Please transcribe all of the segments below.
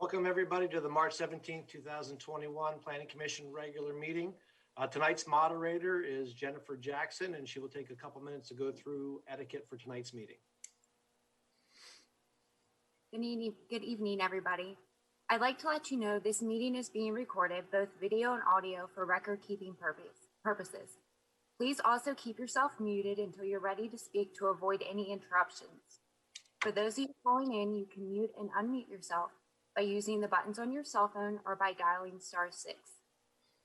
Welcome everybody to the March 17th, 2021 Planning Commission regular meeting. Tonight's moderator is Jennifer Jackson, and she will take a couple minutes to go through etiquette for tonight's meeting. Good evening, everybody. I'd like to let you know this meeting is being recorded, both video and audio, for record-keeping purposes. Please also keep yourself muted until you're ready to speak to avoid any interruptions. For those of you calling in, you can mute and unmute yourself by using the buttons on your cell phone or by dialing *6.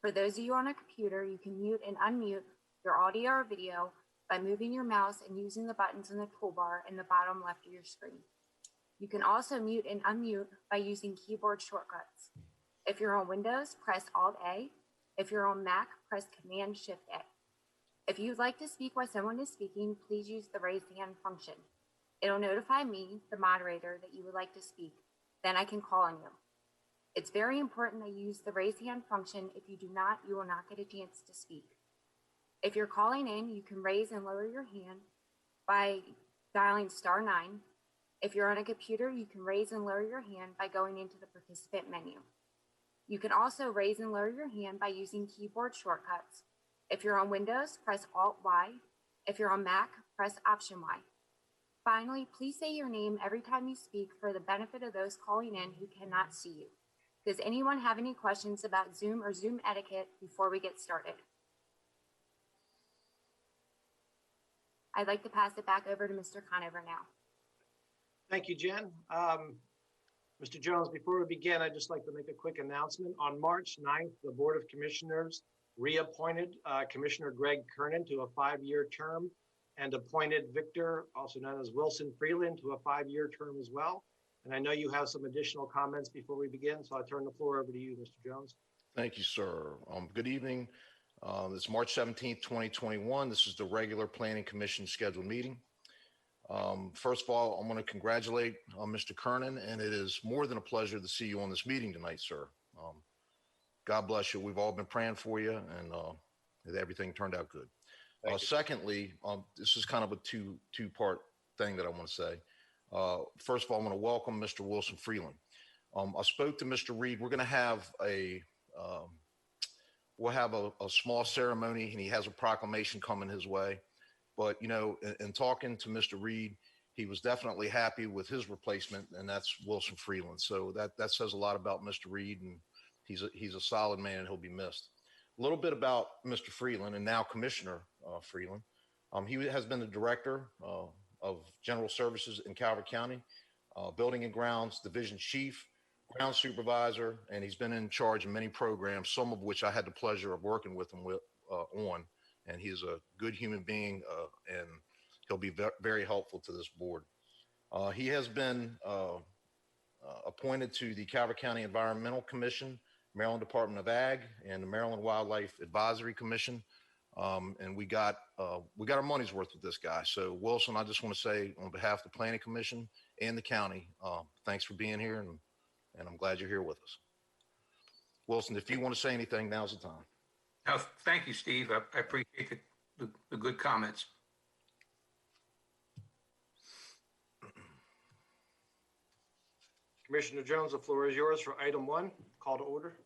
For those of you on a computer, you can mute and unmute your audio or video by moving your mouse and using the buttons in the toolbar in the bottom left of your screen. You can also mute and unmute by using keyboard shortcuts. If you're on Windows, press Alt-A. If you're on Mac, press Command-Shift-A. If you'd like to speak while someone is speaking, please use the raise hand function. It'll notify me, the moderator, that you would like to speak. Then I can call on you. It's very important that you use the raise hand function. If you do not, you will not get a chance to speak. If you're calling in, you can raise and lower your hand by dialing *9. If you're on a computer, you can raise and lower your hand by going into the participant menu. You can also raise and lower your hand by using keyboard shortcuts. If you're on Windows, press Alt-Y. If you're on Mac, press Option-Y. Finally, please say your name every time you speak for the benefit of those calling in who cannot see you. Does anyone have any questions about Zoom or Zoom etiquette before we get started? I'd like to pass it back over to Mr. Conover now. Thank you, Jen. Mr. Jones, before we begin, I'd just like to make a quick announcement. On March 9th, the Board of Commissioners reappointed Commissioner Greg Kernan to a 5-year term and appointed Victor, also known as Wilson Freeland, to a 5-year term as well. And I know you have some additional comments before we begin, so I'll turn the floor over to you, Mr. Jones. Thank you, sir. Good evening. It's March 17th, 2021. This is the regular Planning Commission scheduled meeting. First of all, I want to congratulate Mr. Kernan, and it is more than a pleasure to see you on this meeting tonight, sir. God bless you. We've all been praying for you, and everything turned out good. Secondly, this is kind of a two-part thing that I want to say. First of all, I want to welcome Mr. Wilson Freeland. I spoke to Mr. Reed. We're going to have we'll have a small ceremony, and he has a proclamation coming his way. But, you know, in talking to Mr. Reed, he was definitely happy with his replacement, and that's Wilson Freeland. So that says a lot about Mr. Reed, and he's a solid man, and he'll be missed. A little bit about Mr. Freeland, and now Commissioner Freeland. He has been the Director of General Services in Calvert County, Building and Grounds Division Chief, Ground Supervisor, and he's been in charge of many programs, some of which I had the pleasure of working with him on. And he's a good human being, and he'll be very helpful to this board. He has been appointed to the Calvert County Environmental Commission, Maryland Department of Ag, and the Maryland Wildlife Advisory Commission. And we got our money's worth with this guy. So Wilson, I just want to say on behalf of the Planning Commission and the county, thanks for being here, and I'm glad you're here with us. Wilson, if you want to say anything, now's the time. Oh, thank you, Steve. I appreciate the good comments. Commissioner Jones, the floor is yours for item 1, call to order.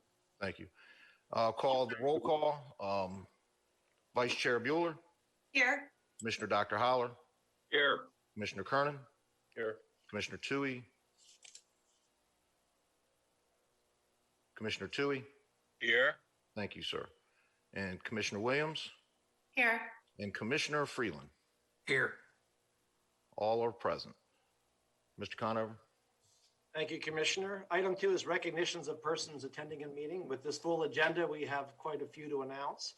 Thank you. Call the roll call. Vice Chair Bueller. Here. Commissioner Dr. Holler. Here. Commissioner Kernan. Here. Commissioner Toohey. Commissioner Toohey. Here. Thank you, sir. And Commissioner Williams. Here. And Commissioner Freeland. Here. All are present. Mr. Conover. Thank you, Commissioner. Item 2 is recognitions of persons attending a meeting. With this full agenda, we have quite a few to announce.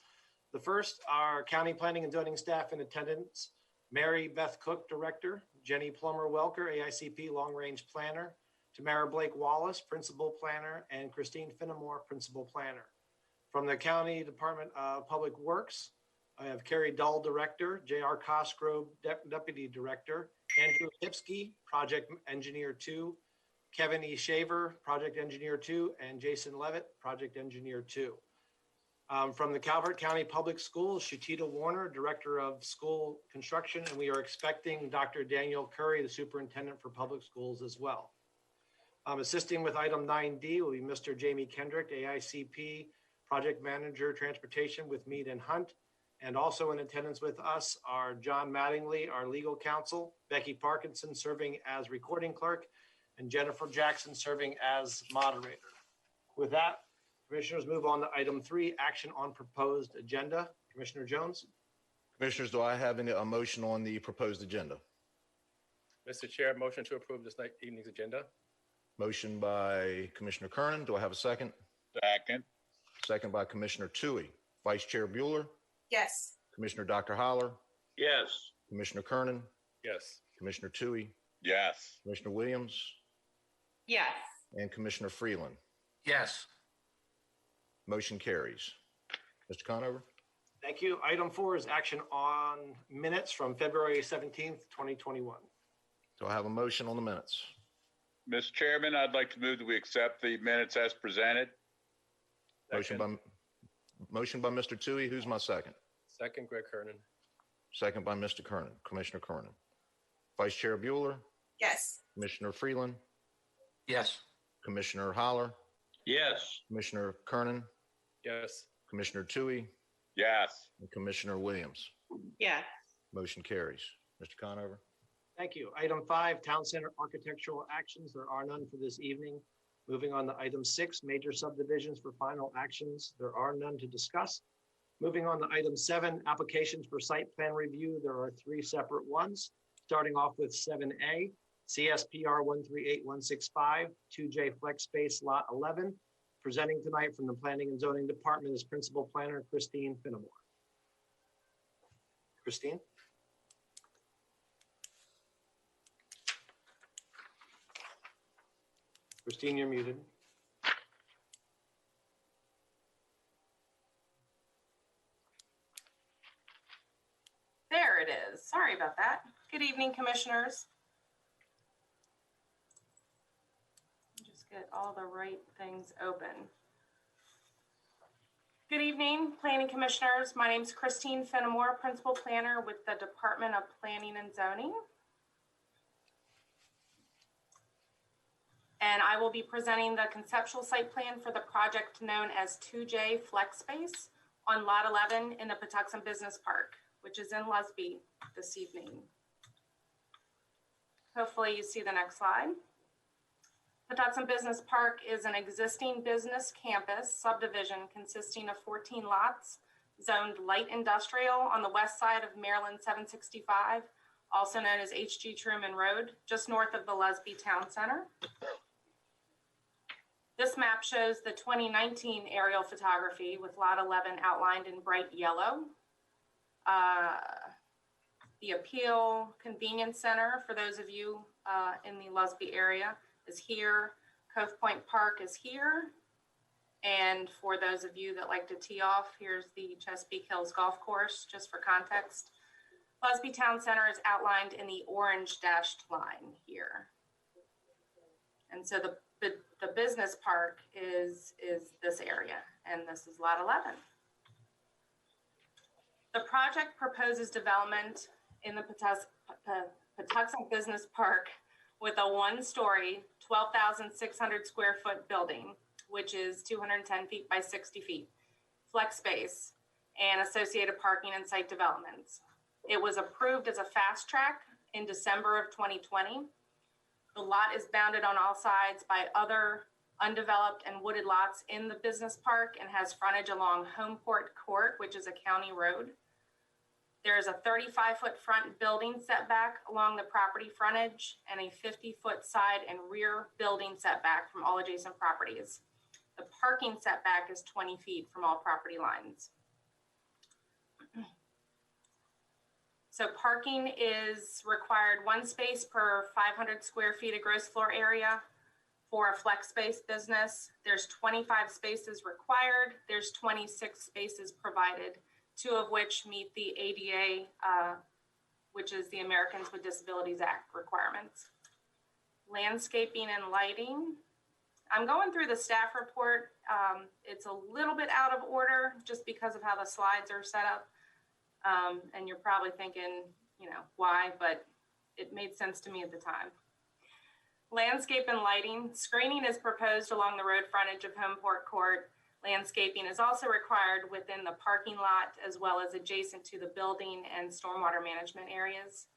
The first are County Planning and Zoning staff in attendance: Mary Beth Cook, Director; Jenny Plummer-Welker, AICP Long Range Planner; Tamara Blake Wallace, Principal Planner; and Christine Finnemore, Principal Planner. From the County Department of Public Works, I have Carrie Dull, Director; J.R. Cosgrove, Deputy Director; Andrew Lipsky, Project Engineer 2; Kevin E. Shaver, Project Engineer 2; and Jason Levitt, Project Engineer 2. From the Calvert County Public Schools, Shatita Warner, Director of School Construction, and we are expecting Dr. Daniel Curry, the Superintendent for Public Schools as well. Assisting with item 9D will be Mr. Jamie Kendrick, AICP Project Manager, Transportation with Mead and Hunt. And also in attendance with us are John Mattingly, our legal counsel, Becky Parkinson serving as recording clerk, and Jennifer Jackson serving as moderator. With that, commissioners, move on to item 3, action on proposed agenda. Commissioner Jones. Commissioners, do I have a motion on the proposed agenda? Mr. Chair, motion to approve this evening's agenda. Motion by Commissioner Kernan. Do I have a second? Second. Second by Commissioner Tui. Vice Chair Bueller, Yes. Commissioner Dr. Holler, Yes. Commissioner Kernan, Yes. Commissioner Tui, Yes. Commissioner Williams, Yes. and Commissioner Freeland. Yes. Motion carries. Mr. Conover? Thank you. Item 4 is action on minutes from February 17th, 2021. Do I have a motion on the minutes? Mr. Chairman, I'd like to move that we accept the minutes as presented. Motion by Mr. Tui. Who's my second? Second, Greg Kernan. Second by Mr. Kernan, Commissioner Kernan. Vice Chair Bueller, Yes. Commissioner Freeland, Yes. Commissioner Holler, Yes. Commissioner Kernan, Yes. Commissioner Tui, Yes. and Commissioner Williams. Yes. Motion carries. Mr. Conover? Thank you. Item 5, Town Center architectural actions. There are none for this evening. Moving on to item 6, major subdivisions for final actions. There are none to discuss. Moving on to item 7, applications for site plan review. There are 3 separate ones. Starting off with 7A, CSPR 138165, 2J Flex Space Lot 11. Presenting tonight from the Planning and Zoning Department is Principal Planner Christine Finnemore. Christine? Christine, you're muted. There it is. Sorry about that. Good evening, commissioners. Just get all the right things open. Good evening, planning commissioners. My name is Christine Finnemore, Principal Planner with the Department of Planning and Zoning. And I will be presenting the conceptual site plan for the project known as 2J Flex Space on Lot 11 in the Patuxent Business Park, which is in Lusby this evening. Hopefully you see the next slide. Patuxent Business Park is an existing business campus subdivision consisting of 14 lots, zoned light industrial on the west side of Maryland 765, also known as H.G. Truman Road, just north of the Lusby Town Center. This map shows the 2019 aerial photography with Lot 11 outlined in bright yellow. The Appeal Convenience Center, for those of you in the Lusby area, is here. Cove Point Park is here. And for those of you that like to tee off, here's the Chesapeake Hills Golf Course, just for context. Lusby Town Center is outlined in the orange dashed line here. And so the business park is this area, and this is Lot 11. The project proposes development in the Patuxent Business Park with a 1-story, 12,600 square foot building, which is 210 feet by 60 feet, flex space, and associated parking and site developments. It was approved as a fast track in December of 2020. The lot is bounded on all sides by other undeveloped and wooded lots in the business park and has frontage along Homeport Court, which is a county road. There is a 35-foot front building setback along the property frontage and a 50-foot side and rear building setback from all adjacent properties. The parking setback is 20 feet from all property lines. So parking is required 1 space per 500 square feet of gross floor area for a flex space business. There's 25 spaces required. There's 26 spaces provided, 2 of which meet the ADA, which is the Americans with Disabilities Act requirements. Landscaping and lighting. I'm going through the staff report. It's a little bit out of order just because of how the slides are set up. And you're probably thinking, you know, why, but it made sense to me at the time. Landscape and lighting. Screening is proposed along the road frontage of Homeport Court. Landscaping is also required within the parking lot as well as adjacent to the building and stormwater management areas.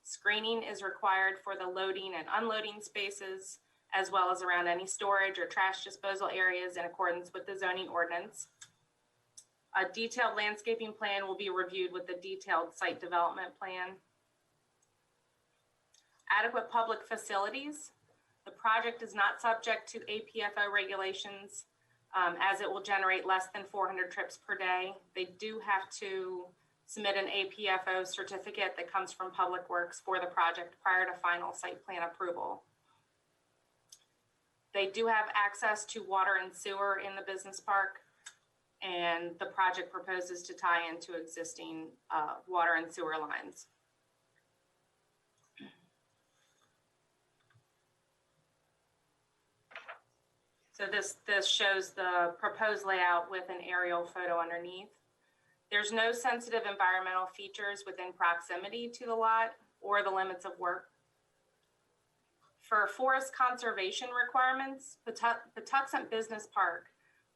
Screening is required for the loading and unloading spaces, as well as around any storage or trash disposal areas in accordance with the zoning ordinance. A detailed landscaping plan will be reviewed with the detailed site development plan. Adequate public facilities. The project is not subject to APFO regulations as it will generate less than 400 trips per day. They do have to submit an APFO certificate that comes from Public Works for the project prior to final site plan approval. They do have access to water and sewer in the business park, and the project proposes to tie into existing water and sewer lines. So this shows the proposed layout with an aerial photo underneath. There's no sensitive environmental features within proximity to the lot or the limits of work. For forest conservation requirements, Patuxent Business Park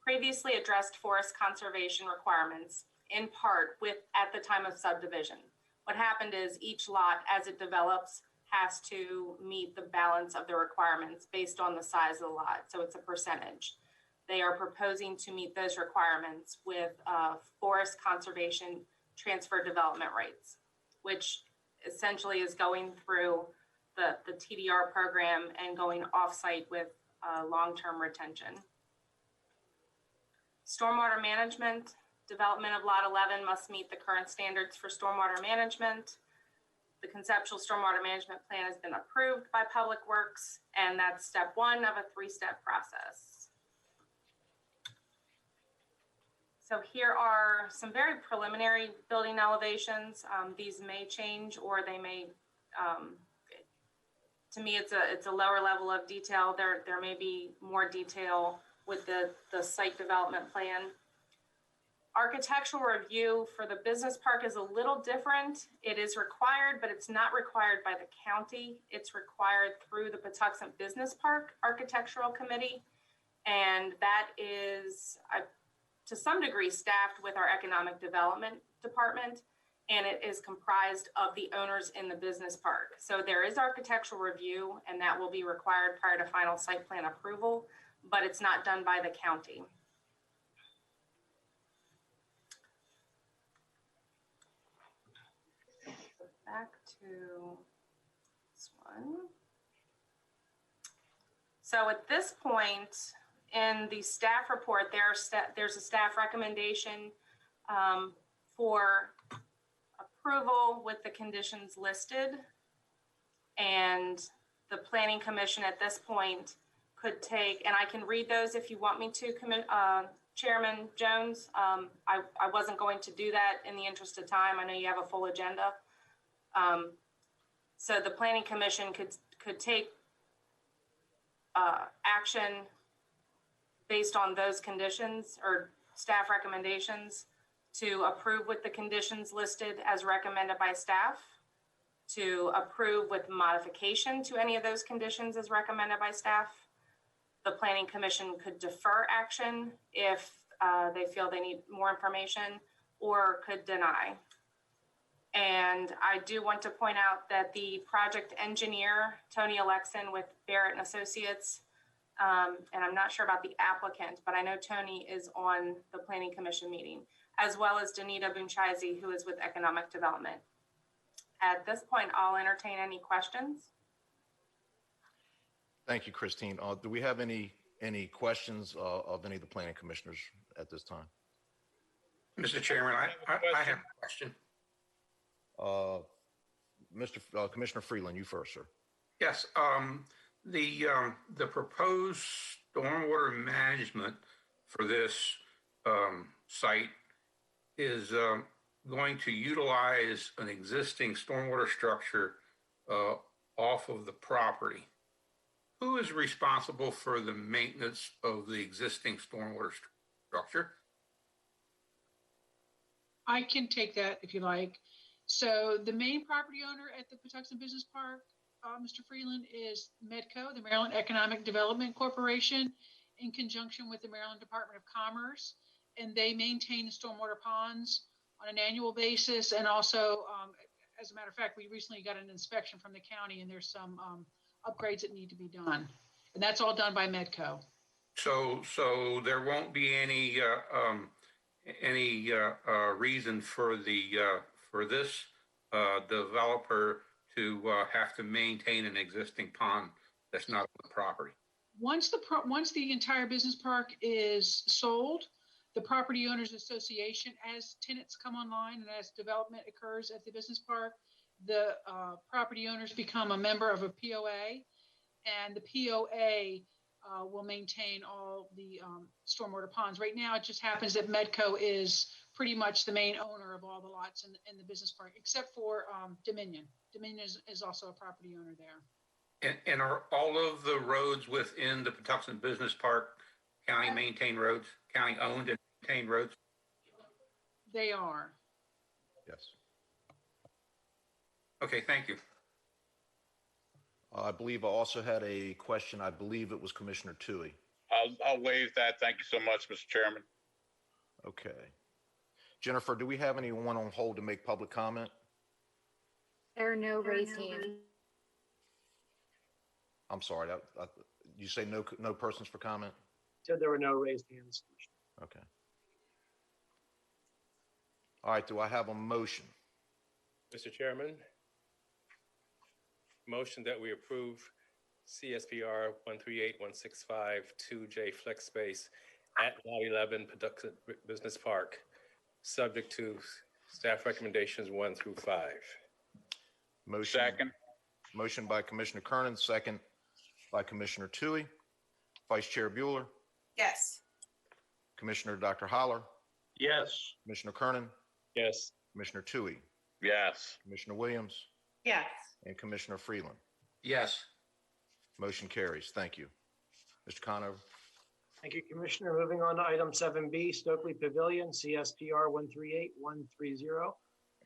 previously addressed forest conservation requirements in part at the time of subdivision. What happened is each lot, as it develops, has to meet the balance of the requirements based on the size of the lot. So it's a percentage. They are proposing to meet those requirements with forest conservation transfer development rates, which essentially is going through the TDR program and going offsite with long-term retention. Stormwater management. Development of Lot 11 must meet the current standards for stormwater management. The conceptual stormwater management plan has been approved by Public Works, and that's step one of a three-step process. So here are some very preliminary building elevations. These may change, or they may, to me, it's a lower level of detail. There may be more detail with the site development plan. Architectural review for the business park is a little different. It is required, but it's not required by the county. It's required through the Patuxent Business Park Architectural Committee. And that is, to some degree, staffed with our Economic Development Department, and it is comprised of the owners in the business park. So there is architectural review, and that will be required prior to final site plan approval, but it's not done by the county. Back to this one. So at this point in the staff report, there's a staff recommendation for approval with the conditions listed. And the Planning Commission at this point could take, and I can read those if you want me to, Chairman Jones. I wasn't going to do that in the interest of time. I know you have a full agenda. So the Planning Commission could take action based on those conditions or staff recommendations to approve with the conditions listed as recommended by staff, to approve with modification to any of those conditions as recommended by staff. The Planning Commission could defer action if they feel they need more information, or could deny. And I do want to point out that the project engineer, Tony Alexin with Barrett and Associates, and I'm not sure about the applicant, but I know Tony is on the Planning Commission meeting, as well as Danita Bunchaisi, who is with Economic Development. At this point, I'll entertain any questions. Thank you, Christine. Do we have any questions of any of the planning commissioners at this time? Mr. Chairman, I have a question. Commissioner Freeland, you first, sir. Yes, the proposed stormwater management for this site is going to utilize an existing stormwater structure off of the property. Who is responsible for the maintenance of the existing stormwater structure? I can take that if you like. So the main property owner at the Patuxent Business Park Mr. Freeland, is Medco, the Maryland Economic Development Corporation, in conjunction with the Maryland Department of Commerce. And they maintain stormwater ponds on an annual basis. And also, as a matter of fact, we recently got an inspection from the county, and there's some upgrades that need to be done. And that's all done by Medco. So there won't be any reason for this developer to have to maintain an existing pond that's not on the property. Once the entire business park is sold, the Property Owners Association, as tenants come online and as development occurs at the business park, the property owners become a member of a POA, and the POA will maintain all the stormwater ponds. Right now, it just happens that Medco is pretty much the main owner of all the lots in the business park, except for Dominion. Dominion is also a property owner there. And are all of the roads within the Patuxent Business Park county maintained roads, county owned and maintained roads? They are. Yes. Okay, thank you. I believe I also had a question. I believe it was Commissioner Tui. I'll waive that. Thank you so much, Mr. Chairman. Okay. Jennifer, do we have anyone on hold to make public comment? There are no raised hands. I'm sorry. You say no persons for comment? Said there were no raised hands. Okay. All right. Do I have a motion? Mr. Chairman, motion that we approve CSPR 138165-2J Flex Space at Lot 11 Patuxent Business Park, subject to staff recommendations 1 through 5. Motion. Second. Motion by Commissioner Kernan, second by Commissioner Tui. Vice Chair Bueller, Yes. Commissioner Dr. Holler, Yes. Commissioner Kernan, Yes. Commissioner Tui, Yes. Commissioner Williams, Yes. and Commissioner Freeland. Yes. Motion carries. Thank you. Mr. Conover. Thank you, Commissioner. Moving on to item 7B, Stokely Pavilion, CSPR 138130.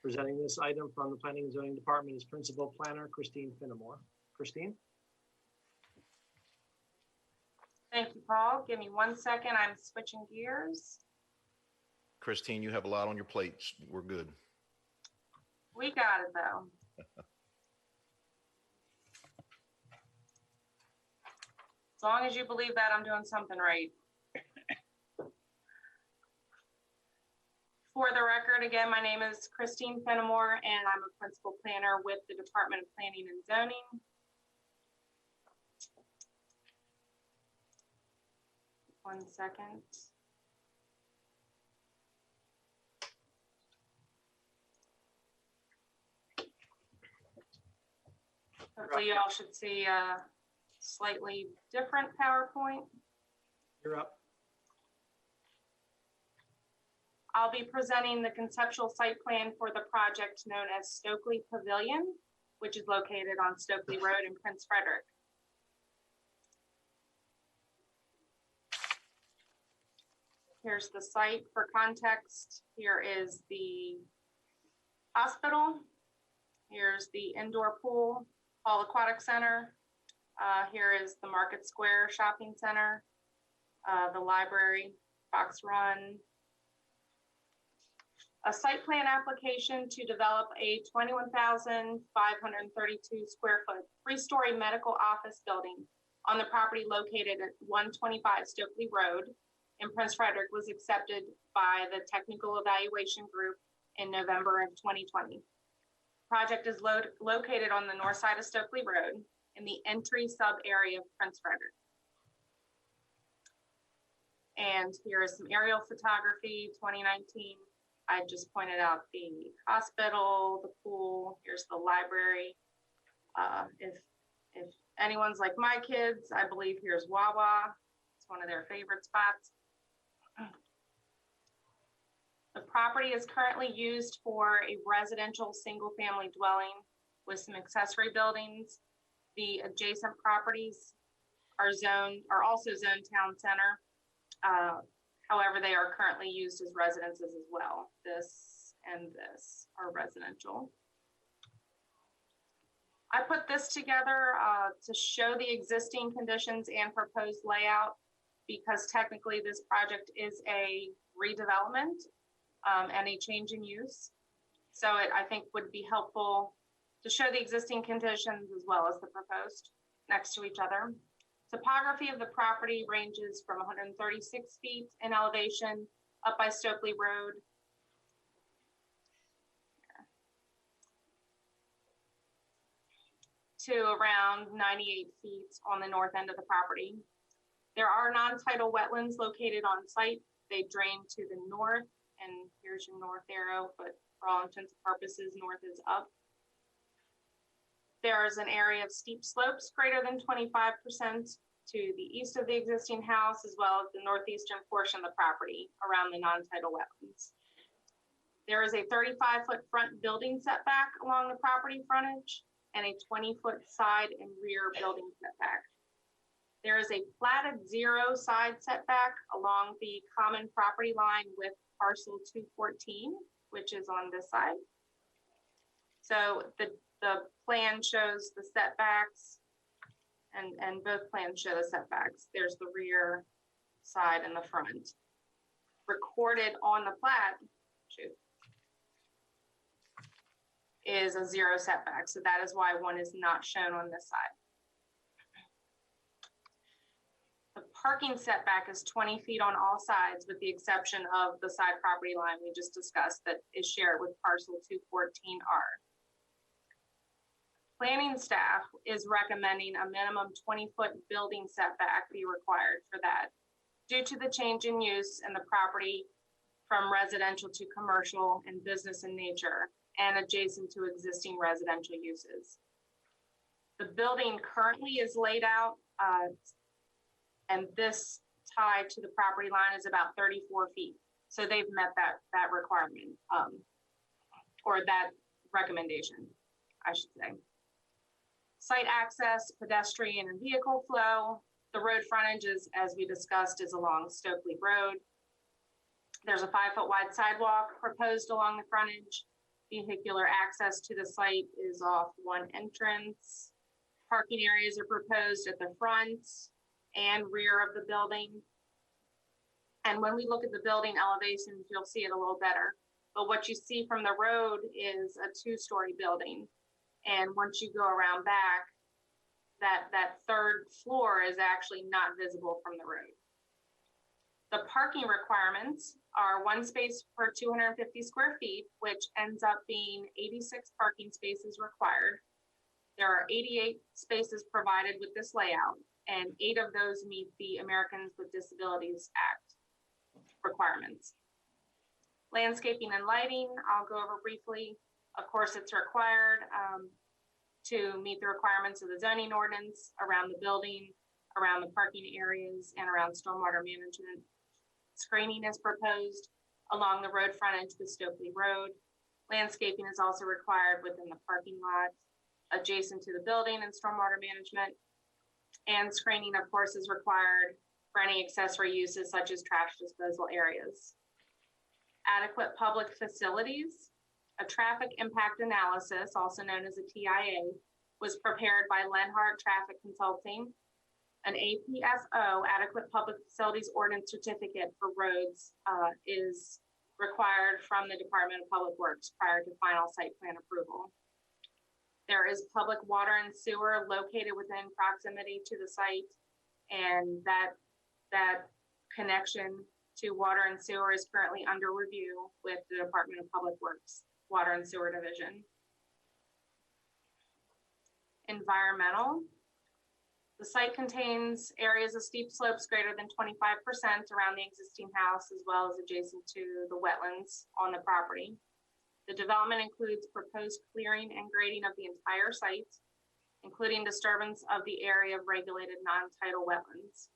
Presenting this item from the Planning and Zoning Department is Principal Planner Christine Finnemore. Christine? Thank you, Paul. Give me 1 second. I'm switching gears. Christine, you have a lot on your plate. We're good. We got it, though. As long as you believe that, I'm doing something right. For the record, again, my name is Christine Finnemore, and I'm a principal planner with the Department of Planning and Zoning. One second. Hopefully you all should see a slightly different PowerPoint. You're up. I'll be presenting the conceptual site plan for the project known as Stokely Pavilion, which is located on Stokely Road in Prince Frederick. Here's the site for context. Here is the hospital. Here's the indoor pool, Hall Aquatic Center. Here is the Market Square Shopping Center, the library, Fox Run. A site plan application to develop a 21,532 square foot, 3-story medical office building on the property located at 125 Stokely Road in Prince Frederick was accepted by the Technical Evaluation Group in November of 2020. Project is located on the north side of Stokely Road in the entry sub area of Prince Frederick. And here is some aerial photography, 2019. I just pointed out the hospital, the pool, here's the library. If anyone's like my kids, I believe here's Wawa. It's one of their favorite spots. The property is currently used for a residential single-family dwelling with some accessory buildings. The adjacent properties are also zoned town center. However, they are currently used as residences as well. This and this are residential. I put this together to show the existing conditions and proposed layout because technically this project is a redevelopment and a change in use. So it, I think, would be helpful to show the existing conditions as well as the proposed next to each other. Topography of the property ranges from 136 feet in elevation up by Stokely Road to around 98 feet on the north end of the property. There are non-tidal wetlands located on site. They drain to the north, and here's your north arrow, but for all intents and purposes, north is up. There is an area of steep slopes greater than 25% to the east of the existing house, as well as the northeastern portion of the property around the non-tidal wetlands. There is a 35-foot front building setback along the property frontage and a 20-foot side and rear building setback. There is a platted 0 side setback along the common property line with parcel 214, which is on this side. So the plan shows the setbacks, and both plans show the setbacks. There's the rear side and the front. Recorded on the plat, is a 0 setback. So that is why one is not shown on this side. The parking setback is 20 feet on all sides with the exception of the side property line we just discussed that is shared with parcel 214R. Planning staff is recommending a minimum 20-foot building setback be required for that due to the change in use in the property from residential to commercial and business in nature and adjacent to existing residential uses. The building currently is laid out and this tie to the property line is about 34 feet. So they've met that requirement or that recommendation, I should say. Site access, pedestrian and vehicle flow. The road frontage is, as we discussed, is along Stokely Road. There's a 5-foot wide sidewalk proposed along the frontage. Vehicular access to the site is off one entrance. Parking areas are proposed at the front and rear of the building. And when we look at the building elevations, you'll see it a little better. But what you see from the road is a 2-story building. And once you go around back, that third floor is actually not visible from the road. The parking requirements are 1 space per 250 square feet, which ends up being 86 parking spaces required. There are 88 spaces provided with this layout, and 8 of those meet the Americans with Disabilities Act requirements. Landscaping and lighting, I'll go over briefly. Of course, it's required to meet the requirements of the zoning ordinance around the building, around the parking areas, and around stormwater management. Screening is proposed along the road frontage with Stokely Road. Landscaping is also required within the parking lot adjacent to the building and stormwater management. And screening, of course, is required for any accessory uses such as trash disposal areas. Adequate public facilities. A traffic impact analysis, also known as a TIA, was prepared by Lenhart Traffic Consulting. An APFO, Adequate Public Facilities Ordinance Certificate for roads, is required from the Department of Public Works prior to final site plan approval. There is public water and sewer located within proximity to the site, and that connection to water and sewer is currently under review with the Department of Public Works Water and Sewer Division. Environmental. The site contains areas of steep slopes greater than 25% around the existing house, as well as adjacent to the wetlands on the property. The development includes proposed clearing and grading of the entire site, including disturbance of the area of regulated non-tidal wetlands.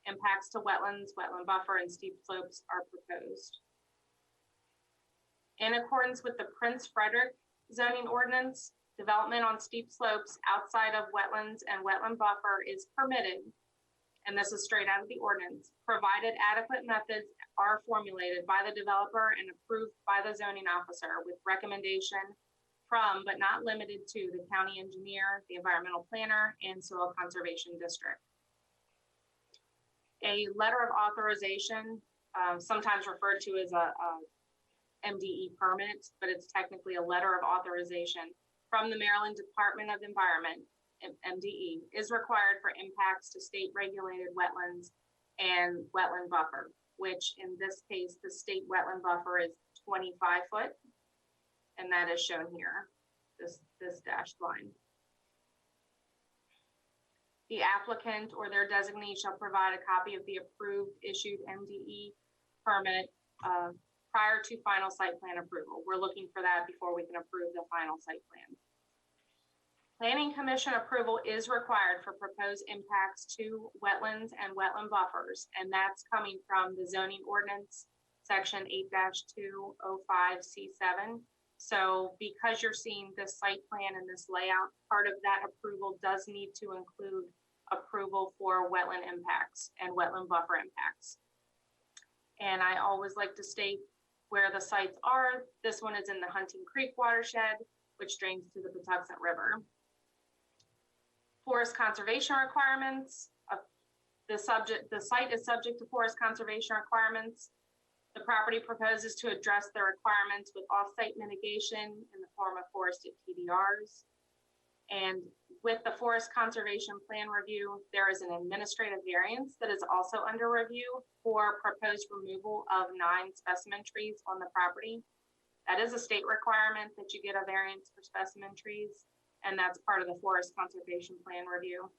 Impacts to wetlands, wetland buffer, and steep slopes are proposed. In accordance with the Prince Frederick zoning ordinance, development on steep slopes outside of wetlands and wetland buffer is permitted, and this is straight out of the ordinance, provided adequate methods are formulated by the developer and approved by the zoning officer with recommendation from, but not limited to, the county engineer, the environmental planner, and soil conservation district. A letter of authorization, sometimes referred to as a MDE permit, but it's technically a letter of authorization from the Maryland Department of Environment, MDE, is required for impacts to state regulated wetlands and wetland buffer, which in this case, the state wetland buffer is 25 foot. And that is shown here, this dashed line. The applicant or their designee shall provide a copy of the approved issued MDE permit prior to final site plan approval. We're looking for that before we can approve the final site plan. Planning Commission approval is required for proposed impacts to wetlands and wetland buffers, and that's coming from the zoning ordinance, section 8-205C7. So because you're seeing this site plan and this layout, part of that approval does need to include approval for wetland impacts and wetland buffer impacts. And I always like to state where the sites are. This one is in the Hunting Creek watershed, which drains to the Patuxent River. Forest conservation requirements. The site is subject to forest conservation requirements. The property proposes to address the requirements with off-site mitigation in the form of forested TDRs. And with the forest conservation plan review, there is an administrative variance that is also under review for proposed removal of 9 specimen trees on the property. That is a state requirement that you get a variance for specimen trees, and that's part of the forest conservation plan review.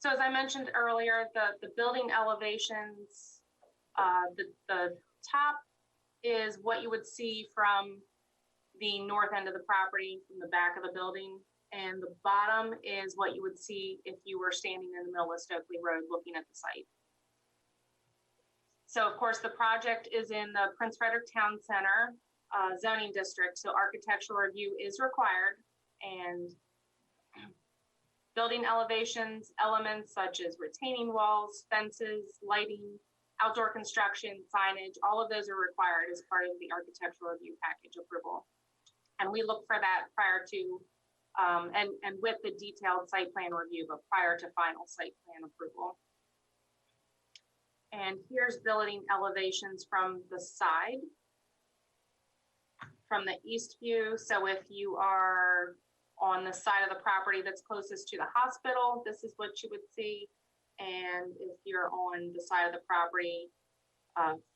So as I mentioned earlier, the building elevations, the top is what you would see from the north end of the property, from the back of the building, and the bottom is what you would see if you were standing in the middle of Stokely Road looking at the site. So of course the project is in the Prince Frederick Town Center zoning district, so architectural review is required, and building elevations, elements such as retaining walls, fences, lighting, outdoor construction, signage, all of those are required as part of the architectural review package approval. And we look for that prior to, and with the detailed site plan review, but prior to final site plan approval. And here's building elevations from the side, from the east view. So if you are on the side of the property that's closest to the hospital, this is what you would see. And if you're on the side of the property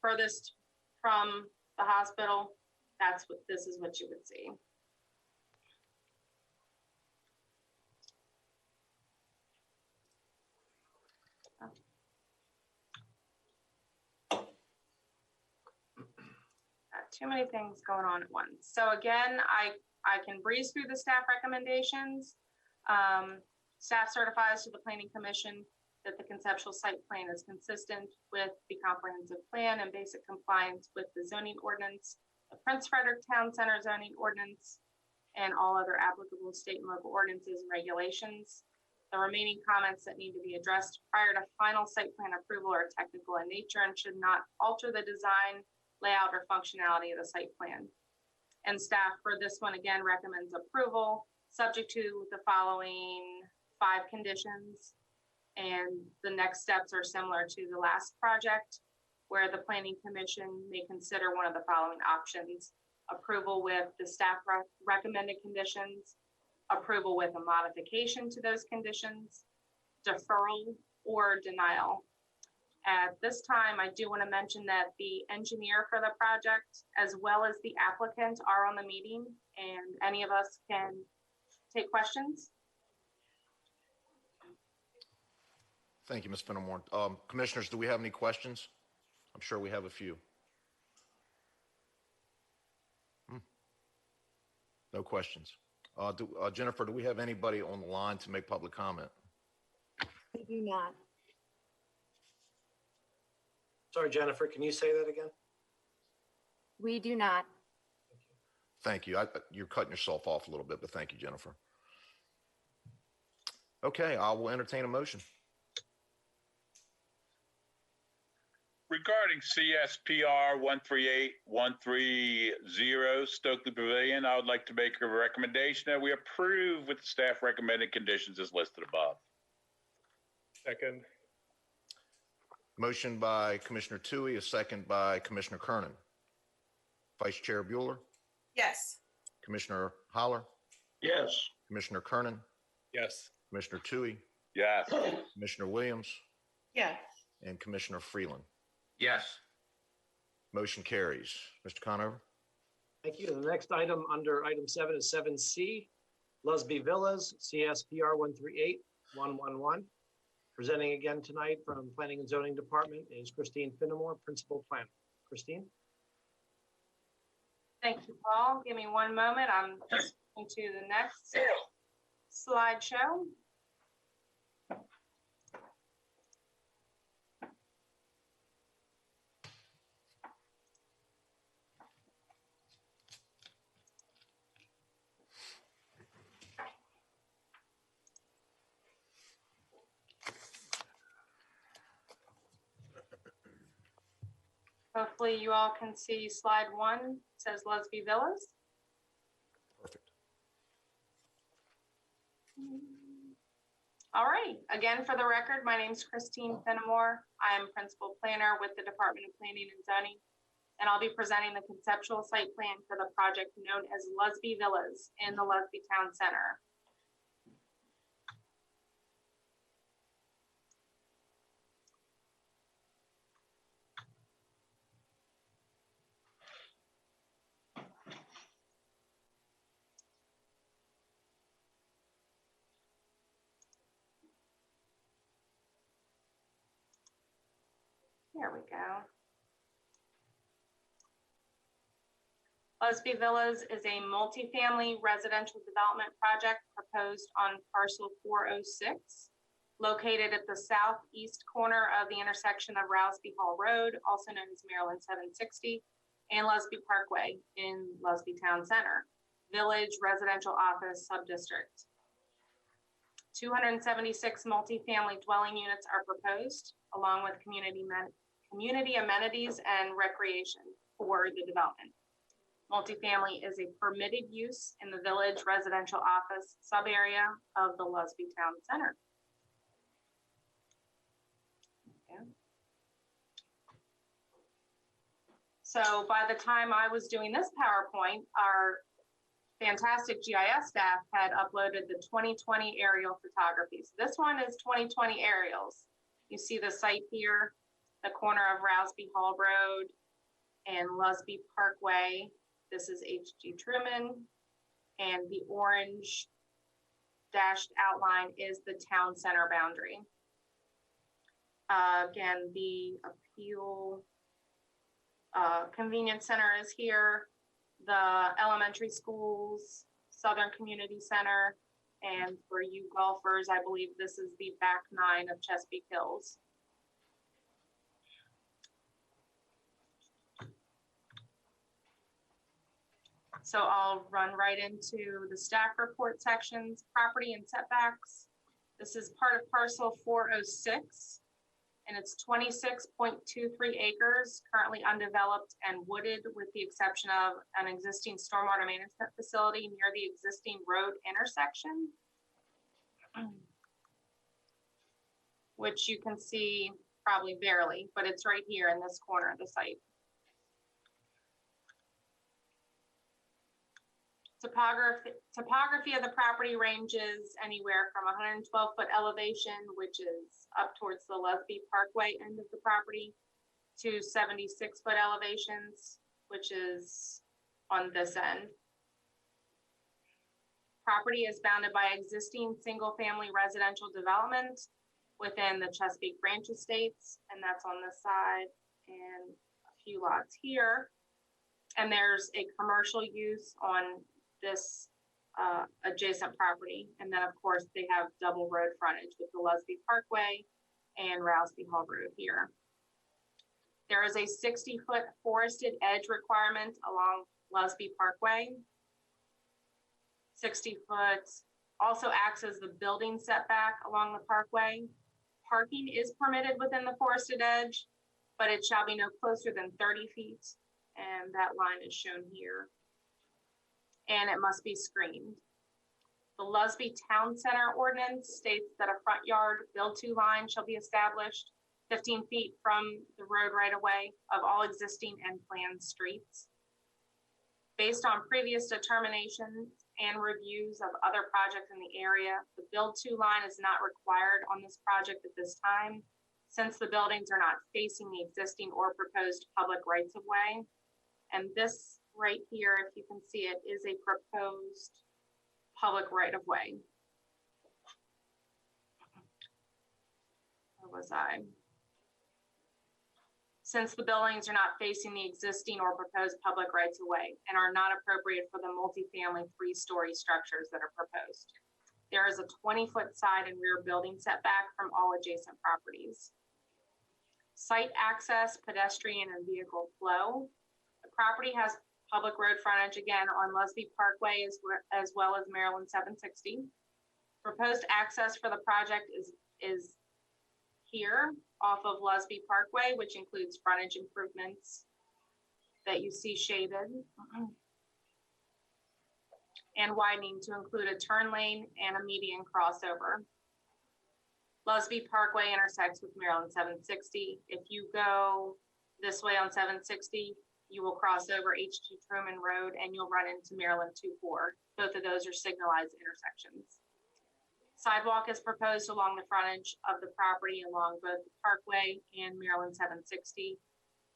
furthest from the hospital, this is what you would see. Too many things going on at once. So again, I can breeze through the staff recommendations. Staff certifies to the Planning Commission that the conceptual site plan is consistent with the comprehensive plan and basic compliance with the zoning ordinance, the Prince Frederick Town Center zoning ordinance, and all other applicable state and local ordinances and regulations. The remaining comments that need to be addressed prior to final site plan approval are technical in nature and should not alter the design, layout, or functionality of the site plan. And staff for this one again recommends approval subject to the following 5 conditions. And the next steps are similar to the last project, where the Planning Commission may consider one of the following options: approval with the staff recommended conditions, approval with a modification to those conditions, deferral, or denial. At this time, I do want to mention that the engineer for the project, as well as the applicant, are on the meeting, and any of us can take questions. Thank you, Ms. Fenimore. Commissioners, do we have any questions? I'm sure we have a few. No questions. Jennifer, do we have anybody on the line to make public comment? We do not. Sorry, Jennifer, can you say that again? We do not. Thank you. You're cutting yourself off a little bit, but thank you, Jennifer. Okay, I will entertain a motion. regarding CSPR 138130 Stokely Pavilion, I would like to make a recommendation that we approve with the staff recommended conditions as listed above. Second. Motion by Commissioner Tui, a second by Commissioner Kernan. Vice Chair Bueller, Yes. Commissioner Holler, Yes. Commissioner Kernan, Yes. Commissioner Tui, Yes. Commissioner Williams, Yes. and Commissioner Freeland. Yes. Motion carries. Mr. Conover? Thank you. The next item under item 7 is 7C, Lusby Villas, CSPR 138111. Presenting again tonight from Planning and Zoning Department is Christine Finnemore, Principal Planner. Christine? Thank you, Paul. Give me one moment. I'm just going to the next slideshow. Hopefully you all can see slide 1. It says Lusby Villas. Perfect. All right. Again, for the record, my name is Christine Finnemore. I am Principal Planner with the Department of Planning and Zoning, and I'll be presenting the conceptual site plan for the project known as Lusby Villas in the Lusby Town Center. There we go. Lusby Villas is a multifamily residential development project proposed on parcel 406, located at the southeast corner of the intersection of Rousby Hall Road, also known as Maryland 760, and Lusby Parkway in Lusby Town Center, Village Residential Office Subdistrict. 276 multifamily dwelling units are proposed, along with community amenities and recreation for the development. Multifamily is a permitted use in the Village Residential Office sub-area of the Lusby Town Center. Okay. So by the time I was doing this PowerPoint, our fantastic GIS staff had uploaded the 2020 aerial photography. So this one is 2020 aerials. You see the site here, the corner of Rousby Hall Road and Lusby Parkway. This is H.G. Truman, and the orange dashed outline is the town center boundary. Again, the appeal convenience center is here, the elementary schools, Southern Community Center, and for you golfers, I believe this is the back 9 of Chesapeake Hills. So I'll run right into the staff report sections, property and setbacks. This is part of parcel 406, and it's 26.23 acres, currently undeveloped and wooded with the exception of an existing stormwater management facility near the existing road intersection, which you can see probably barely, but it's right here in this corner of the site. Topography of the property ranges anywhere from 112-foot elevation, which is up towards the Lusby Parkway end of the property, to 76-foot elevations, which is on this end. Property is bounded by existing single-family residential development within the Chesapeake Branch Estates, and that's on this side, and a few lots here. And there's a commercial use on this adjacent property. And then of course they have double road frontage with the Lusby Parkway and Rousby Hall Road here. There is a 60-foot forested edge requirement along Lusby Parkway. 60 foot also acts as the building setback along the parkway. Parking is permitted within the forested edge, but it shall be no closer than 30 feet. And that line is shown here. And it must be screened. The Lusby Town Center ordinance states that a front yard build-to line shall be established 15 feet from the road right-of-way of all existing and planned streets. Based on previous determinations and reviews of other projects in the area, the build-to line is not required on this project at this time, since the buildings are not facing the existing or proposed public rights-of-way. And this right here, if you can see it, is a proposed public right-of-way. Where was I? Since the buildings are not facing the existing or proposed public rights-of-way and are not appropriate for the multifamily 3-story structures that are proposed. There is a 20-foot side and rear building setback from all adjacent properties. Site access, pedestrian, and vehicle flow. The property has public road frontage again on Lusby Parkway as well as Maryland 760. Proposed access for the project is here off of Lusby Parkway, which includes frontage improvements that you see shaded, and widening to include a turn lane and a median crossover. Lusby Parkway intersects with Maryland 760. If you go this way on 760, you will cross over H.G. Truman Road and you'll run into Maryland 24. Both of those are signalized intersections. Sidewalk is proposed along the frontage of the property along both the Parkway and Maryland 760,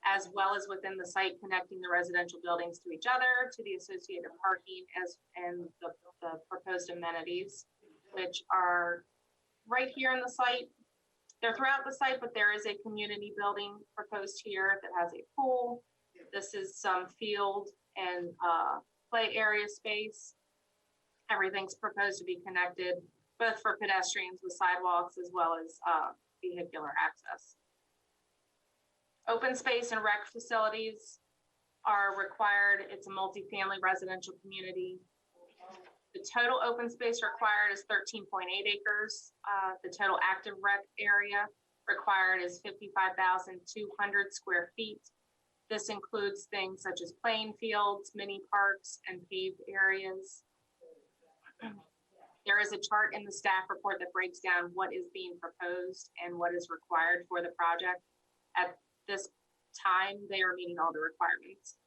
as well as within the site connecting the residential buildings to each other, to the associated parking and the proposed amenities, which are right here in the site. They're throughout the site, but there is a community building proposed here that has a pool. This is some field and play area space. Everything's proposed to be connected, both for pedestrians with sidewalks as well as vehicular access. Open space and rec facilities are required. It's a multifamily residential community. The total open space required is 13.8 acres. The total active rec area required is 55,200 square feet. This includes things such as playing fields, mini parks, and paved areas. There is a chart in the staff report that breaks down what is being proposed and what is required for the project. At this time, they are meeting all the requirements.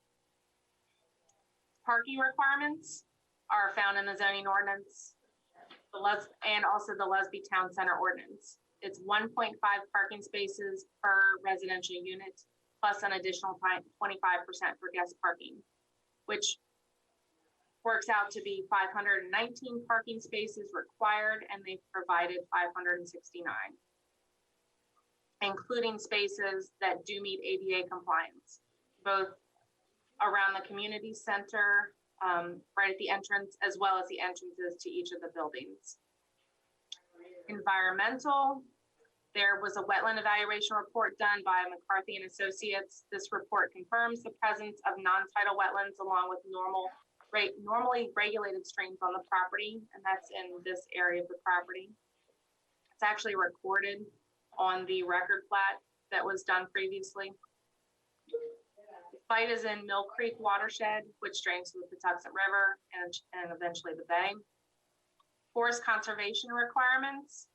Parking requirements are found in the zoning ordinance and also the Lusby Town Center ordinance. It's 1.5 parking spaces per residential unit, plus an additional 25% for guest parking, which works out to be 519 parking spaces required, and they've provided 569, including spaces that do meet ADA compliance, both around the community center, right at the entrance, as well as the entrances to each of the buildings. Environmental, there was a wetland evaluation report done by McCarthy and Associates. This report confirms the presence of non-tidal wetlands along with normally regulated streams on the property, and that's in this area of the property. It's actually recorded on the record plat that was done previously. The site is in Mill Creek watershed, which drains to the Patuxent River and eventually the bay. Forest conservation requirements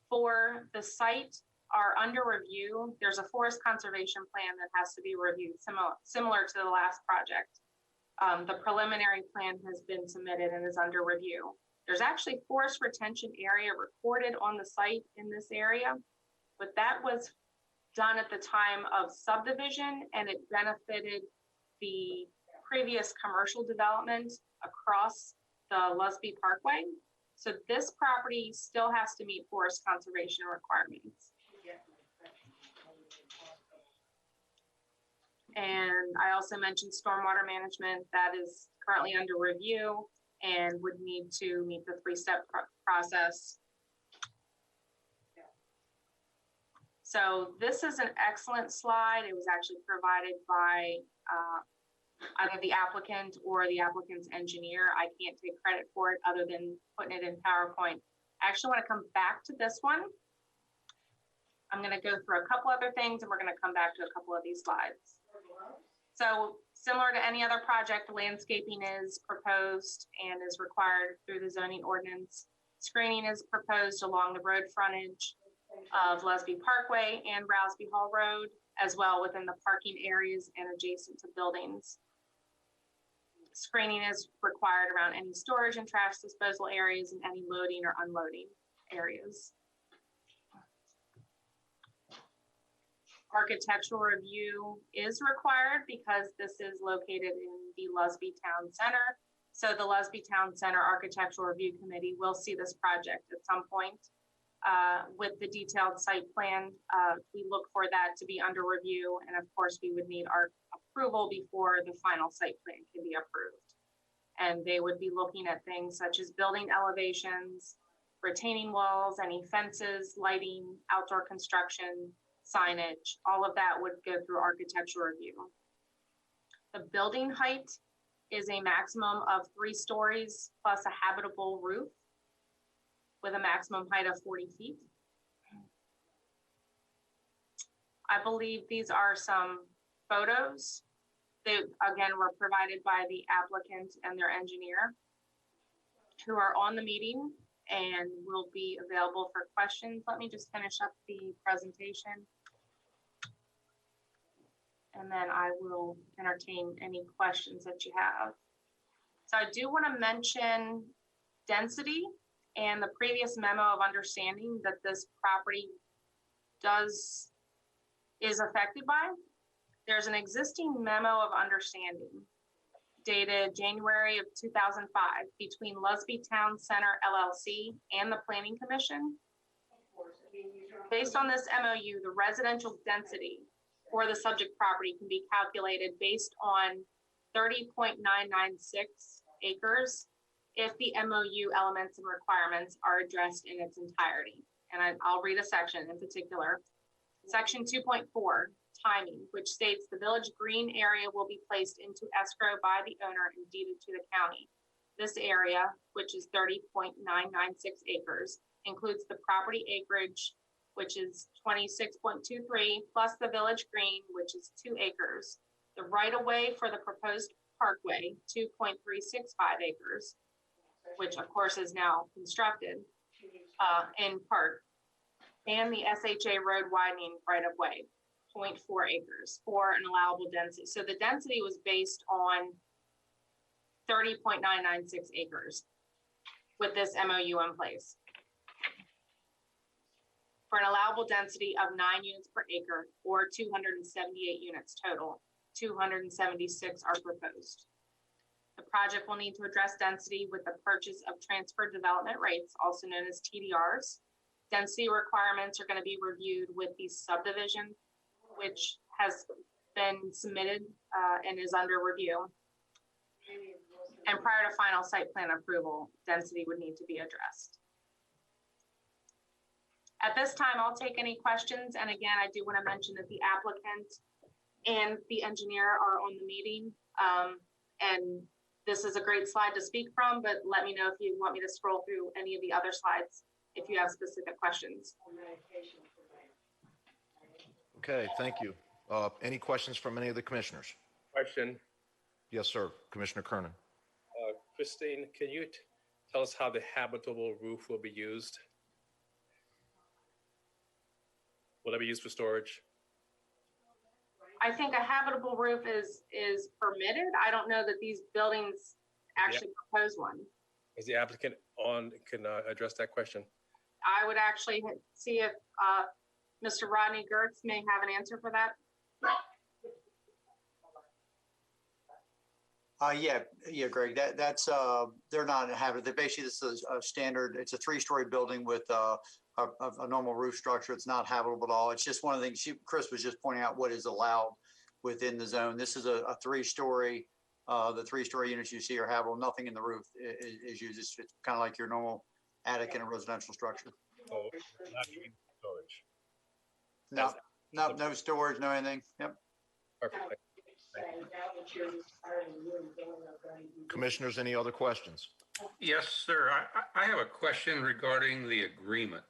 for the site are under review. There's a forest conservation plan that has to be reviewed, similar to the last project. The preliminary plan has been submitted and is under review. There's actually forest retention area recorded on the site in this area, but that was done at the time of subdivision, and it benefited the previous commercial development across the Lusby Parkway. So this property still has to meet forest conservation requirements. And I also mentioned stormwater management. That is currently under review and would need to meet the 3-step process. So this is an excellent slide. It was actually provided by either the applicant or the applicant's engineer. I can't take credit for it other than putting it in PowerPoint. I actually want to come back to this one. I'm going to go through a couple other things and we're going to come back to a couple of these slides. So similar to any other project, landscaping is proposed and is required through the zoning ordinance. Screening is proposed along the road frontage of Lesby Parkway and Rousby Hall Road, as well within the parking areas and adjacent to buildings. Screening is required around any storage and trash disposal areas and any loading or unloading areas. Architectural review is required because this is located in the Lesby Town Center. So the Lesby Town Center Architectural Review Committee will see this project at some point. With the detailed site plan, we look for that to be under review. And of course, we would need our approval before the final site plan can be approved. And they would be looking at things such as building elevations, retaining walls, any fences, lighting, outdoor construction, signage, all of that would go through architectural review. The building height is a maximum of 3 stories plus a habitable roof with a maximum height of 40 feet. I believe these are some photos. They, again, were provided by the applicant and their engineer who are on the meeting and will be available for questions. Let me just finish up the presentation. And then I will entertain any questions that you have. So I do want to mention density and the previous memo of understanding that this property is affected by. There's an existing memo of understanding dated January of 2005 between Lesby Town Center LLC and the Planning Commission. Based on this MOU, the residential density for the subject property can be calculated based on 30.996 acres if the MOU elements and requirements are addressed in its entirety. And I'll read a section in particular. Section 2.4, timing, which states the village green area will be placed into escrow by the owner and deeded to the county. This area, which is 30.996 acres, includes the property acreage, which is 26.23, plus the village green, which is 2 acres. The right-of-way for the proposed parkway, 2.365 acres, which of course is now constructed in part, and the SHA road widening right-of-way, 0.4 acres for an allowable density. So the density was based on 30.996 acres with this MOU in place. For an allowable density of 9 units per acre or 278 units total, 276 are proposed. The project will need to address density with the purchase of transfer development rates, also known as TDRs. Density requirements are going to be reviewed with the subdivision, which has been submitted and is under review. And prior to final site plan approval, density would need to be addressed. At this time, I'll take any questions. And again, I do want to mention that the applicant and the engineer are on the meeting. And this is a great slide to speak from, but let me know if you want me to scroll through any of the other slides if you have specific questions. Okay, thank you. Any questions from any of the commissioners? Question, Yes, sir. Commissioner Kernan. Christine, can you tell us how the habitable roof will be used? Will it be used for storage? I think a habitable roof is permitted. I don't know that these buildings actually propose one. Is the applicant on, can address that question? I would actually see if Mr. Rodney Gertz may have an answer for that. Yeah, Greg, that's, they're not having, they basically, this is a standard, it's a 3-story building with a normal roof structure. It's not habitable at all. It's just one of the things Chris was just pointing out what is allowed within the zone. This is a 3-story, the 3-story units you see are habitable. Nothing in the roof is used. It's kind of like your normal attic in a residential structure. Oh, not using storage. No storage, no anything. Yep. Perfect. Commissioners, any other questions? Yes, sir. I have a question regarding the agreement.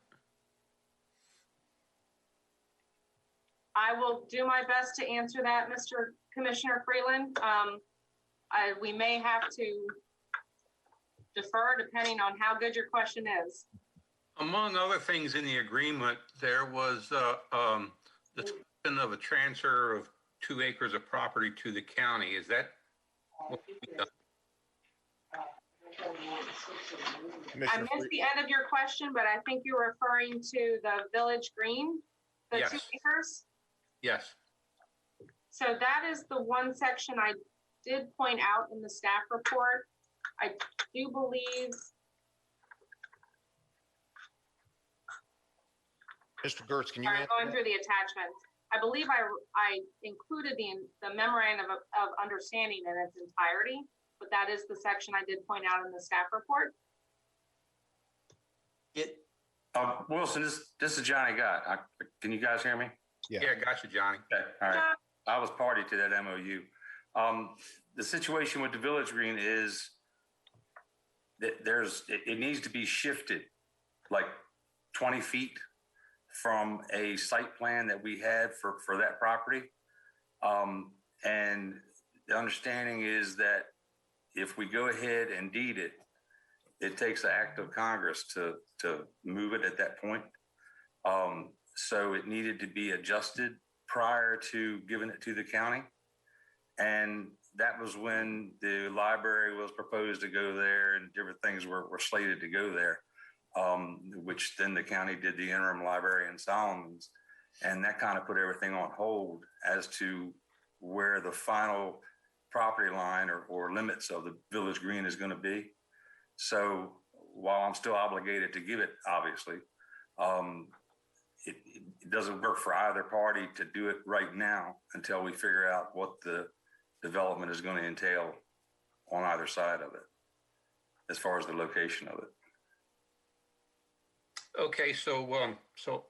I will do my best to answer that, Mr. Commissioner Freeland. We may have to defer depending on how good your question is. Among other things in the agreement, there was the discussion of a transfer of 2 acres of property to the county. Is that what we done? I missed the end of your question, but I think you're referring to the village green, the Yes. 2 acres. Yes. So that is the one section I did point out in the staff report. I do believe, Mr. Gertz, can you sorry, answer going that? through the attachments, I believe I included the memorandum of understanding in its entirety, but that is the section I did point out in the staff report. Wilson, this is Johnny Gott. Can you guys hear me? Yeah, gotcha, Johnny. Okay, all right. I was party to that MOU. The situation with the Village Green is that it needs to be shifted like 20 feet from a site plan that we had for that property. And the understanding is that if we go ahead and deed it, it takes an act of Congress to move it at that point. So it needed to be adjusted prior to giving it to the county. And that was when the library was proposed to go there and different things were slated to go there, which then the county did the interim library in Solomons. And that kind of put everything on hold as to where the final property line or limits of the Village Green is going to be. So while I'm still obligated to give it, obviously, it doesn't work for either party to do it right now until we figure out what the development is going to entail on either side of it, as far as the location of it. Okay, so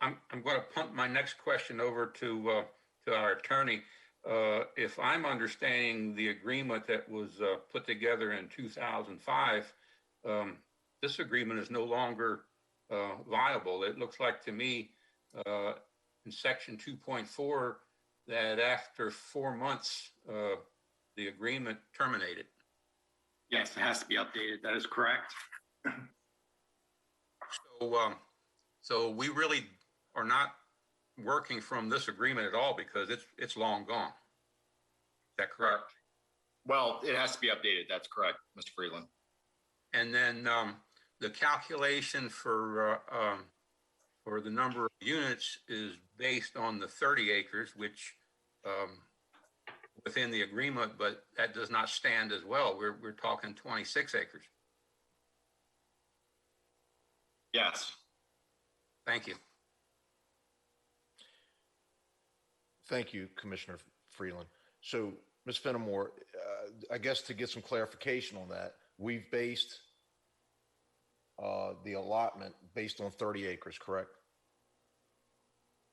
I'm going to punt my next question over to our attorney. If I'm understanding the agreement that was put together in 2005, this agreement is no longer viable. It looks like to me in section 2.4 that after 4 months, the agreement terminated. Yes, it has to be updated. That is correct. So we really are not working from this agreement at all because it's long gone. Is that correct? Well, it has to be updated. That's correct, Mr. Freeland. And then the calculation for the number of units is based on the 30 acres, which within the agreement, but that does not stand as well. We're talking 26 acres. Yes. Thank you. Thank you, Commissioner Freeland. So, Ms. Fenimore, I guess to get some clarification on that, we've based the allotment based on 30 acres, correct?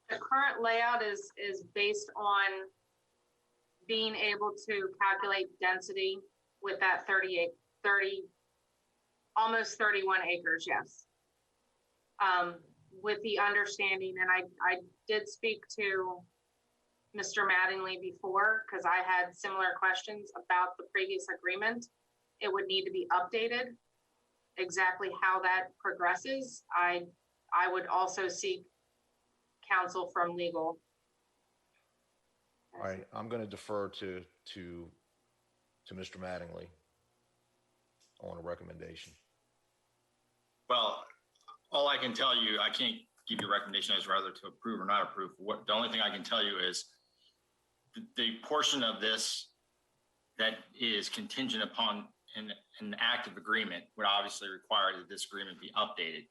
The current layout is based on being able to calculate density with that 30, almost 31 acres, yes. With the understanding, and I did speak to Mr. Mattingly before, because I had similar questions about the previous agreement. It would need to be updated. Exactly how that progresses, I would also seek counsel from legal. All right, I'm going to defer to Mr. Mattingly on a recommendation. Well, all I can tell you, I can't give you a recommendation as rather to approve or not approve. The only thing I can tell you is the portion of this that is contingent upon an active agreement would obviously require that this agreement be updated.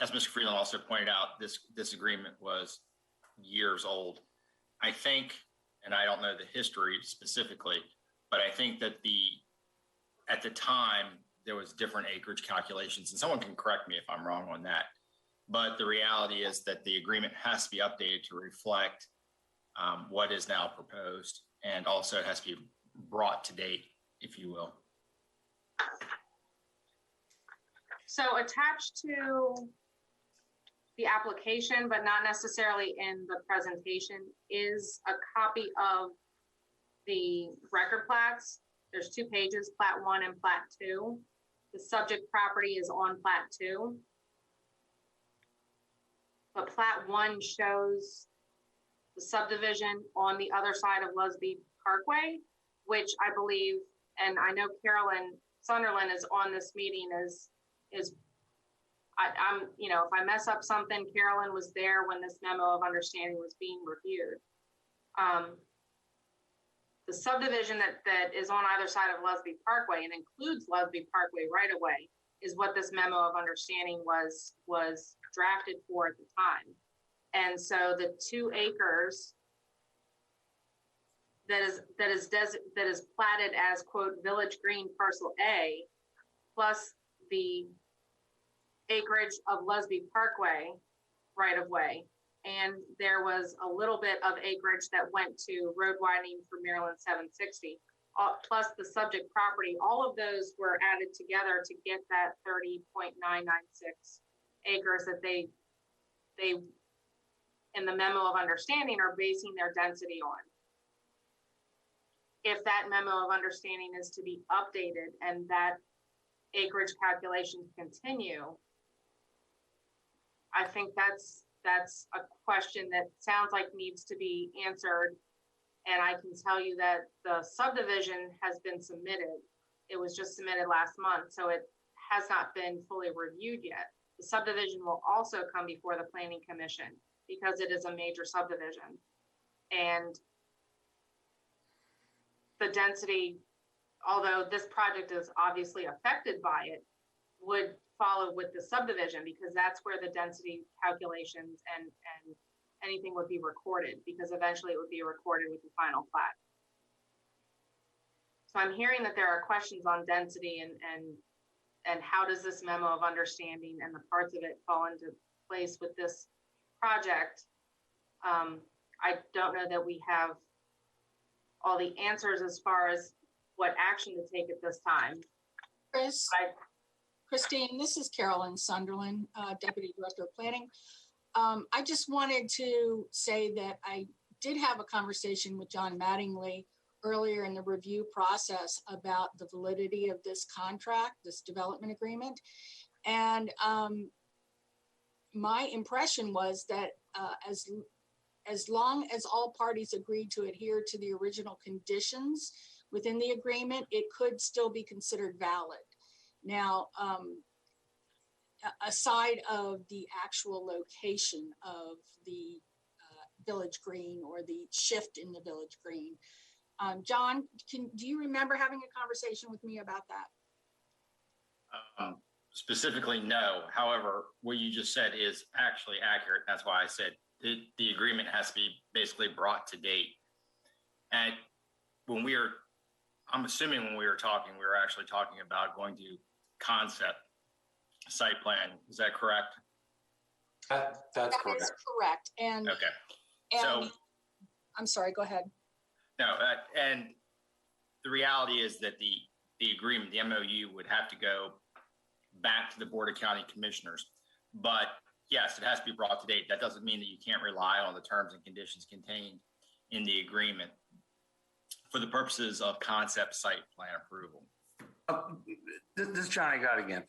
As Mr. Freeland also pointed out, this agreement was years old. I think, and I don't know the history specifically, but I think that at the time there was different acreage calculations, and someone can correct me if I'm wrong on that. But the reality is that the agreement has to be updated to reflect what is now proposed, and also it has to be brought to date, if you will. So attached to the application, but not necessarily in the presentation, is a copy of the record plats. There's 2 pages, plat 1 and plat 2. The subject property is on plat 2. But plat 1 shows the subdivision on the other side of Lusby Parkway, which I believe, and I know Carolyn Sunderland is on this meeting, I'm, you know, if I mess up something, Carolyn was there when this memo of understanding was being reviewed. The subdivision that is on either side of Lusby Parkway and includes Lusby Parkway right away is what this memo of understanding was drafted for at the time. And so the 2 acres that is platted as, quote, Village Green Parcel A, plus the acreage of Lusby Parkway right of way. And there was a little bit of acreage that went to road widening for Maryland 760, plus the subject property. All of those were added together to get that 30.996 acres that they in the memo of understanding are basing their density on. If that memo of understanding is to be updated and that acreage calculations continue, I think that's a question that sounds like needs to be answered. And I can tell you that the subdivision has been submitted. It was just submitted last month, so it has not been fully reviewed yet. The subdivision will also come before the Planning Commission because it is a major subdivision. And the density, although this project is obviously affected by it, would follow with the subdivision because that's where the density calculations and anything would be recorded, because eventually it would be recorded with the final plat. So I'm hearing that there are questions on density and how does this memo of understanding and the parts of it fall into place with this project. I don't know that we have all the answers as far as what action to take at this time. Christine, this is Carolyn Sunderland, Deputy Director of Planning. I just wanted to say that I did have a conversation with John Mattingly earlier in the review process about the validity of this contract, this development agreement. And my impression was that as long as all parties agreed to adhere to the original conditions within the agreement, it could still be considered valid. Now, aside of the actual location of the village green or the shift in the village green, John, do you remember having a conversation with me about that? Specifically, no. However, what you just said is actually accurate. That's why I said the agreement has to be basically brought to date. And I'm assuming when we were talking, we were actually talking about going to concept site plan. Is that correct? That's correct. That is correct. And okay. And so I'm sorry, go ahead. No, and the reality is that the agreement, the MOU, would have to go back to the Board of County Commissioners. But yes, it has to be brought to date. That doesn't mean that you can't rely on the terms and conditions contained in the agreement for the purposes of concept site plan approval. This is Johnny Gott again.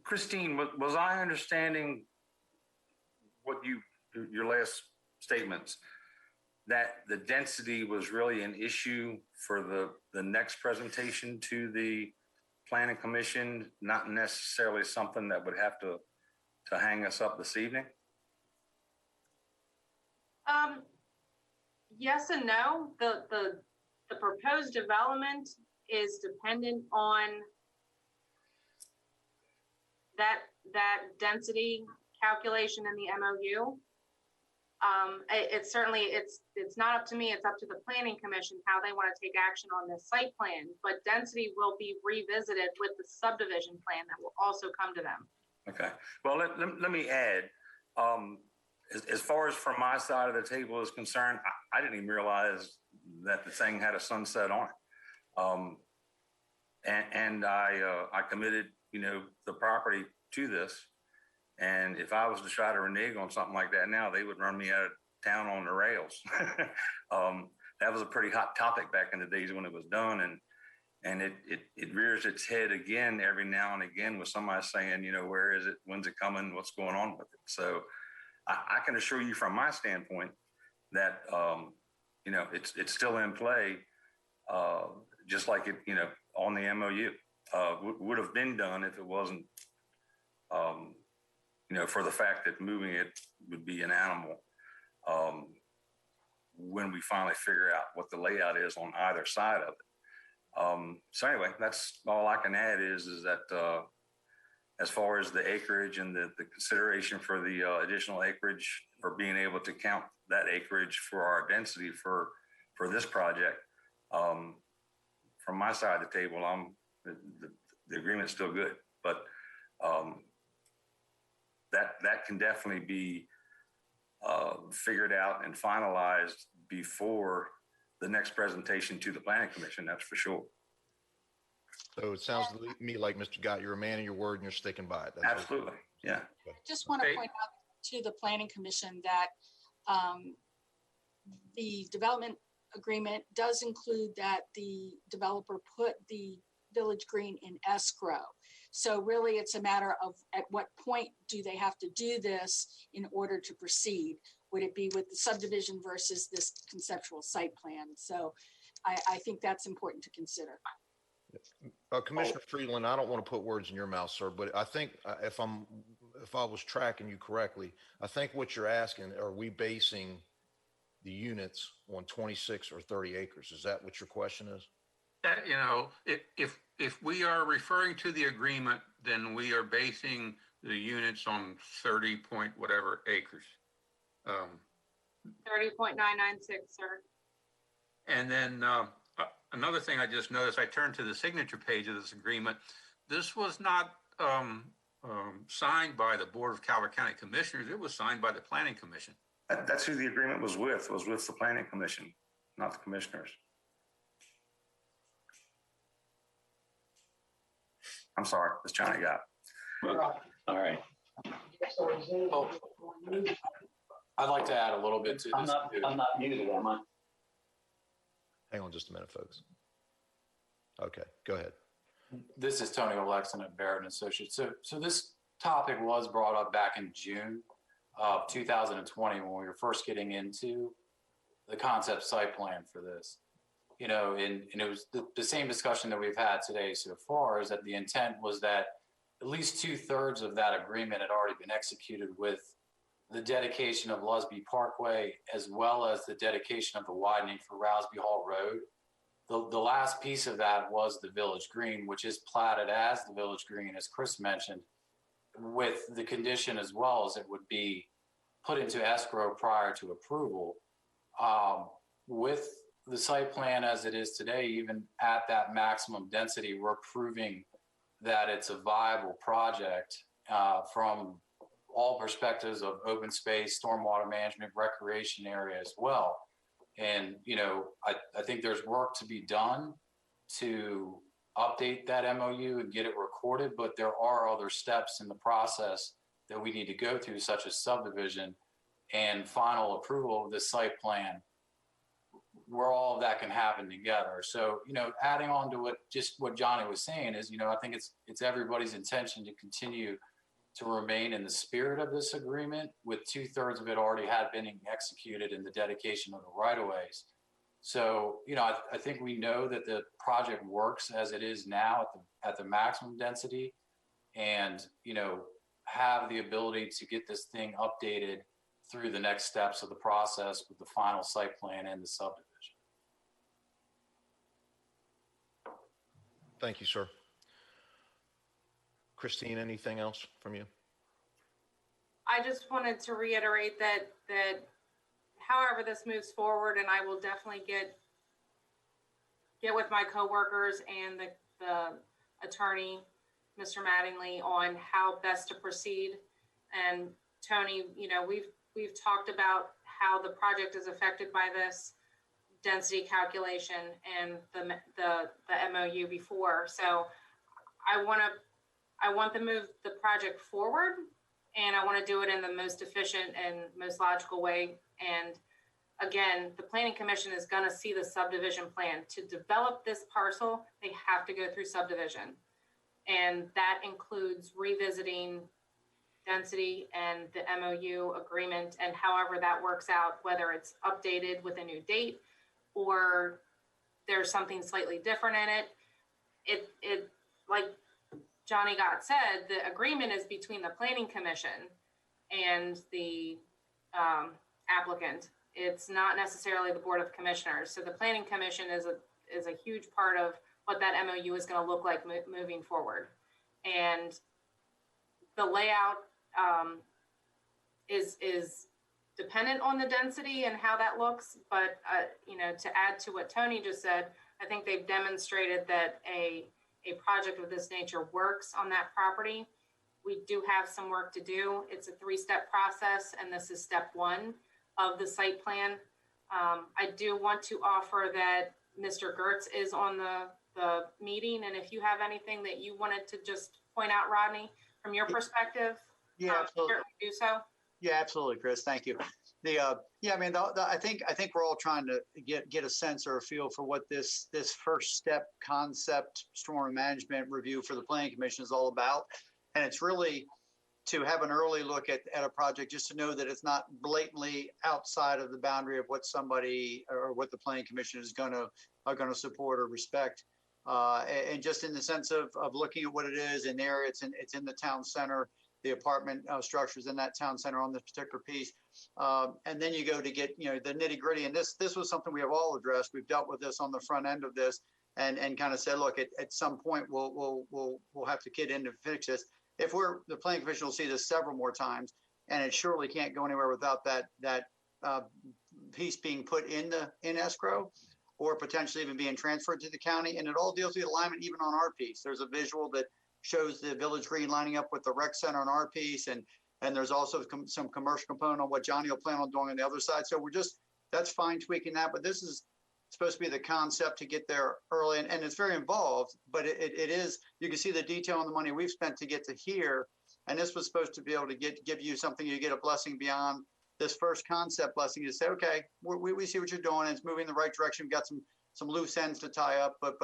Christine, was I understanding what your last statements, that the density was really an issue for the next presentation to the Planning Commission, not necessarily something that would have to hang us up this evening? Yes and no. The proposed development is dependent on that density calculation in the MOU. It's certainly, it's not up to me, it's up to the Planning Commission how they want to take action on this site plan, but density will be revisited with the subdivision plan that will also come to them. Okay, well, let me add, as far as from my side of the table is concerned, I didn't even realize that the thing had a sunset on it. And I committed, the property to this. And if I was to try to renege on something like that now, they would run me out of town on the rails. That was a pretty hot topic back in the days when it was done. And it rears its head again every now and again with somebody saying, you know, where is it? When's it coming? What's going on with it? So I can assure you from my standpoint that, you know, it's still in play, just like it, you know, on the MOU, would have been done if it wasn't, you know, for the fact that moving it would be an animal. When we finally figure out what the layout is on either side of it. So anyway, that's all I can add is that as far as the acreage and the consideration for the additional acreage, for being able to count that acreage for our density for this project, from my side of the table, the agreement's still good, but that can definitely be figured out and finalized before the next presentation to the Planning Commission, that's for sure. So it sounds to me like, Mr. Gott, you're a man of your word and you're sticking by it. That's Absolutely, yeah. I just want to point out to the Planning Commission that the development agreement does include that the developer put the village green in escrow. So really it's a matter of at what point do they have to do this in order to proceed? Would it be with the subdivision versus this conceptual site plan? So I think that's important to consider. Commissioner Freeland, I don't want to put words in your mouth, sir, but I think if I was tracking you correctly, I think what you're asking, are we basing the units on 26 or 30 acres? Is that what your question is? You know, if we are referring to the agreement, then we are basing the units on 30 point whatever acres. 30.996, sir. And then another thing I just noticed, I turned to the signature page of this agreement. This was not signed by the Board of Calvert County Commissioners. It was signed by the Planning Commission. That's who the agreement was with the Planning Commission, not the commissioners. I'm sorry, it's Johnny Gott. All right. Oh, I'd like to add a little bit to this. I'm not muted, am I? Hang on just a minute, folks. Okay, go ahead. This is Tony Olexon at Barrett and Associates. So this topic was brought up back in June of 2020 when we were first getting into the concept site plan for this. You know, and it was the same discussion that we've had today so far, is that the intent was that at least 2/3 of that agreement had already been executed with the dedication of Lusby Parkway, as well as the dedication of the widening for Rousby Hall Road. The last piece of that was the Village Green, which is platted as the Village Green, as Chris mentioned, with the condition as well as it would be put into escrow prior to approval. With the site plan as it is today, even at that maximum density, we're proving that it's a viable project from all perspectives of open space, stormwater management, recreation area as well. And, you know, I think there's work to be done to update that MOU and get it recorded, but there are other steps in the process that we need to go through, such as subdivision and final approval of the site plan, where all of that can happen together. So, you know, adding on to what Johnny was saying is, you know, I think it's everybody's intention to continue to remain in the spirit of this agreement, with 2/3 of it already had been executed in the dedication of the right-of-ways. So, you know, I think we know that the project works as it is now at the maximum density, and, you know, have the ability to get this thing updated through the next steps of the process with the final site plan and the subdivision. Thank you, sir. Christine, anything else from you? I just wanted to reiterate that however this moves forward, and I will definitely get with my coworkers and the attorney, Mr. Mattingly, on how best to proceed. And Tony, you know, we've talked about how the project is affected by this density calculation and the MOU before. So I want to move the project forward, and I want to do it in the most efficient and most logical way. And again, the planning commission is going to see the subdivision plan. To develop this parcel, they have to go through subdivision. And that includes revisiting density and the MOU agreement, and however that works out, whether it's updated with a new date or there's something slightly different in it. It like Johnny Gott said, the agreement is between the planning commission and the applicant. It's not necessarily the board of commissioners. So the planning commission is a huge part of what that MOU is going to look like moving forward. And the layout is dependent on the density and how that looks. But, you know, to add to what Tony just said, I think they've demonstrated that a project of this nature works on that property. We do have some work to do. It's a 3-step process, and this is step 1 of the site plan. I do want to offer that Mr. Gertz is on the meeting, and if you have anything that you wanted to just point out, Rodney, from your perspective, Yeah, absolutely. certainly do so. Yeah, absolutely, Chris. Thank you. Yeah, I mean, I think we're all trying to get a sense or a feel for what this first step concept storm management review for the planning commission is all about, and it's really to have an early look at a project, just to know that it's not blatantly outside of the boundary of what somebody or what the planning commission is going to support or respect, and just in the sense of looking at what it is in there. It's in the town center. The apartment structures in that town center on this particular piece. And then you go to get, the nitty gritty. And this was something we have all addressed. We've dealt with this on the front end of this and kind of said, look, at some point we'll have to get in to fix this. If the planning commission will see this several more times, and it surely can't go anywhere without that piece being put in escrow, or potentially even being transferred to the county. And it all deals with alignment, even on our piece. There's a visual that shows the village green lining up with the rec center on our piece. And there's also some commercial component on what Johnny will plan on doing on the other side. So that's fine tweaking that, but this is supposed to be the concept to get there early, and it's very involved, but it is, you can see the detail on the money we've spent to get to here. And this was supposed to be able to give you something, you get a blessing beyond this first concept blessing. You say, okay, we see what you're doing. It's moving in the right direction. We've got some loose ends to tie up, but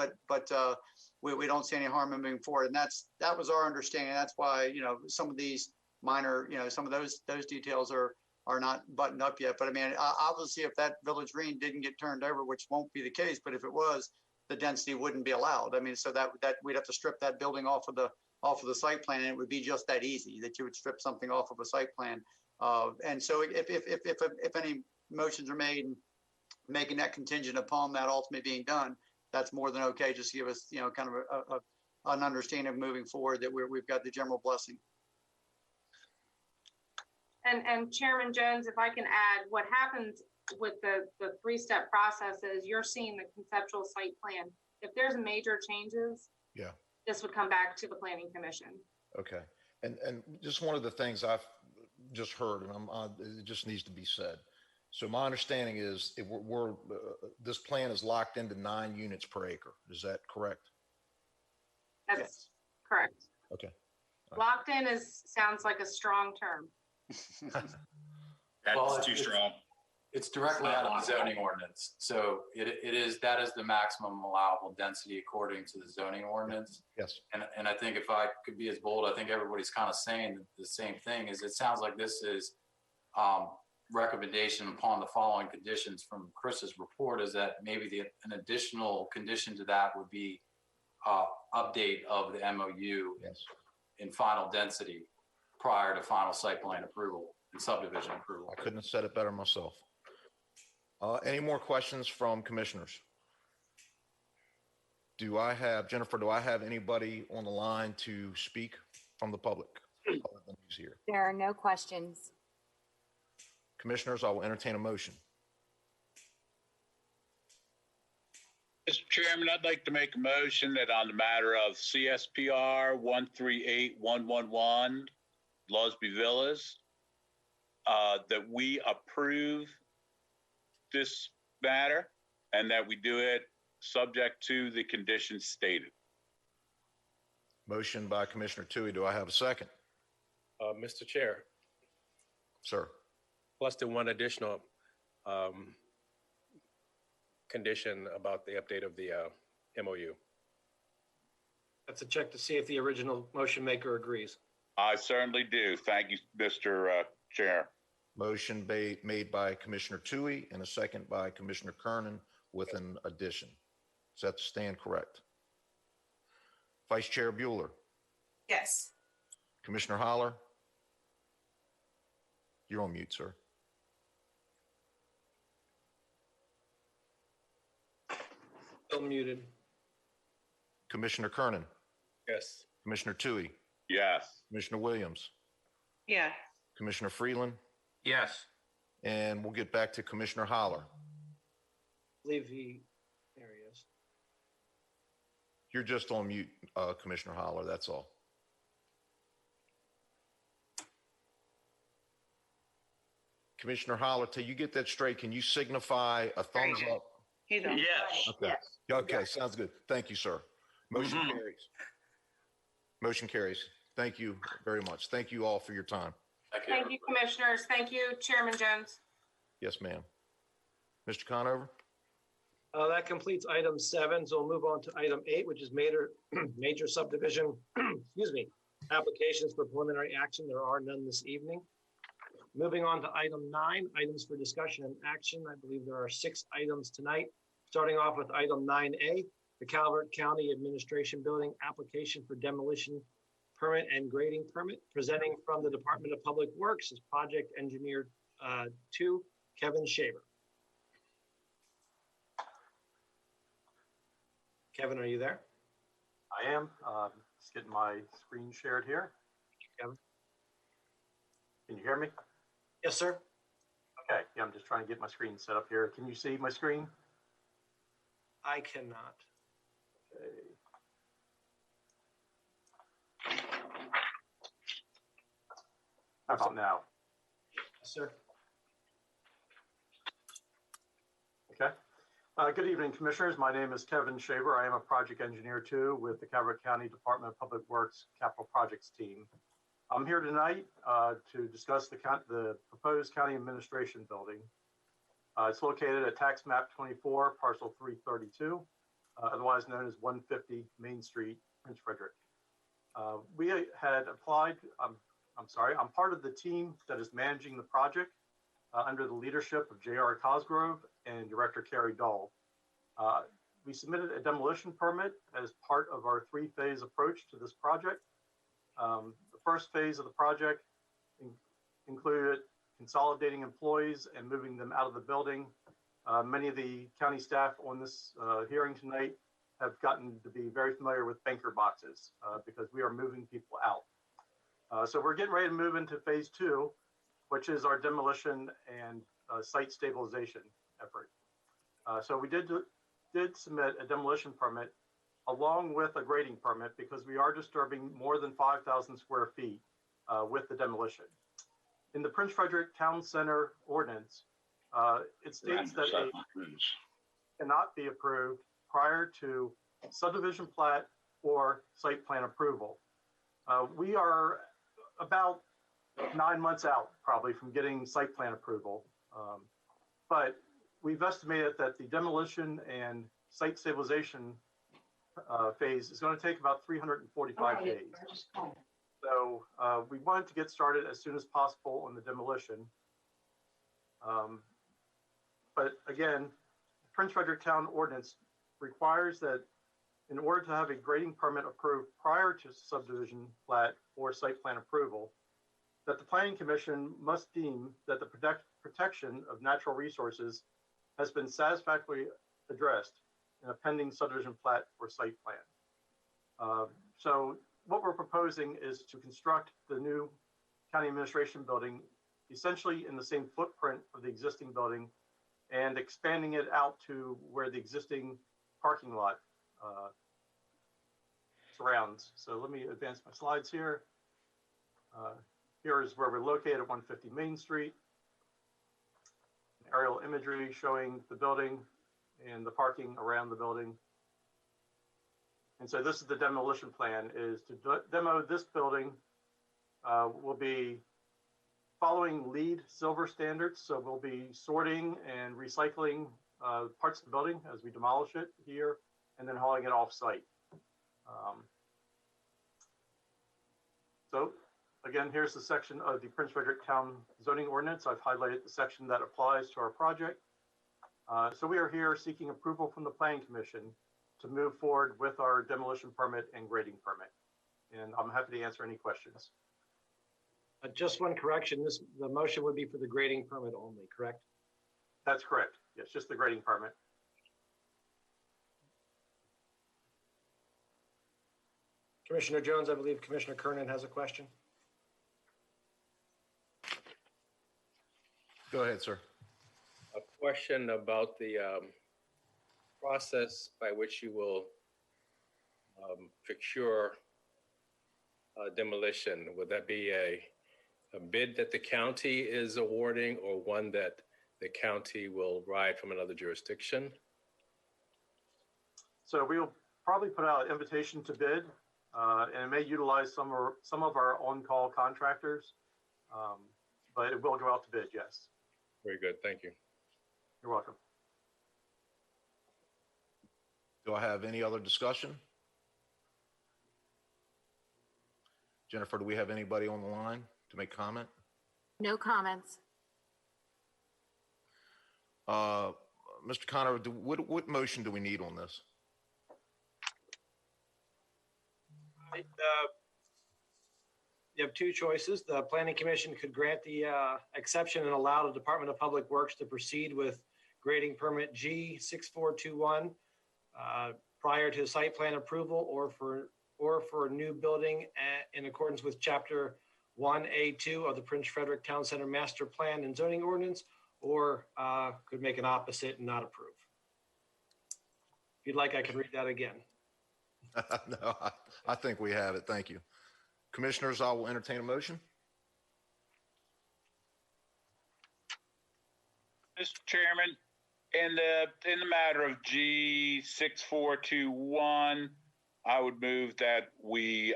we don't see any harm in moving forward. And that was our understanding. That's why, some of these minor, some of those details are not buttoned up yet. But I mean, obviously if that village green didn't get turned over, which won't be the case, but if it was, the density wouldn't be allowed. I mean, so that we'd have to strip that building off of the site plan, and it would be just that easy that you would strip something off of a site plan. And so if any motions are made and making that contingent upon that ultimately being done, that's more than okay. Just give us, kind of an understanding of moving forward that we've got the general blessing. And Chairman Jones, if I can add, what happens with the 3-step process is you're seeing the conceptual site plan. If there's major changes, yeah, this would come back to the planning commission. Okay. And just one of the things I've just heard, and it just needs to be said. So my understanding is this plan is locked into 9 units per acre. Is that correct? That's yes. Correct. Okay. Locked in sounds like a strong term. That's too strong. It's directly out of the zoning ordinance. So that is the maximum allowable density according to the zoning ordinance. Yes. And I think if I could be as bold, I think everybody's kind of saying the same thing. Is it sounds like this is recommendation upon the following conditions from Chris's report, is that maybe an additional condition to that would be update of the MOU yes. in final density prior to final site plan approval and subdivision approval. I couldn't have said it better myself. Any more questions from commissioners? Jennifer, do I have anybody on the line to speak from the public? Here. There are no questions. Commissioners, I will entertain a motion. Mr. Chairman, I'd like to make a motion that on the matter of CSPR 138111, Lusby Villas, that we approve this matter and that we do it subject to the conditions stated. Motion by Commissioner Toohey. Do I have a second? Mr. Chair, Sir. plus the one additional condition about the update of the MOU. That's a check to see if the original motion maker agrees. I certainly do. Thank you, Mr. Chair. Motion made by Commissioner Tui and a second by Commissioner Kernan with an addition. Does that stand correct? Vice Chair Bueller, Yes. Commissioner Holler, you're on mute, sir. Still muted. Commissioner Kernan, Yes. Commissioner Tui, Yes. Commissioner Williams, Yeah. Commissioner Freeland, Yes. and we'll get back to Commissioner Holler. I believe there he is. You're just on mute, Commissioner Holler, that's all. Commissioner Holler, till you get that straight, can you signify a thumbs up? He's on. Yes. Okay. Okay, sounds good. Thank you, sir. Motion carries. Motion carries. Thank you very much. Thank you all for your time. Thank you, commissioners. Thank you, Chairman Jones. Yes, ma'am. Mr. Conover? That completes item 7. So we'll move on to item 8, which is major subdivision, excuse me, applications for preliminary action. There are none this evening. Moving on to item 9, items for discussion and action. I believe there are 6 items tonight. Starting off with item 9A, the Calvert County Administration Building application for demolition permit and grading permit. Presenting from the Department of Public Works is Project Engineer 2, Kevin Shaver. Kevin, are you there? I am. Just getting my screen shared here. Kevin. Can you hear me? Yes, sir. Okay. Yeah, I'm just trying to get my screen set up here. Can you see my screen? I cannot. Okay. How about now? Yes, sir. Okay. Good evening, Commissioners. My name is Kevin Shaver. I am a project engineer too with the Calvert County Department of Public Works Capital Projects team. I'm here tonight to discuss the proposed county administration building. It's located at tax map 24, parcel 332, otherwise known as 150 Main Street, Prince Frederick. We had applied, I'm part of the team that is managing the project under the leadership of J.R. Cosgrove and Director Carrie Dahl. We submitted a demolition permit as part of our 3-phase approach to this project. The first phase of the project included consolidating employees and moving them out of the building. Many of the county staff on this hearing tonight have gotten to be very familiar with banker boxes because we are moving people out. So we're getting ready to move into phase 2, which is our demolition and site stabilization effort. So we did submit a demolition permit along with a grading permit because we are disturbing more than 5,000 square feet with the demolition. In the Prince Frederick Town Center ordinance, it states that it cannot be approved prior to subdivision plat or site plan approval. We are about 9 months out probably from getting site plan approval. But we've estimated that the demolition and site stabilization phase is going to take about 345 days. So we wanted to get started as soon as possible on the demolition. But again, the Prince Frederick Town Ordinance requires that in order to have a grading permit approved prior to subdivision plat or site plan approval, that the Planning Commission must deem that the protection of natural resources has been satisfactorily addressed in a pending subdivision plat or site plan. So what we're proposing is to construct the new county administration building essentially in the same footprint of the existing building and expanding it out to where the existing parking lot surrounds. So let me advance my slides here. Here is where we're located at 150 Main Street. Aerial imagery showing the building and the parking around the building. And so this is the demolition plan, is to demo this building will be following LEED silver standards. So we'll be sorting and recycling parts of the building as we demolish it here and then hauling it off site. So again, here's the section of the Prince Frederick Town zoning ordinance. I've highlighted the section that applies to our project. So we are here seeking approval from the Planning Commission to move forward with our demolition permit and grading permit. And I'm happy to answer any questions. Just one correction, the motion would be for the grading permit only, correct? That's correct. Yes, just the grading permit. Commissioner Jones, I believe Commissioner Kernan has a question. Go ahead, sir. A question about the process by which you will procure demolition. Would that be a bid that the county is awarding or one that the county will ride from another jurisdiction? So we'll probably put out an invitation to bid, and it may utilize some of our on-call contractors, but it will go out to bid, yes. Very good, thank you. You're welcome. Do I have any other discussion? Jennifer, do we have anybody on the line to make comment? No comments. Mr. Connor, what motion do we need on this? You have two choices. The Planning Commission could grant the exception and allow the Department of Public Works to proceed with grading permit G6421 prior to site plan approval or for a new building in accordance with Chapter 1A2 of the Prince Frederick Town Center Master Plan and Zoning Ordinance, or could make an opposite and not approve. If you'd like, I can read that again. No, I think we have it. Thank you. Commissioners, I will entertain a motion. Mr. Chairman, in the matter of G6421, I would move that we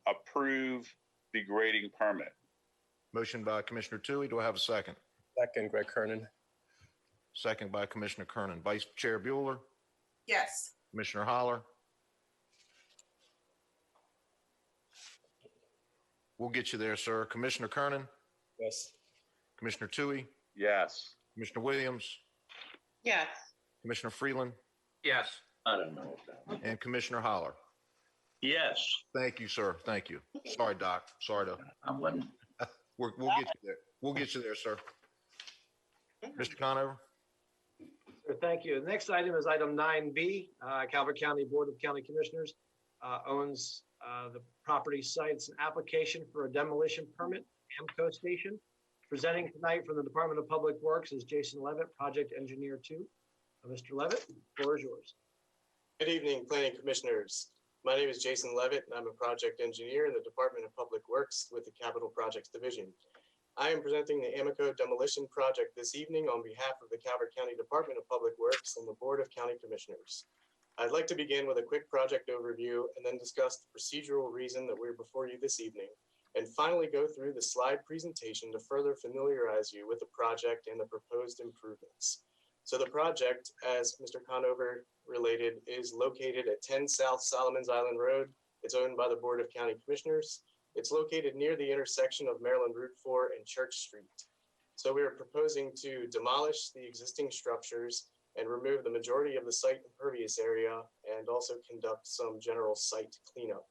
approve the grading permit. Motion by Commissioner Toohey. Do I have a second? Second, Greg Kernan. Second by Commissioner Kernan. Vice Chair Bueller, Yes. Commissioner Holler. We'll get you there, sir. Commissioner Kernan, Yes. Commissioner Toohey, Yes. Commissioner Williams, Yes. Commissioner Freeland, Yes. I don't know. and Commissioner Holler. Yes, Thank you, sir. Thank you. Sorry, Doc. Sorry to. I wasn't. We'll get you there. We'll get you there, sir. Mr. Conover. Sure, thank you. The next item is item 9B. Calvert County Board of County Commissioners owns the property sites and application for a demolition permit, AMCO station. Presenting tonight from the Department of Public Works is Jason Levitt, Project Engineer 2. Mr. Levitt, the floor is yours. Good evening, Planning Commissioners. My name is Jason Levitt, and I'm a project engineer in the Department of Public Works with the Capital Projects Division. I am presenting the Amico demolition project this evening on behalf of the Calvert County Department of Public Works and the Board of County Commissioners. I'd like to begin with a quick project overview and then discuss the procedural reason that we're before you this evening, and finally go through the slide presentation to further familiarize you with the project and the proposed improvements. So the project, as Mr. Conover related, is located at 10 South Solomons Island Road. It's owned by the Board of County Commissioners. It's located near the intersection of Maryland Route 4 and Church Street. So we are proposing to demolish the existing structures and remove the majority of the site impervious area and also conduct some general site cleanup.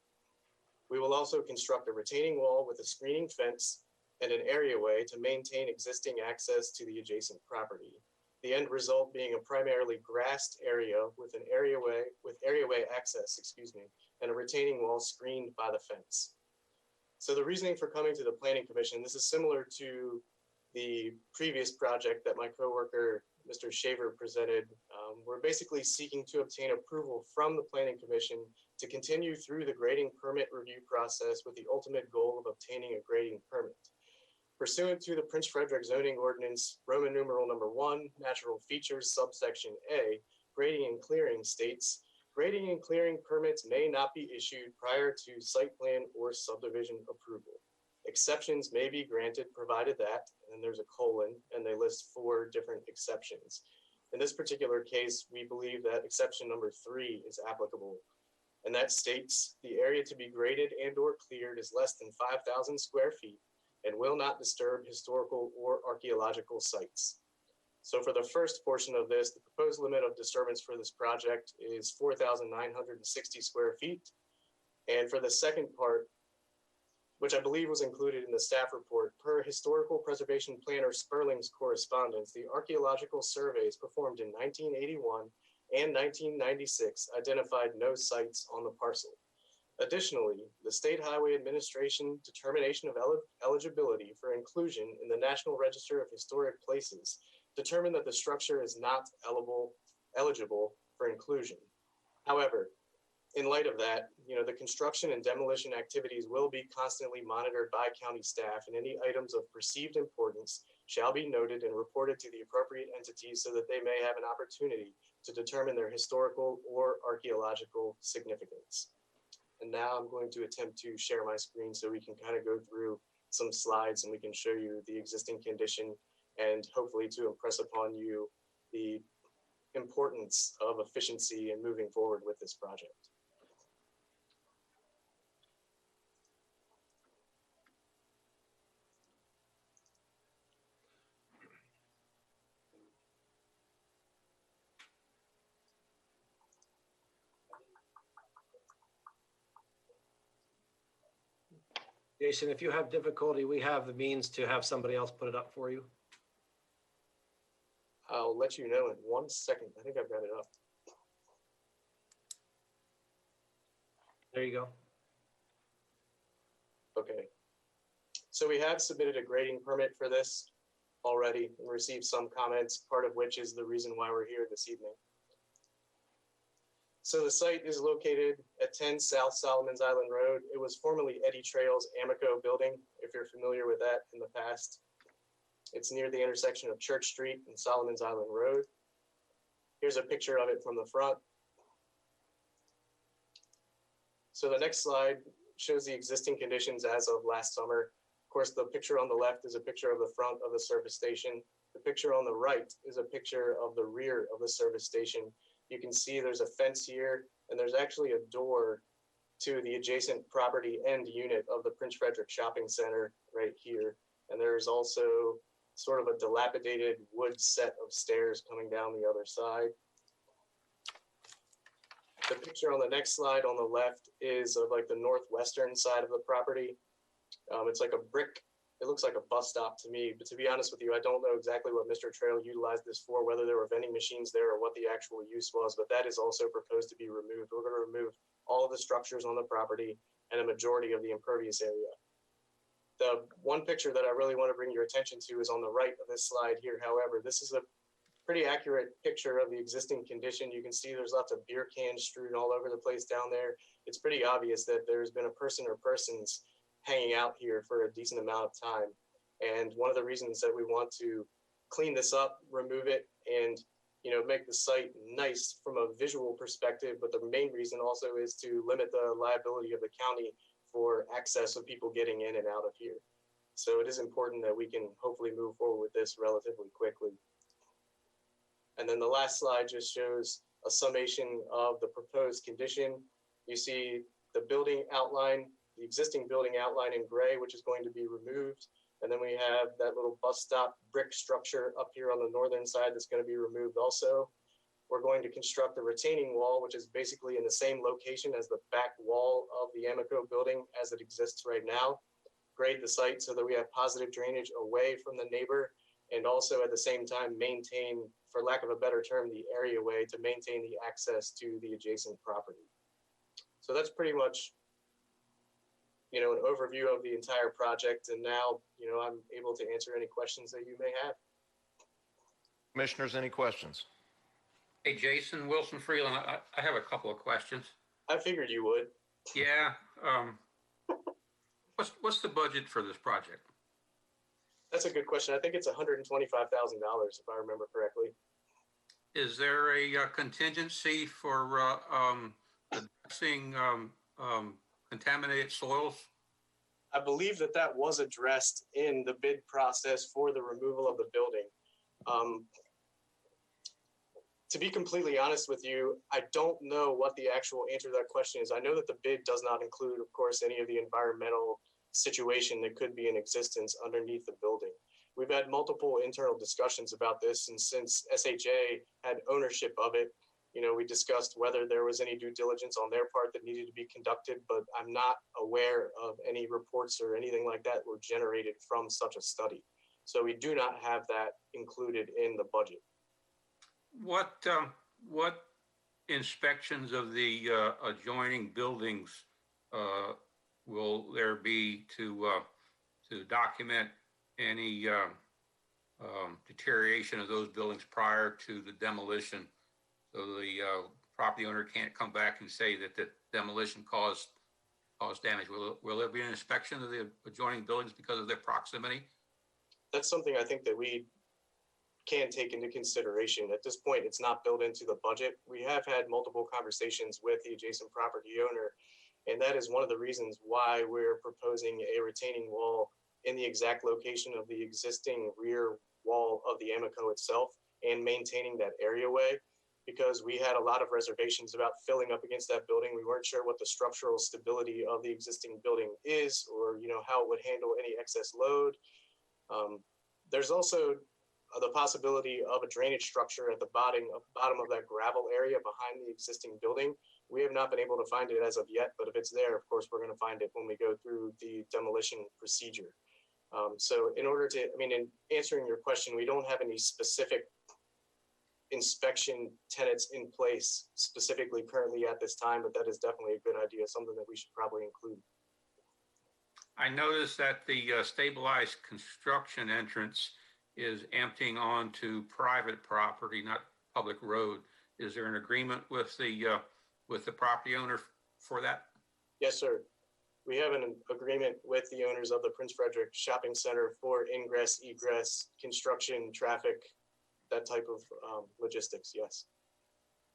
We will also construct a retaining wall with a screening fence and an areaway to maintain existing access to the adjacent property. The end result being a primarily grassed area with an areaway access, and a retaining wall screened by the fence. So the reasoning for coming to the Planning Commission, this is similar to the previous project that my coworker, Mr. Shaver, presented. We're basically seeking to obtain approval from the Planning Commission to continue through the grading permit review process with the ultimate goal of obtaining a grading permit. Pursuant to the Prince Frederick Zoning Ordinance, Roman numeral number 1, Natural Features, subsection A, grading and clearing states, grading and clearing permits may not be issued prior to site plan or subdivision approval. Exceptions may be granted provided that, and there's a colon, and they list 4 different exceptions. In this particular case, we believe that exception number 3 is applicable, and that states the area to be graded and or cleared is less than 5,000 square feet and will not disturb historical or archaeological sites. So for the first portion of this, the proposed limit of disturbance for this project is 4,960 square feet. And for the second part, which I believe was included in the staff report, per historical preservation planner Sperling's correspondence, the archaeological surveys performed in 1981 and 1996 identified no sites on the parcel. Additionally, the State Highway Administration determination of eligibility for inclusion in the National Register of Historic Places determined that the structure is not eligible for inclusion. However, in light of that, the construction and demolition activities will be constantly monitored by county staff, and any items of perceived importance shall be noted and reported to the appropriate entities so that they may have an opportunity to determine their historical or archaeological significance. And now I'm going to attempt to share my screen so we can kind of go through some slides and we can show you the existing condition and hopefully to impress upon you the importance of efficiency and moving forward with this project. Jason, if you have difficulty, we have the means to have somebody else put it up for you. I'll let you know in 1 second. I think I've got it up. There you go. Okay. So we have submitted a grading permit for this already and received some comments, part of which is the reason why we're here this evening. So the site is located at 10 South Solomons Island Road. It was formerly Eddie Trail's Amico building, if you're familiar with that in the past. It's near the intersection of Church Street and Solomons Island Road. Here's a picture of it from the front. So the next slide shows the existing conditions as of last summer. Of course, the picture on the left is a picture of the front of the service station. The picture on the right is a picture of the rear of the service station. You can see there's a fence here, and there's actually a door to the adjacent property end unit of the Prince Frederick Shopping Center right here. And there's also sort of a dilapidated wood set of stairs coming down the other side. The picture on the next slide on the left is of like the northwestern side of the property. It's like a brick. It looks like a bus stop to me, but to be honest with you, I don't know exactly what Mr. Trail utilized this for, whether there were vending machines there or what the actual use was, but that is also proposed to be removed. We're going to remove all of the structures on the property and a majority of the impervious area. The one picture that I really want to bring your attention to is on the right of this slide here. However, this is a pretty accurate picture of the existing condition. You can see there's lots of beer cans strewn all over the place down there. It's pretty obvious that there's been a person or persons hanging out here for a decent amount of time. And one of the reasons that we want to clean this up, remove it, and make the site nice from a visual perspective, but the main reason also is to limit the liability of the county for access of people getting in and out of here. So it is important that we can hopefully move forward with this relatively quickly. And then the last slide just shows a summation of the proposed condition. You see the building outline, the existing building outline in gray, which is going to be removed. And then we have that little bus stop brick structure up here on the northern side that's going to be removed also. We're going to construct a retaining wall, which is basically in the same location as the back wall of the Amico building as it exists right now. Grade the site so that we have positive drainage away from the neighbor, and also at the same time maintain, for lack of a better term, the areaway to maintain the access to the adjacent property. So that's pretty much an overview of the entire project. And now, I'm able to answer any questions that you may have. Commissioners, any questions? Hey, Jason, Wilson Freeland, I have a couple of questions. I figured you would. Yeah. What's the budget for this project? That's a good question. I think it's $125,000 if I remember correctly. Is there a contingency for addressing contaminated soils? I believe that that was addressed in the bid process for the removal of the building. To be completely honest with you, I don't know what the actual answer to that question is. I know that the bid does not include, of course, any of the environmental situation that could be in existence underneath the building. We've had multiple internal discussions about this, and since SHA had ownership of it, you know, we discussed whether there was any due diligence on their part that needed to be conducted, but I'm not aware of any reports or anything like that were generated from such a study. So we do not have that included in the budget. What inspections of the adjoining buildings will there be to document any deterioration of those buildings prior to the demolition, so the property owner can't come back and say that the demolition caused damage? Will there be an inspection of the adjoining buildings because of their proximity? That's something I think that we can take into consideration. At this point, it's not built into the budget. We have had multiple conversations with the adjacent property owner, and that is one of the reasons why we're proposing a retaining wall in the exact location of the existing rear wall of the Amoco itself and maintaining that areaway, because we had a lot of reservations about filling up against that building. We weren't sure what the structural stability of the existing building is, or, you know, how it would handle any excess load. There's also the possibility of a drainage structure at the bottom of that gravel area behind the existing building. We have not been able to find it as of yet, but if it's there, of course, we're going to find it when we go through the demolition procedure. So in order to, I mean, in answering your question, we don't have any specific inspection tenets in place specifically currently at this time, but that is definitely a good idea, something that we should probably include. I noticed that the stabilized construction entrance is emptying onto private property, not public road. Is there an agreement with the property owner for that? Yes, sir. We have an agreement with the owners of the Prince Frederick Shopping Center for ingress, egress, construction, traffic, that type of logistics, yes.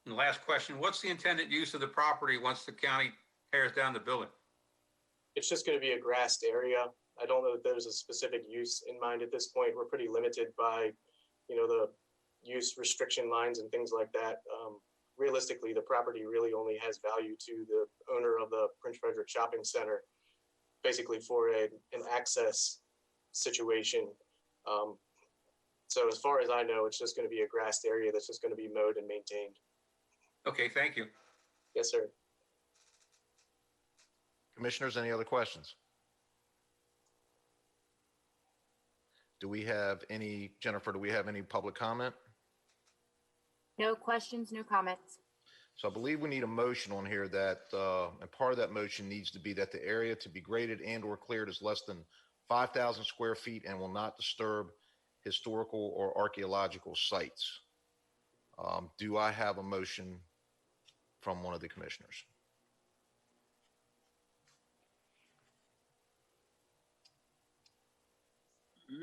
And the last question, what's the intended use of the property once the county tears down the building? It's just going to be a grassed area. I don't know that there's a specific use in mind at this point. We're pretty limited by, you know, the use restriction lines and things like that. Realistically, the property really only has value to the owner of the Prince Frederick Shopping Center, basically for an access situation. So as far as I know, it's just going to be a grassed area that's just going to be mowed and maintained. Okay, thank you. Yes, sir. Commissioners, any other questions? Do we have any, Jennifer, do we have any public comment? No questions, no comments. So I believe we need a motion on here that, and part of that motion needs to be that the area to be graded and or cleared is less than 5,000 square feet and will not disturb historical or archaeological sites. Do I have a motion from one of the commissioners?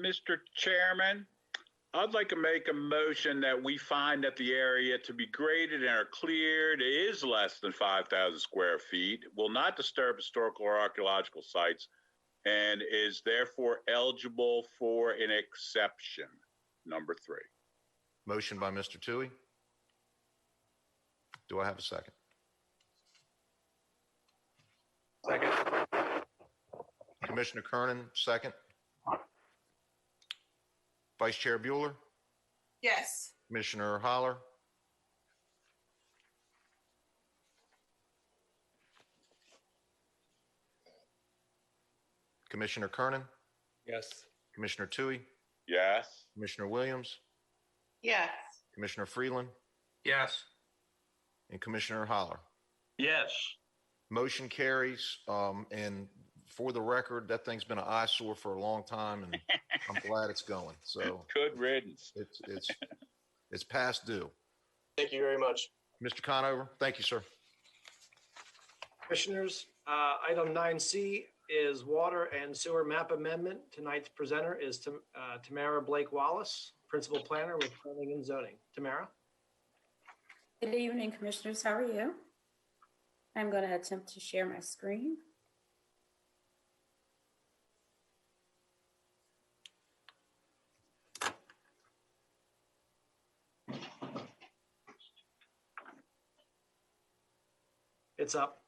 Mr. Chairman, I'd like to make a motion that we find that the area to be graded and or cleared is less than 5,000 square feet, will not disturb historical or archaeological sites, and is therefore eligible for an exception. Number 3. Motion by Mr. Toohey. Do I have a second? Second. Commissioner Kernan, second. Vice Chair Bueller, Yes. Commissioner Holler, Commissioner Kernan, Yes. Commissioner Toohey, Yes. Commissioner Williams, Yes. Commissioner Freeland, Yes. and Commissioner Holler. Yes. Motion carries. And for the record, that thing's been an eyesore for a long time, and I'm glad it's going. So good riddance. It's past due. Thank you very much. Mr. Conover, thank you, sir. Commissioners, item 9C is water and sewer map amendment. Tonight's presenter is Tamara Blake Wallace, principal planner with planning and zoning. Tamara? Good evening, commissioners. How are you? I'm going to attempt to share my screen. It's up.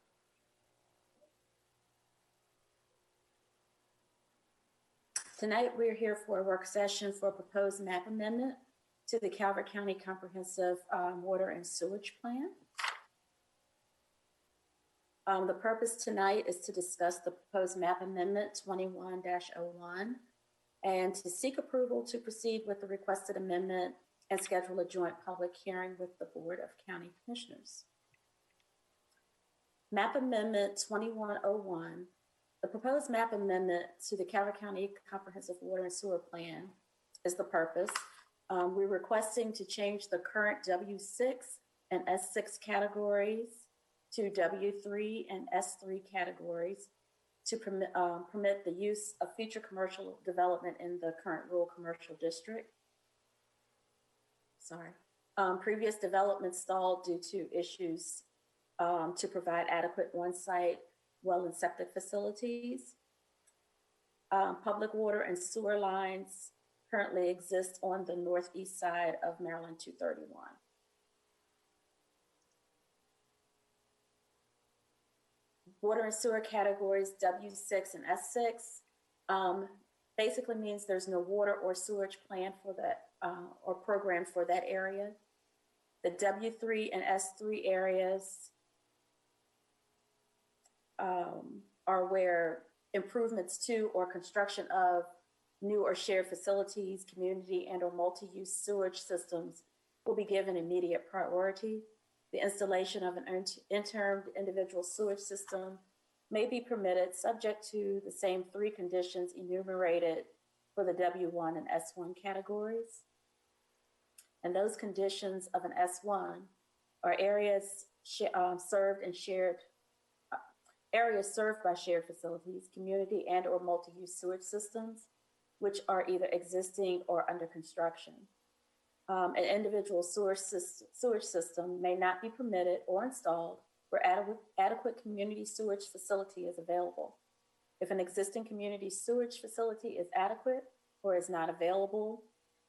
Tonight, we're here for a work session for a proposed map amendment to the Calvert County Comprehensive Water and Sewage Plan. The purpose tonight is to discuss the proposed map amendment 21-01 and to seek approval to proceed with the requested amendment and schedule a joint public hearing with the Board of County Commissioners. Map Amendment 2101, the proposed map amendment to the Calvert County Comprehensive Water and Sewer Plan is the purpose. We're requesting to change the current W6 and S6 categories to W3 and S3 categories to permit the use of future commercial development in the current rural commercial district. Previous development stalled due to issues to provide adequate on-site well and septic facilities. Public water and sewer lines currently exist on the northeast side of Maryland 231. Water and sewer categories W6 and S6 basically means there's no water or sewage plan for that or program for that area. The W3 and S3 areas are where improvements to or construction of new or shared facilities, community and or multi-use sewage systems will be given immediate priority. The installation of an interim individual sewage system may be permitted subject to the same 3 conditions enumerated for the W1 and S1 categories. And those conditions of an S1 are areas served by shared facilities, community and or multi-use sewage systems, which are either existing or under construction. An individual sewage system may not be permitted or installed where adequate community sewage facility is available. If an existing community sewage facility is adequate or is not available,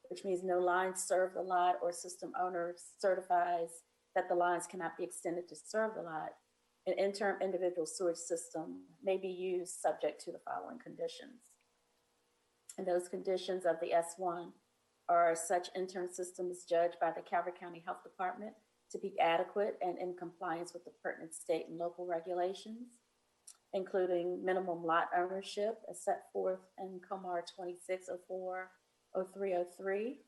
which means no lines serve the lot or system owner certifies that the lines cannot be extended to serve the lot, an interim individual sewage system may be used subject to the following conditions. And those conditions of the S1 are such interim systems judged by the Calvert County Health Department to be adequate and in compliance with the pertinent state and local regulations, including minimum lot ownership as set forth in COMAR 2604-0303.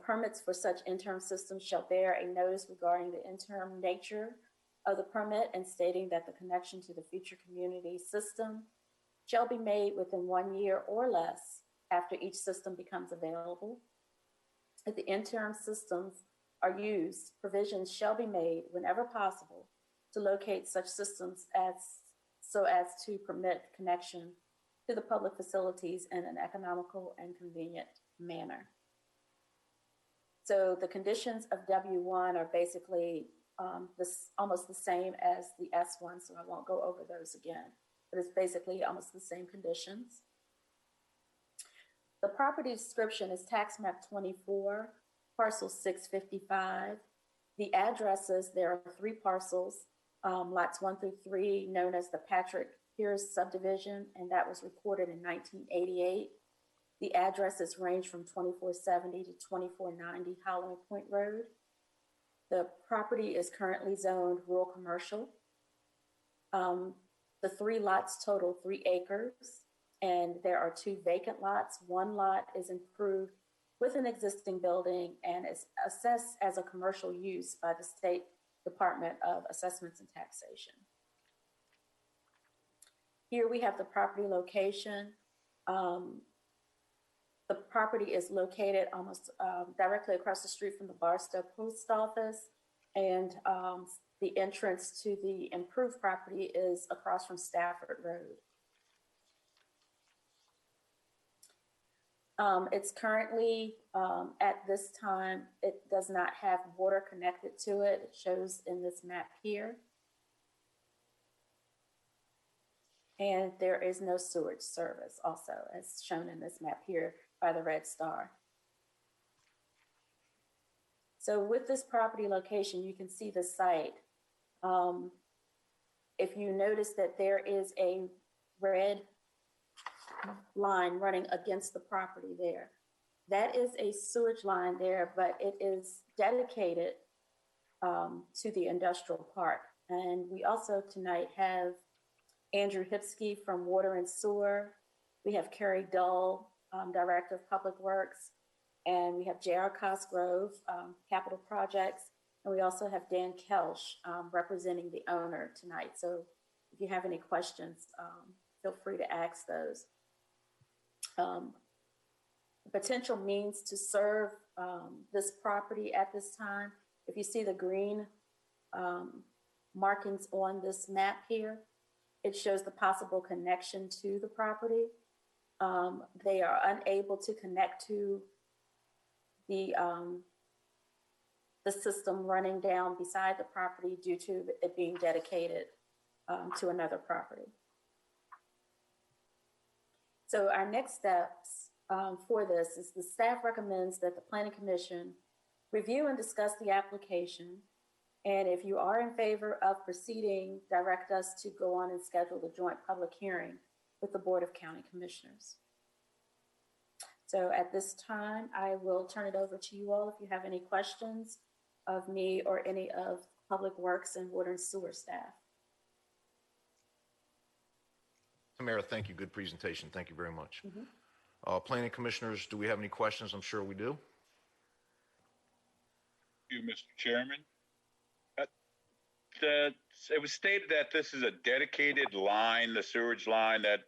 Permits for such interim systems shall bear a notice regarding the interim nature of the permit and stating that the connection to the future community system shall be made within 1 year or less after each system becomes available. If the interim systems are used, provisions shall be made whenever possible to locate such systems so as to permit connection to the public facilities in an economical and convenient manner. So the conditions of W1 are basically almost the same as the S1, so I won't go over those again, but it's basically almost the same conditions. The property description is tax map 24, parcel 655. The addresses, there are 3 parcels, lots 1 through 3, known as the Patrick Pierce subdivision, and that was recorded in 1988. The addresses range from 2470 to 2490 Holloway Point Road. The property is currently zoned rural commercial. The 3 lots total 3 acres, and there are 2 vacant lots. 1 lot is improved with an existing building and is assessed as a commercial use by the State Department of Assessments and Taxation. Here we have the property location. The property is located almost directly across the street from the Barstow Post Office, and the entrance to the improved property is across from Stafford Road. It's currently, at this time, it does not have water connected to it. It shows in this map here. And there is no sewage service also, as shown in this map here by the red star. So with this property location, you can see the site If you notice that there is a red line running against the property there, that is a sewage line there, but it is dedicated to the industrial park. And we also tonight have Andrew Hipsky from Water and Sewer. We have Carrie Dull, Director of Public Works, and we have J.R. Cosgrove, Capital Projects, and we also have Dan Kelsch representing the owner tonight. So if you have any questions, feel free to ask those. Potential means to serve this property at this time. If you see the green markings on this map here, it shows the possible connection to the property. They are unable to connect to the system running down beside the property due to it being dedicated to another property. So our next steps for this is the staff recommends that the Planning Commission review and discuss the application. And if you are in favor of proceeding, direct us to go on and schedule the joint public hearing with the Board of County Commissioners. So at this time, I will turn it over to you all if you have any questions of me or any of Public Works and Water and Sewer staff. Tamara, thank you. Good presentation. Thank you very much. Planning Commissioners, do we have any questions? I'm sure we do. Thank you, Mr. Chairman. It was stated that this is a dedicated line, the sewage line that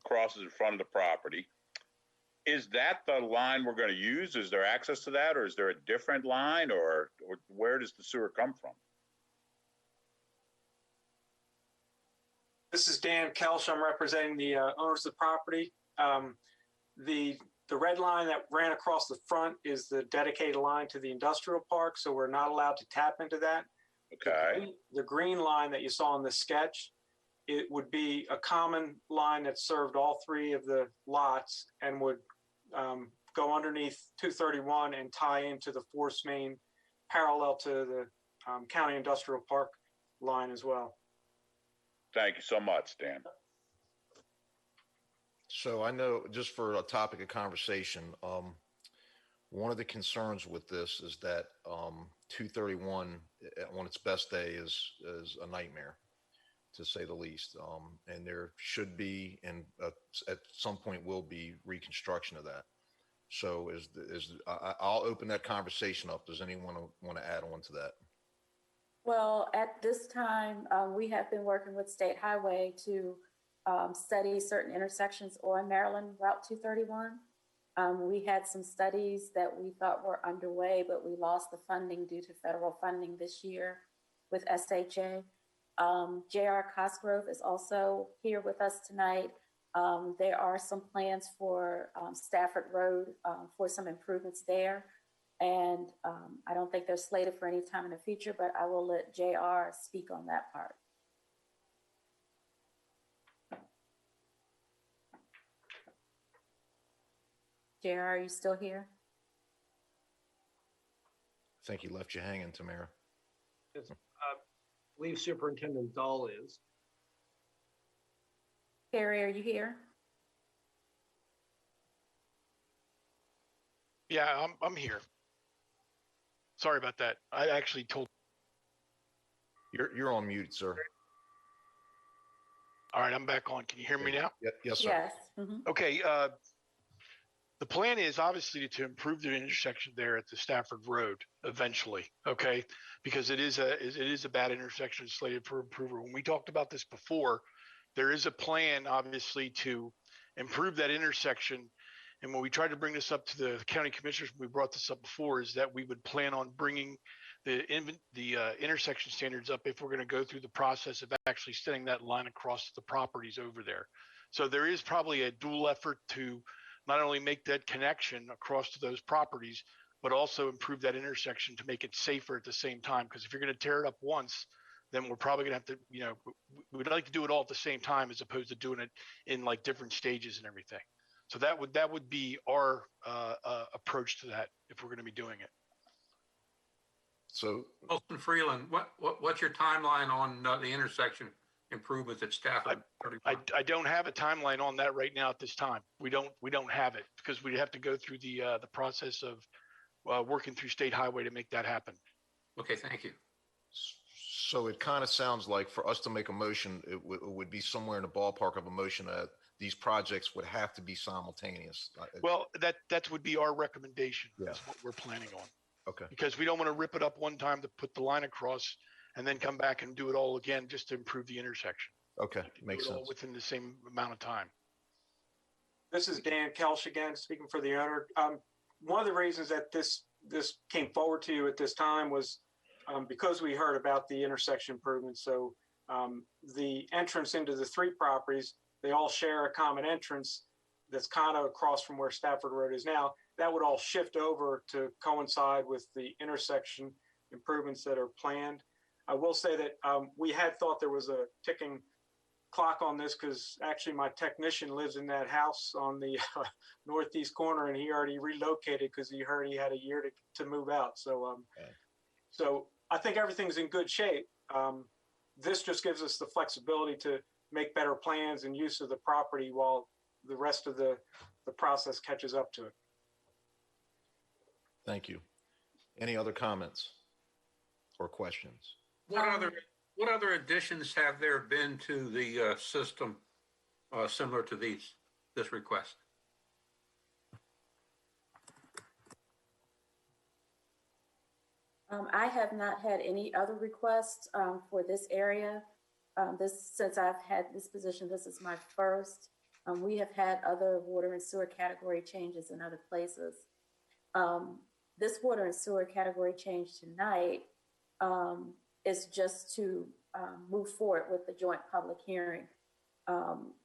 crosses in front of the property. Is that the line we're going to use? Is there access to that, or is there a different line, or where does the sewer come from? This is Dan Kelsch. I'm representing the owners of the property. The red line that ran across the front is the dedicated line to the industrial park, so we're not allowed to tap into that. Okay. The green line that you saw in the sketch, it would be a common line that served all three of the lots and would go underneath 231 and tie into the force main parallel to the county industrial park line as well. Thank you so much, Dan. So I know, just for a topic of conversation, one of the concerns with this is that 231 on its best day is a nightmare, to say the least. And there should be, and at some point will be, reconstruction of that. So I'll open that conversation up. Does anyone want to add on to that? Well, at this time, we have been working with State Highway to study certain intersections on Maryland Route 231. We had some studies that we thought were underway, but we lost the funding due to federal funding this year with SHA. J.R. Cosgrove is also here with us tonight. There are some plans for Stafford Road for some improvements there. And I don't think they're slated for any time in the future, but I will let J.R. speak on that part. J.R., are you still here? I think he left you hanging, Tamara. Yes, I believe Superintendent Dahl is. Carrie, are you here? Yeah, I'm here. Sorry about that. I actually told. You're on mute, sir. All right, I'm back on. Can you hear me now? Yes, sir. Yes. Mm-hmm. Okay. The plan is obviously to improve the intersection there at the Stafford Road eventually. Okay, because it is a bad intersection slated for improvement. When we talked about this before, there is a plan obviously to improve that intersection. And when we tried to bring this up to the county commissioners, we brought this up before, is that we would plan on bringing the intersection standards up if we're going to go through the process of actually setting that line across the properties over there. So there is probably a dual effort to not only make that connection across to those properties, but also improve that intersection to make it safer at the same time. Because if you're going to tear it up once, then we're probably going to have to, we'd like to do it all at the same time as opposed to doing it in like different stages and everything. So that would be our approach to that if we're going to be doing it. So Wilson Freeland, what's your timeline on the intersection improvements at Stafford? I don't have a timeline on that right now at this time. We don't have it because we have to go through the process of working through state highway to make that happen. Okay, thank you. So it kind of sounds like for us to make a motion, it would be somewhere in the ballpark of a motion that these projects would have to be simultaneous. Well, that would be our recommendation. Yeah. Is what we're planning on. Okay. Because we don't want to rip it up one time to put the line across and then come back and do it all again just to improve the intersection. Okay, makes Do it all sense. within the same amount of time. This is Dan Kelch again, speaking for the owner. One of the reasons that this came forward to you at this time was because we heard about the intersection improvements. So the entrance into the three properties, they all share a common entrance that's kind of across from where Stafford Road is now. That would all shift over to coincide with the intersection improvements that are planned. I will say that we had thought there was a ticking clock on this because actually my technician lives in that house on the northeast corner, and he already relocated because he heard he had a year to move out. So, so I think everything's in good shape. This just gives us the flexibility to make better plans and use of the property while the rest of the process catches up to it. Thank you. Any other comments or questions? What other additions have there been to the system similar to this request? I have not had any other requests for this area. Since I've had this position, this is my first. We have had other water and sewer category changes in other places. This water and sewer category change tonight is just to move forward with the joint public hearing.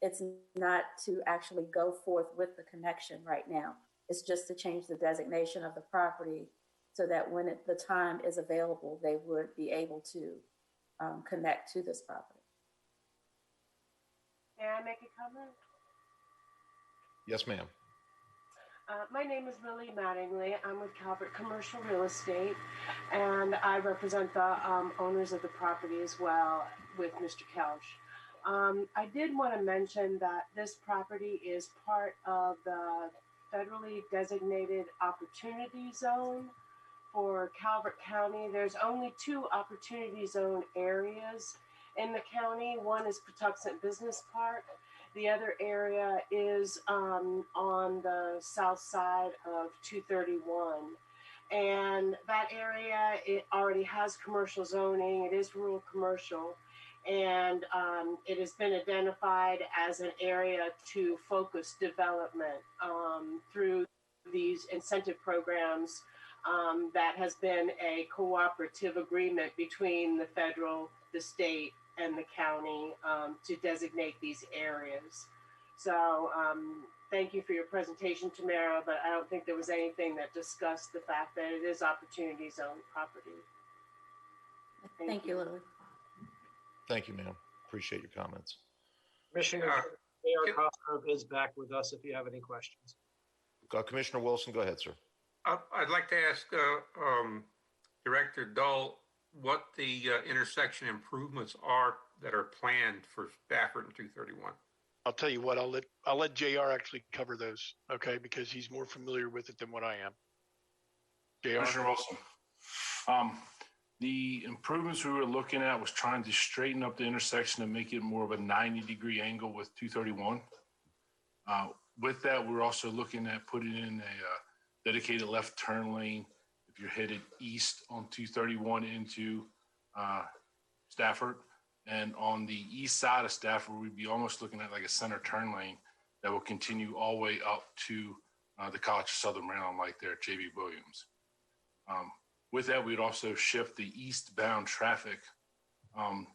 It's not to actually go forth with the connection right now. It's just to change the designation of the property so that when the time is available, they would be able to connect to this property. May I make a comment? Yes, ma'am. My name is Lily Mattingly. I'm with Calvert Commercial Real Estate, and I represent the owners of the property as well with Mr. Kelch. I did want to mention that this property is part of the federally designated opportunity zone for Calvert County. There's only 2 opportunity zone areas in the county. One is Patuxent Business Park. The other area is on the south side of 231. And that area, it already has commercial zoning. It is rural commercial. And it has been identified as an area to focus development through these incentive programs. That has been a cooperative agreement between the federal, the state, and the county to designate these areas. So thank you for your presentation, Tamara, but I don't think there was anything that discussed the fact that it is opportunity zone property. Thank you, Lily. Thank you, ma'am. Appreciate your comments. Commissioner J.R. Cosgrove is back with us if you have any questions. Commissioner Wilson, go ahead, sir. I'd like to ask Director Dull what the intersection improvements are that are planned for Stafford and 231. I'll tell you what, I'll let JR actually cover those, okay? Because he's more familiar with it than what I am. JR? Commissioner Wilson. The improvements we were looking at was trying to straighten up the intersection and make it more of a 90-degree angle with 231. With that, we're also looking at putting in a dedicated left turn lane if you're headed east on 231 into Stafford. And on the east side of Stafford, we'd be almost looking at like a center turn lane that will continue all the way up to the College of Southern Maryland, like there at J.B. Williams. With that, we'd also shift the eastbound traffic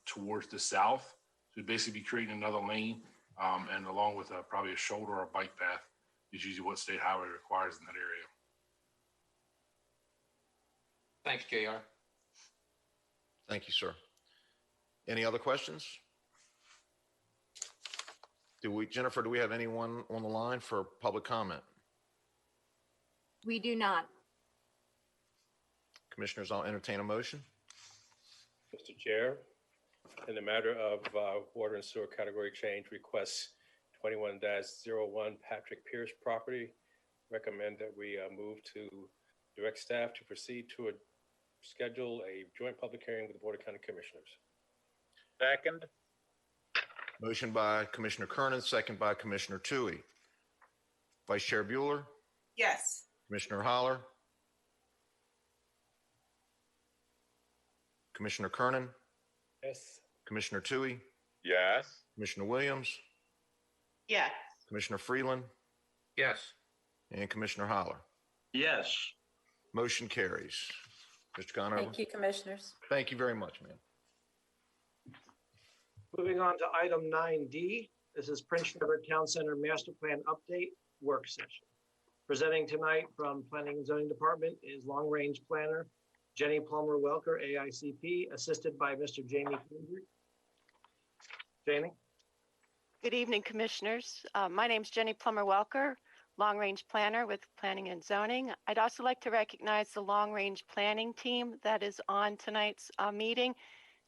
towards the south. So we'd basically be creating another lane and along with probably a shoulder or a bike path is usually what state highway requires in that area. Thanks, JR. Thank you, sir. Any other questions? Jennifer, do we have anyone on the line for public comment? We do not. Commissioners, I'll entertain a motion. Mr. Chair, in the matter of water and sewer category change requests 21-01 Patrick Pierce property, recommend that we move to direct staff to proceed to schedule a joint public hearing with the Board of County Commissioners. Second. Motion by Commissioner Kernan, second by Commissioner Tui. Vice Chair Bueller, Yes. Commissioner Holler, Commissioner Kernan, Yes. Commissioner Tui, Yes. Commissioner Williams, Yes. Commissioner Freeland, Yes. and Commissioner Holler. Yes. Motion carries. Mr. Conover. Thank you, Commissioners. Thank you very much, ma'am. Moving on to item 9D. This is Prince Edward Town Center Master Plan Update Work Session. Presenting tonight from Planning and Zoning Department is Long Range Planner Jenny Plummer Welker, AICP, assisted by Mr. Jamie Kendrick. Janie? Good evening, Commissioners. My name's Jenny Plummer Welker, Long Range Planner with Planning and Zoning. I'd also like to recognize the Long Range Planning team that is on tonight's meeting.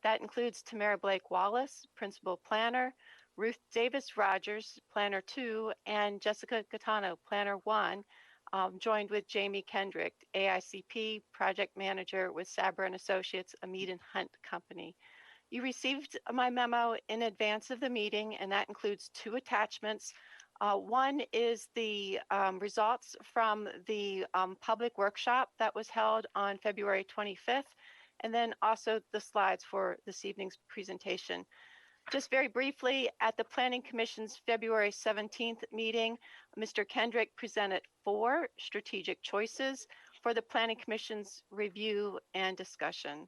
That includes Tamara Blake Wallace, Principal Planner, Ruth Davis Rogers, Planner 2, and Jessica Gattano, Planner 1, joined with Jamie Kendrick, AICP Project Manager with Saber and Associates, a Mead and Hunt company. You received my memo in advance of the meeting, and that includes 2 attachments. One is the results from the public workshop that was held on February 25th, and then also the slides for this evening's presentation. Just very briefly, at the Planning Commission's February 17th meeting, Mr. Kendrick presented 4 strategic choices for the Planning Commission's review and discussion.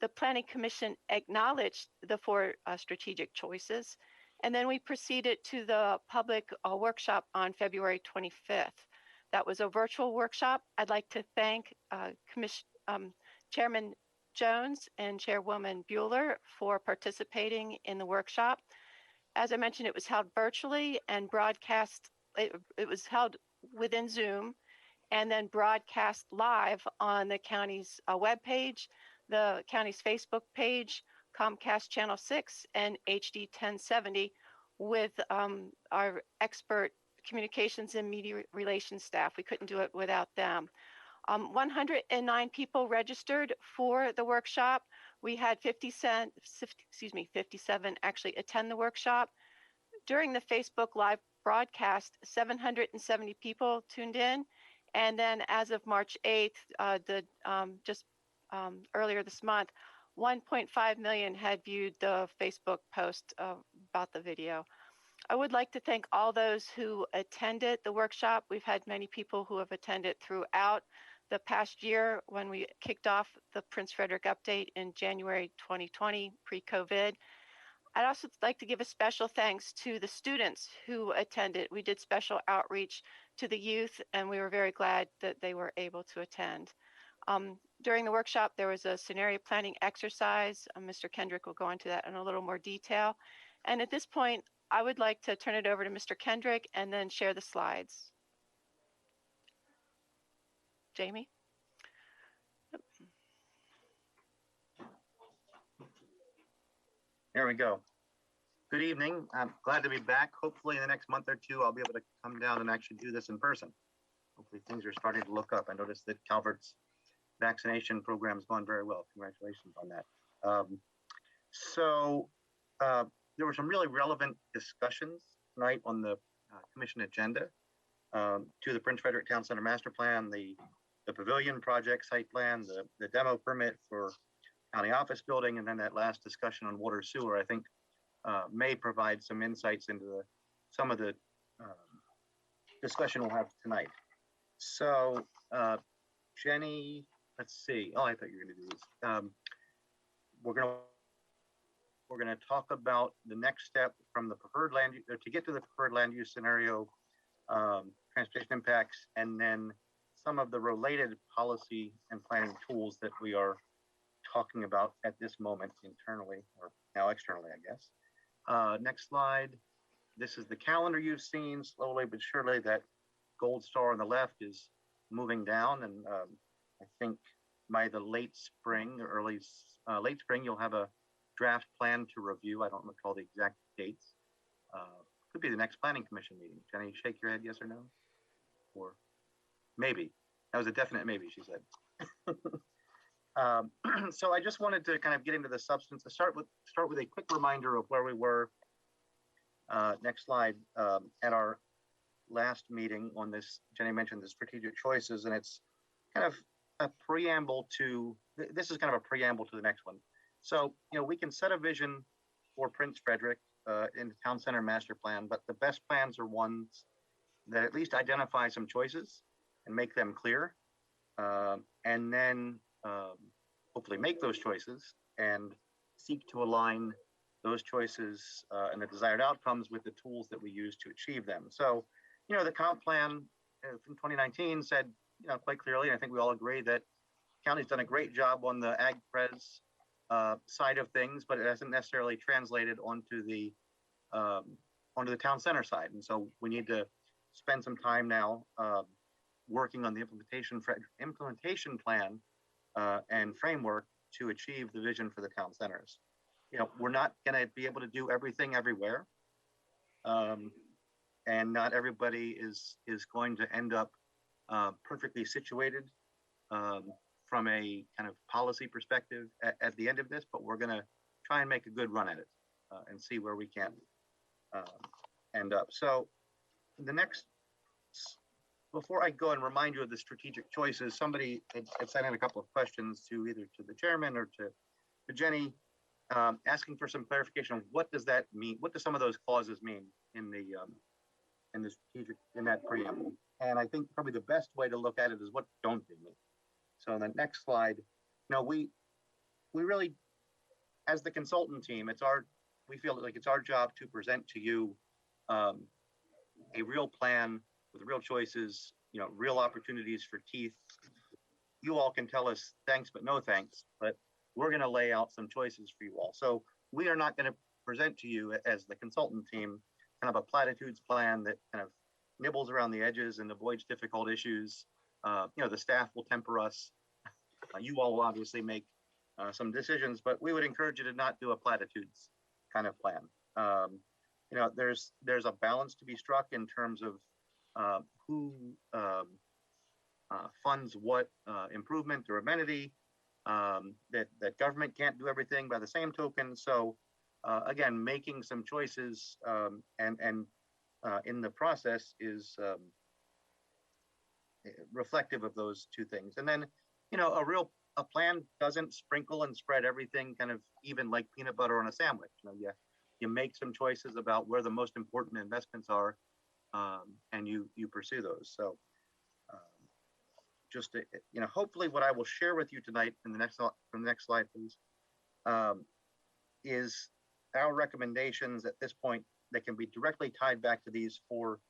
The Planning Commission acknowledged the 4 strategic choices, and then we proceeded to the public workshop on February 25th. That was a virtual workshop. I'd like to thank Chairman Jones and Chairwoman Bueller for participating in the workshop. As I mentioned, it was held virtually and broadcast. It was held within Zoom and then broadcast live on the county's webpage, the county's Facebook page, Comcast Channel 6, and HD 1070 with our expert communications and media relations staff. We couldn't do it without them. 109 people registered for the workshop. We had 57 actually attend the workshop. During the Facebook Live broadcast, 770 people tuned in. And then as of March 8th, earlier this month, 1.5 million had viewed the Facebook post about the video. I would like to thank all those who attended the workshop. We've had many people who have attended throughout the past year when we kicked off the Prince Frederick update in January 2020, pre-COVID. I'd also like to give a special thanks to the students who attended. We did special outreach to the youth, and we were very glad that they were able to attend. During the workshop, there was a scenario planning exercise. Mr. Kendrick will go into that in a little more detail. And at this point, I would like to turn it over to Mr. Kendrick and then share the slides. Jamie? There we go. Good evening. I'm glad to be back. Hopefully in the next month or 2, I'll be able to come down and actually do this in person. Hopefully things are starting to look up. I noticed that Calvert's vaccination program has gone very well. Congratulations on that. There were some really relevant discussions tonight on the commission agenda to the Prince Frederick Town Center Master Plan, the Pavilion Project Site Plan, the demo permit for County Office Building, and then that last discussion on water sewer, I think may provide some insights into some of the discussion we'll have tonight. So, Jenny, let's see. Oh, I thought you were going to do this. We're going to talk about the next step from the preferred land to get to the preferred land use scenario, transportation impacts, and then some of the related policy and planning tools that we are talking about at this moment internally, or now externally, I guess. Next slide. This is the calendar you've seen. Slowly but surely, that gold star on the left is moving down, and I think by the late spring or late spring, you'll have a draft plan to review. I don't recall the exact dates. Could be the next planning commission meeting. Jenny, shake your head, yes or no? Or maybe. That was a definite maybe, she said. So I just wanted to kind of get into the substance. To start with a quick reminder of where we were. Next slide. At our last meeting on this, Jenny mentioned the strategic choices, and it's kind of a preamble to. This is kind of a preamble to the next one. So we can set a vision for Prince Frederick in the town center master plan, but the best plans are ones that at least identify some choices and make them clear, and then hopefully make those choices and seek to align those choices and the desired outcomes with the tools that we use to achieve them. So, the comp plan from 2019 said, quite clearly, and I think we all agree that county's done a great job on the ag pres side of things, but it hasn't necessarily translated onto the town center side. And so we need to spend some time now working on the implementation plan and framework to achieve the vision for the town centers. We're not going to be able to do everything everywhere, and not everybody is going to end up perfectly situated from a kind of policy perspective at the end of this, but we're going to try and make a good run at it and see where we can end up. So the next, before I go and remind you of the strategic choices, somebody had sent in a couple of questions to either to the chairman or to Jenny, asking for some clarification on what does that mean? What do some of those clauses mean in the strategic, in that preamble? And I think probably the best way to look at it is what don't they mean? So on the next slide, we really, as the consultant team, we feel like it's our job to present to you a real plan with real choices, real opportunities for teeth. You all can tell us thanks, but no thanks, but we're going to lay out some choices for you all. So we are not going to present to you as the consultant team kind of a platitudes plan that kind of nibbles around the edges and avoids difficult issues. The staff will temper us. You all will obviously make some decisions, but we would encourage you to not do a platitudes kind of plan. There's a balance to be struck in terms of who funds what improvement or amenity. That government can't do everything by the same token. So again, making some choices and in the process is reflective of those two things. And then, a plan doesn't sprinkle and spread everything kind of even like peanut butter on a sandwich. You make some choices about where the most important investments are, and you pursue those. So just to, hopefully what I will share with you tonight in the next, from the next slide, please, is our recommendations at this point that can be directly tied back to these 4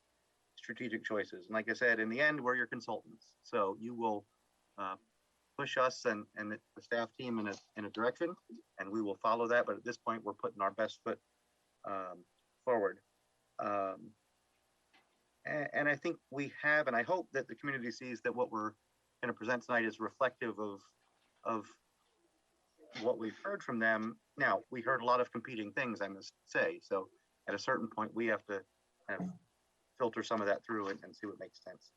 strategic choices. And like I said, in the end, we're your consultants. So you will push us and the staff team in a direction, and we will follow that. But at this point, we're putting our best foot forward. And I think we have, and I hope that the community sees that what we're going to present tonight is reflective of what we've heard from them. Now, we heard a lot of competing things, I must say. So at a certain point, we have to kind of filter some of that through and see what makes sense.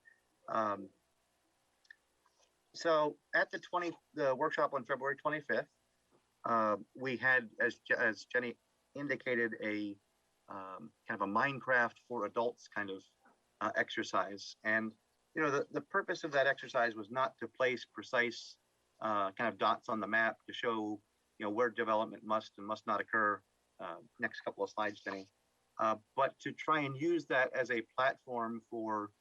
So at the workshop on February 25th, we had, as Jenny indicated, a kind of a Minecraft for adults kind of exercise. And, the purpose of that exercise was not to place precise kind of dots on the map to show, where development must and must not occur. Next couple of slides, Jenny. But to try and use that as a platform for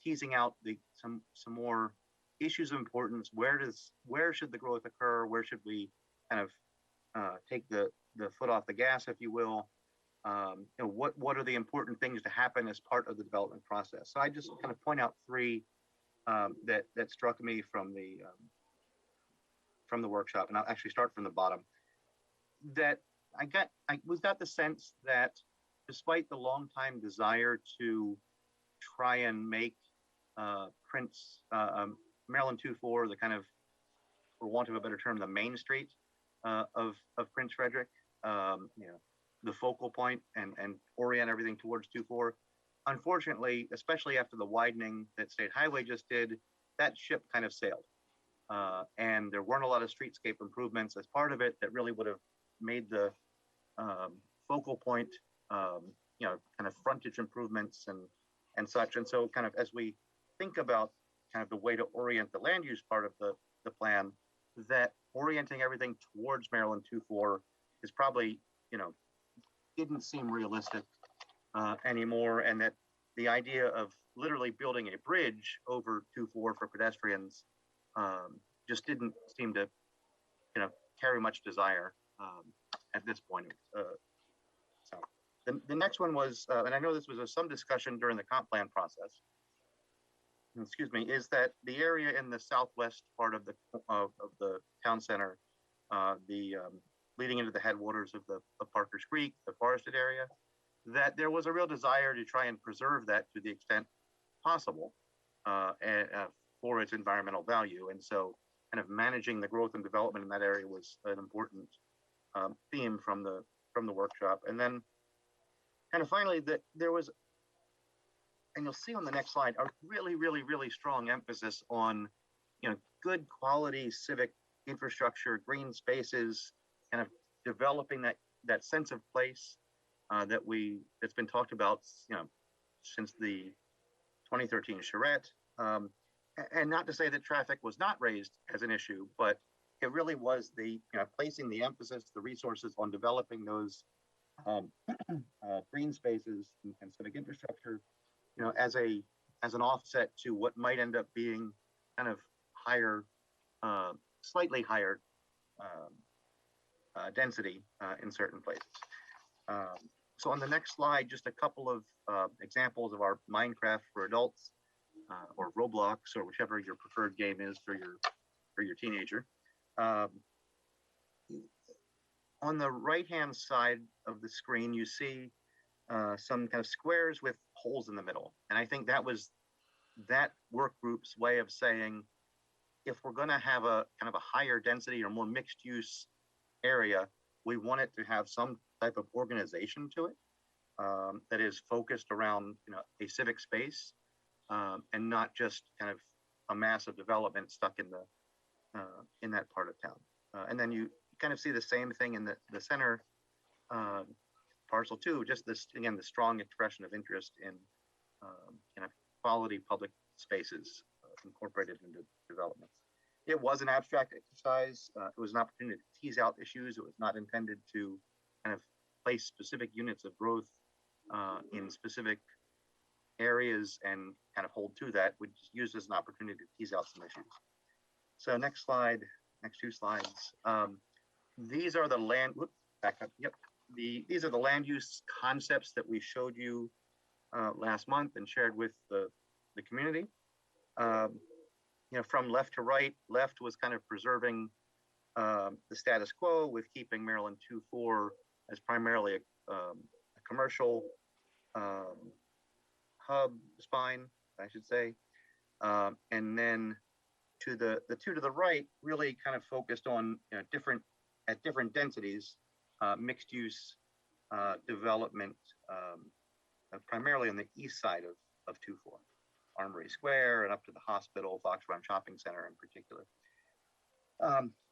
teasing out some more issues of importance. Where should the growth occur? Where should we kind of take the foot off the gas, if you will? What are the important things to happen as part of the development process? So I just kind of point out 3 that struck me from the workshop, and I'll actually start from the bottom. That we've got the sense that despite the long-time desire to try and make Maryland 2.4 the kind of for want of a better term, the main street of Prince Frederick, the focal point and orient everything towards 2-4. Unfortunately, especially after the widening that State Highway just did, that ship kind of sailed. And there weren't a lot of streetscape improvements as part of it that really would have made the focal point, kind of frontage improvements and such. And so kind of as we think about kind of the way to orient the land use part of the plan, that orienting everything towards Maryland 2-4 is probably, didn't seem realistic anymore. And that the idea of literally building a bridge over 2-4 for pedestrians just didn't seem to, carry much desire at this point. So the next one was, and I know this was some discussion during the comp plan process, is that the area in the southwest part of the town center, leading into the headwaters of Parker's Creek, the forested area, that there was a real desire to try and preserve that to the extent possible for its environmental value. And so kind of managing the growth and development in that area was an important theme from the workshop. And then kind of finally, there was, and you'll see on the next slide, a really, really, really strong emphasis on, good quality civic infrastructure, green spaces, kind of developing that sense of place that's been talked about, since the 2013 charrette. And not to say that traffic was not raised as an issue, but it really was the, placing the emphasis, the resources on developing those green spaces and civic infrastructure, as an offset to what might end up being kind of higher, slightly higher density in certain places. So on the next slide, just a couple of examples of our Minecraft for adults, or Roblox, or whichever your preferred game is for your teenager. On the right-hand side of the screen, you see some kind of squares with holes in the middle. And I think that was that work group's way of saying, if we're going to have a kind of a higher density or more mixed use area, we want it to have some type of organization to it that is focused around, a civic space, and not just kind of a massive development stuck in that part of town. And then you kind of see the same thing in the center parcel too, just this, again, the strong expression of interest in kind of quality public spaces incorporated into developments. It was an abstract exercise. It was an opportunity to tease out issues. It was not intended to kind of place specific units of growth in specific areas and kind of hold to that. We just used as an opportunity to tease out some issues. So next slide, next two slides. These are the land, whoops, back up, yep. These are the land use concepts that we showed you last month and shared with the community. From left to right, left was kind of preserving the status quo with keeping Maryland 2-4 as primarily a commercial hub spine, I should say. And then to the two to the right really kind of focused on at different densities, mixed use development, primarily on the east side of 2-4, Armory Square and up to the hospital, Fox Run Shopping Center in particular.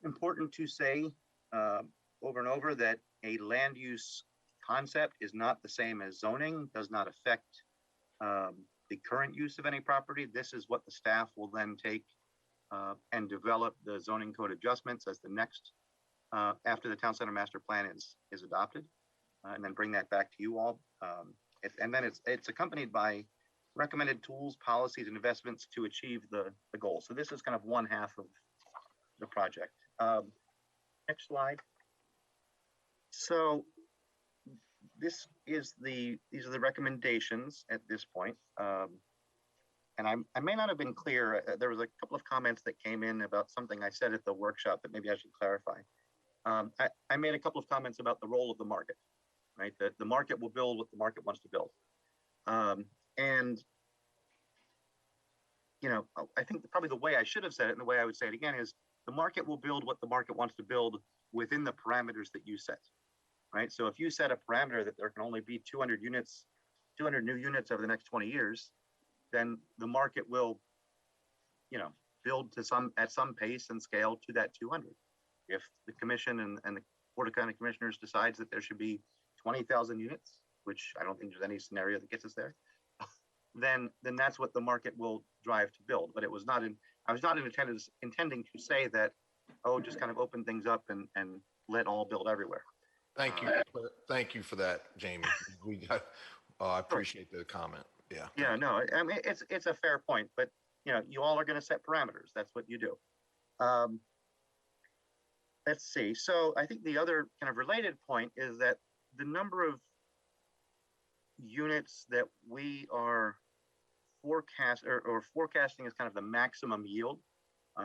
Important to say over and over that a land use concept is not the same as zoning, does not affect the current use of any property. This is what the staff will then take and develop the zoning code adjustments as the next, after the town center master plan is adopted, and then bring that back to you all. And then it's accompanied by recommended tools, policies, and investments to achieve the goal. So this is kind of one half of the project. Next slide. So these are the recommendations at this point. And I may not have been clear. There was a couple of comments that came in about something I said at the workshop that maybe I should clarify. I made a couple of comments about the role of the market, right? That the market will build what the market wants to build. And, I think probably the way I should have said it and the way I would say it again is the market will build what the market wants to build within the parameters that you set, right? So if you set a parameter that there can only be 200 units, 200 new units over the next 20 years, then the market will, build at some pace and scale to that 200. If the commission and the Board of County Commissioners decides that there should be 20,000 units, which I don't think there's any scenario that gets us there, then that's what the market will drive to build. But I was not intending to say that, just kind of open things up and let all build everywhere. Thank you. Thank you for that, Jamie. I appreciate the comment. Yeah. Yeah, no, I mean, it's a fair point, but you all are going to set parameters. That's what you do. Let's see. So I think the other kind of related point is that the number of units that we are forecasting as kind of the maximum yield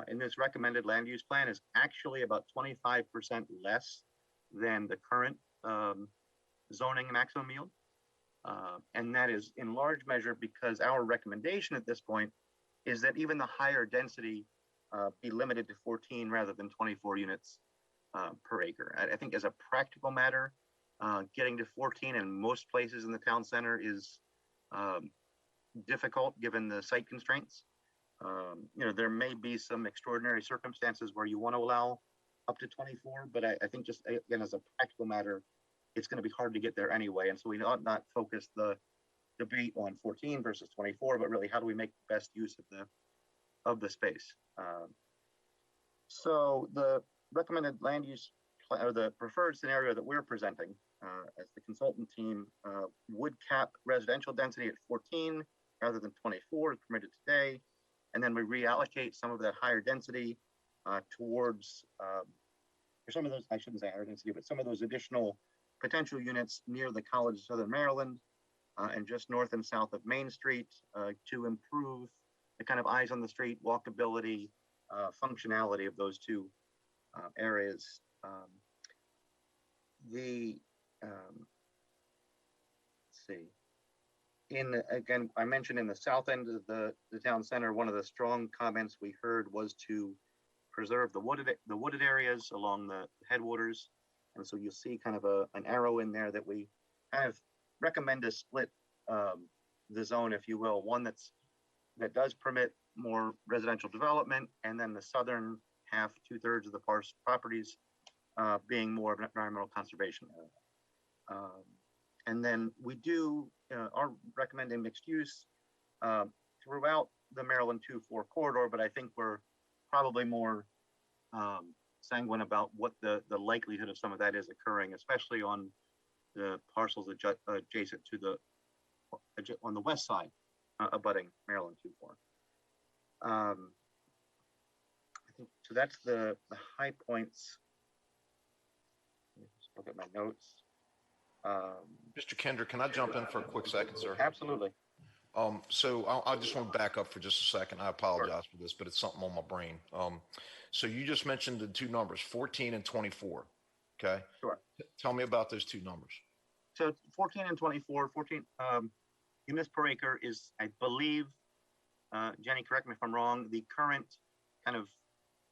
in this recommended land use plan is actually about 25% less than the current zoning maximum yield. And that is in large measure because our recommendation at this point is that even the higher density be limited to 14 rather than 24 units per acre. I think as a practical matter, getting to 14 in most places in the town center is difficult given the site constraints. There may be some extraordinary circumstances where you want to allow up to 24, but I think just again, as a practical matter, it's going to be hard to get there anyway. And so we ought not focus the debate on 14 versus 24, but really how do we make the best use of the space? So the recommended land use or the preferred scenario that we're presenting as the consultant team would cap residential density at 14 rather than 24 as permitted today. And then we reallocate some of that higher density towards, for some of those, I shouldn't say higher density, but some of those additional potential units near the College of Southern Maryland and just north and south of Main Street to improve the kind of eyes on the street, walkability, functionality of those two areas. Let's see. Again, I mentioned in the south end of the town center, one of the strong comments we heard was to preserve the wooded areas along the headwaters. And so you'll see kind of an arrow in there that we kind of recommend to split the zone, if you will, one that does permit more residential development, and then the southern half, 2/3 of the properties being more of an environmental conservation area. And then we are recommending mixed use throughout the Maryland 2-4 corridor, but I think we're probably more sanguine about what the likelihood of some of that is occurring, especially on the parcels adjacent to on the west side abutting Maryland 2-4. I think so. That's the high points. Let me just look at my notes. Mr. Kendrick, can I jump in for a quick second, sir? Absolutely. So I just want to back up for just a second. I apologize for this, but it's something on my brain. So you just mentioned the two numbers, 14 and 24. Okay. Sure. Tell me about those two numbers. So 14 and 24, 14 units per acre is, I believe, Jenny, correct me if I'm wrong, the current kind of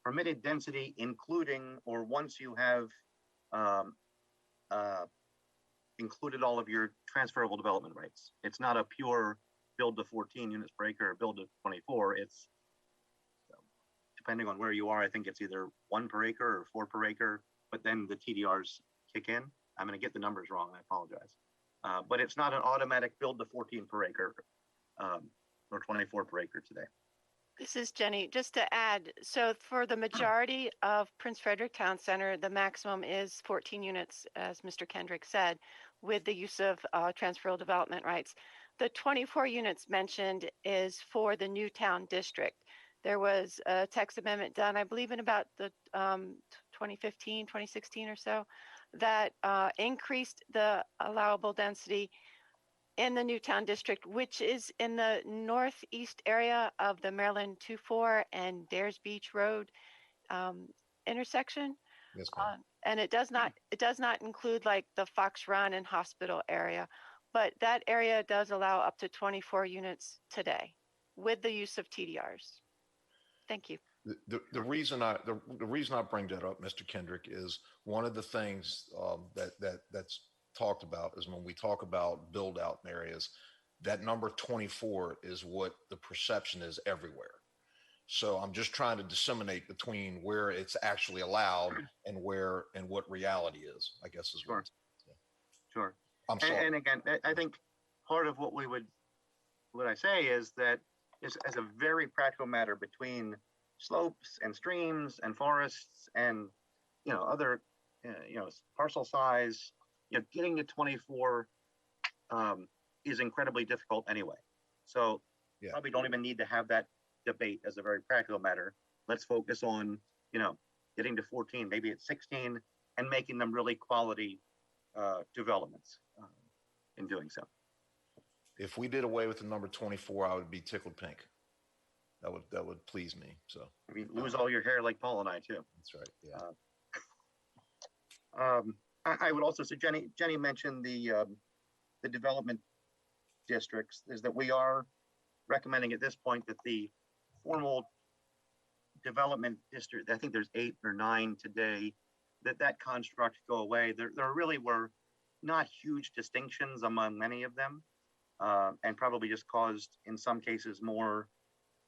permitted density, including, or once you have included all of your transferable development rights. It's not a pure build to 14 units per acre or build to 24. It's depending on where you are. I think it's either 1 per acre or 4 per acre, but then the TDRs kick in. I'm going to get the numbers wrong. I apologize. But it's not an automatic build to 14 per acre or 24 per acre today. This is Jenny. Just to add, so for the majority of Prince Frederick Town Center, the maximum is 14 units, as Mr. Kendrick said, with the use of transferable development rights. The 24 units mentioned is for the Newtown district. There was a text amendment done, I believe, in about the 2015, 2016 or so, that increased the allowable density in the Newtown district, which is in the northeast area of the Maryland 2-4 and Dares Beach Road intersection. Yes, and it does not include like the Fox Run and Hospital area, but that area does allow up to 24 units today with the use of TDRs. Thank you. The reason the reason I bring that up, Mr. Kendrick, is one of the things that's talked about is when we talk about build out in areas, that number 24 is what the perception is everywhere. So I'm just trying to disseminate between where it's actually allowed and where and what reality is, I guess is Sure. Sure. I'm sorry. And again, I think part of what I say is that is as a very practical matter between slopes and streams and forests and, other, parcel size, getting to 24 is incredibly difficult anyway. So probably don't even need to have that debate as a very practical matter. Let's focus on, getting to 14, maybe it's 16, and making them really quality developments in doing so. If we did away with the number 24, I would be tickled pink. That would please me. So I mean, lose all your hair like Paul and I too. That's right. Yeah. I would also say Jenny mentioned the development districts, is that we are recommending at this point that the formal development district, I think there's 8 or 9 today, that construct go away. There really were not huge distinctions among many of them, and probably just caused in some cases more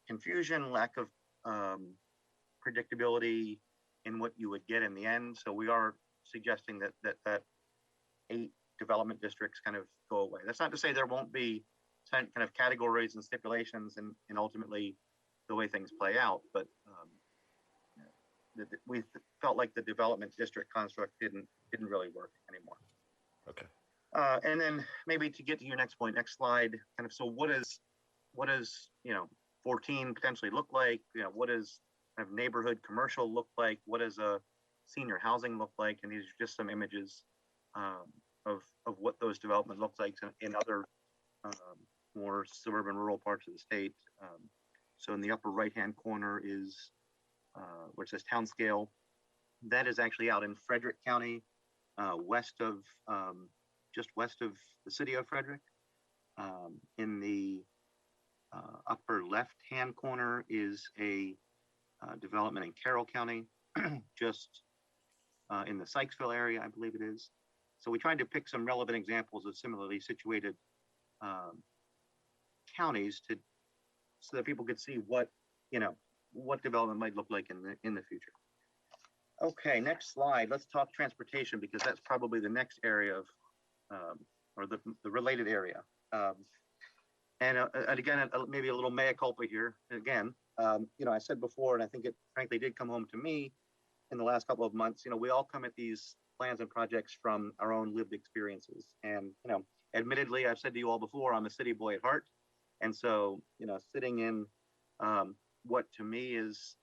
confusion, lack of predictability in what you would get in the end. So we are suggesting that 8 development districts kind of go away. That's not to say there won't be kind of categories and stipulations and ultimately the way things play out, but we felt like the development district construct didn't really work anymore. Okay. And then maybe to get to your next point, next slide, kind of, so what does 14 potentially look like? What does kind of neighborhood commercial look like? What does a senior housing look like? And these are just some images of what those development looks like in other more suburban rural parts of the state. So in the upper right-hand corner is where it says town scale. That is actually out in Frederick County, just west of the city of Frederick. In the upper left-hand corner is a development in Carroll County, just in the Sykesville area, I believe it is. So we tried to pick some relevant examples of similarly situated counties so that people could see what development might look like in the future. Okay, next slide. Let's talk transportation, because that's probably the next area of or the related area. And again, maybe a little mea culpa here. Again, I said before, and I think it frankly did come home to me in the last couple of months, we all come at these plans and projects from our own lived experiences. And, admittedly, I've said to you all before, I'm a city boy at heart. And so, sitting in what to me is,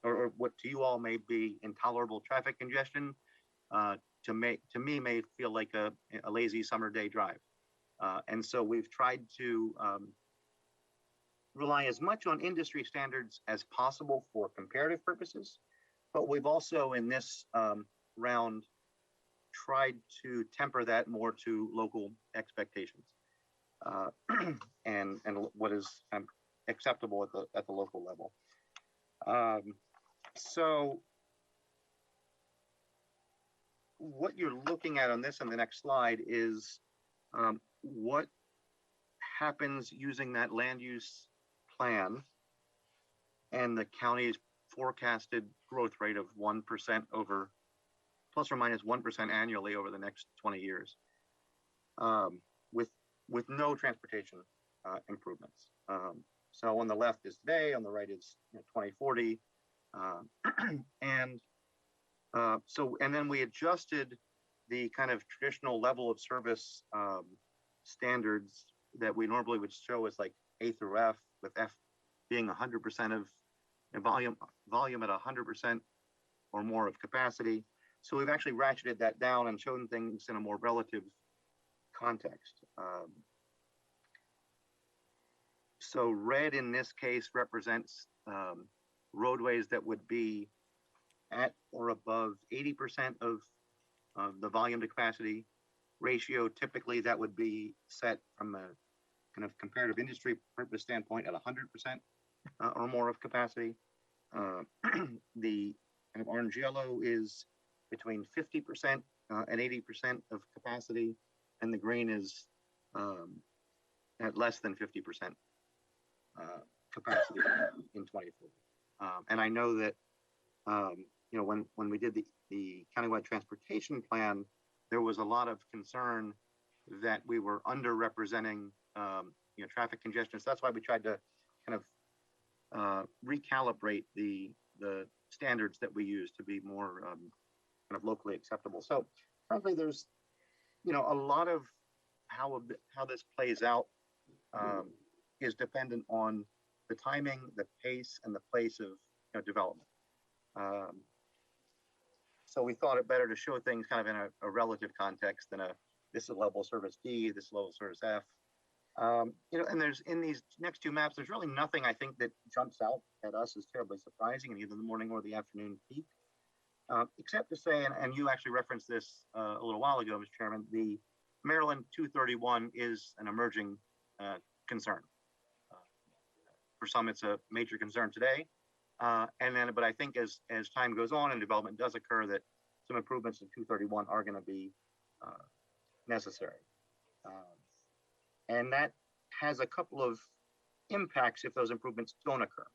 or what to you all may be intolerable traffic congestion, to me may feel like a lazy summer day drive. And so we've tried to rely as much on industry standards as possible for comparative purposes, but we've also in this round tried to temper that more to local expectations and what is acceptable at the local level. So what you're looking at on this on the next slide is what happens using that land use plan and the county's forecasted growth rate of 1% over, plus or minus 1% annually over the next 20 years, with no transportation improvements. So on the left is today, on the right is 2040, and then we adjusted the kind of traditional level of service standards that we normally would show as like A through F, with F being 100% of volume at 100% or more of capacity. So we've actually ratcheted that down and shown things in a more relative context. So red in this case represents roadways that would be at or above 80% of the volume to capacity ratio. Typically that would be set from a kind of comparative industry purpose standpoint at 100% or more of capacity. The kind of orange yellow is between 50% and 80% of capacity, and the green is at less than 50% capacity in 2040. And I know that when we did the countywide transportation plan, there was a lot of concern that we were underrepresenting traffic congestion. So that's why we tried to kind of recalibrate the standards that we use to be more kind of locally acceptable. So frankly, there's a lot of how this plays out is dependent on the timing, the pace, and the place of development. So we thought it better to show things kind of in a relative context than this is level service D, this level service F. And there's in these next two maps, there's really nothing I think that jumps out at us as terribly surprising in either the morning or the afternoon peak, except to say, and you actually referenced this a little while ago, Mr. Chairman, the Maryland 231 is an emerging concern. For some, it's a major concern today. But I think as time goes on and development does occur, that some improvements in 231 are going to be necessary. And that has a couple of impacts if those improvements don't occur.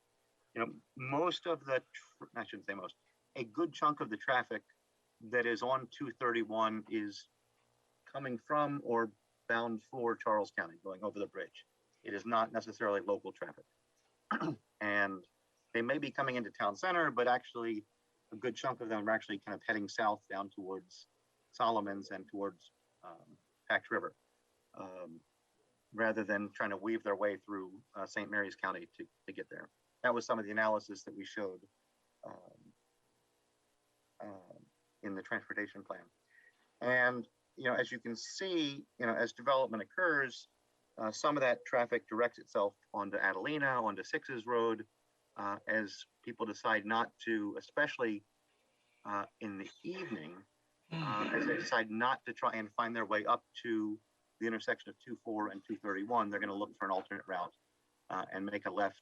Most of I shouldn't say most, a good chunk of the traffic that is on 231 is coming from or bound for Charles County, going over the bridge. It is not necessarily local traffic. And they may be coming into town center, but actually a good chunk of them are actually kind of heading south down towards Solomons and towards Pax River, rather than trying to weave their way through St. Mary's County to get there. That was some of the analysis that we showed in the transportation plan. And, as you can see, as development occurs, some of that traffic directs itself onto Adelina, onto Sixes Road, as people decide not to, especially in the evening, as they decide not to try and find their way up to the intersection of 24 and 231, they're going to look for an alternate route and make a left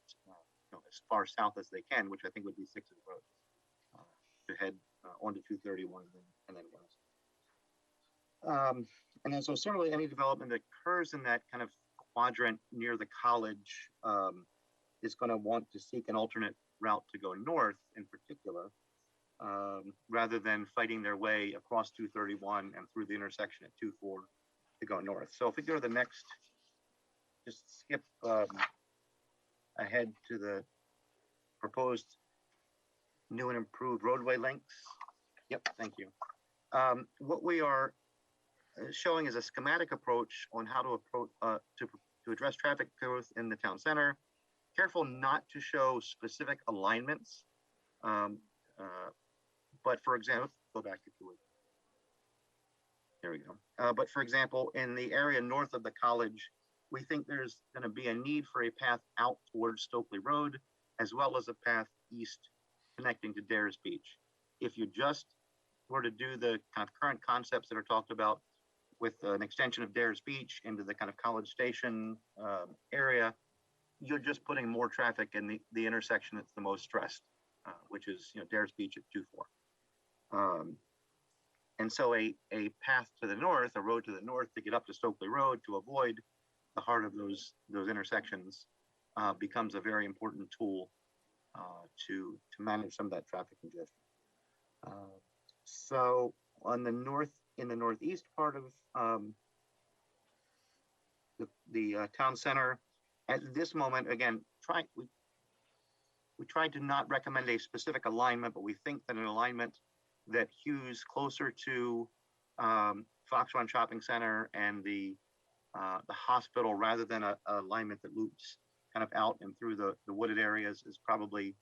as far south as they can, which I think would be Sixes Road, to head onto 231 and then west. And then so certainly any development that occurs in that kind of quadrant near the college is going to want to seek an alternate route to go north in particular, rather than fighting their way across 231 and through the intersection at 24 to go north. So if we go to the next, just skip ahead to the proposed new and improved roadway links. Yep, thank you. What we are showing is a schematic approach on how to approach to address traffic growth in the town center. Careful not to show specific alignments, but for example, go back if you would. There we go. But for example, in the area north of the college, we think there's going to be a need for a path out towards Stokely Road, as well as a path east connecting to Dares Beach. If you just were to do the kind of current concepts that are talked about with an extension of Dares Beach into the kind of College Station area, you're just putting more traffic in the intersection that's the most stressed, which is Dares Beach at 24. And so a path to the north, a road to the north to get up to Stokely Road to avoid the heart of those intersections becomes a very important tool to manage some of that traffic congestion. So on the in the northeast part of the town center, at this moment, again, we tried to not recommend a specific alignment, but we think that an alignment that hews closer to Fox Run Shopping Center and the hospital, rather than a alignment that loops kind of out and through the wooded areas, is probably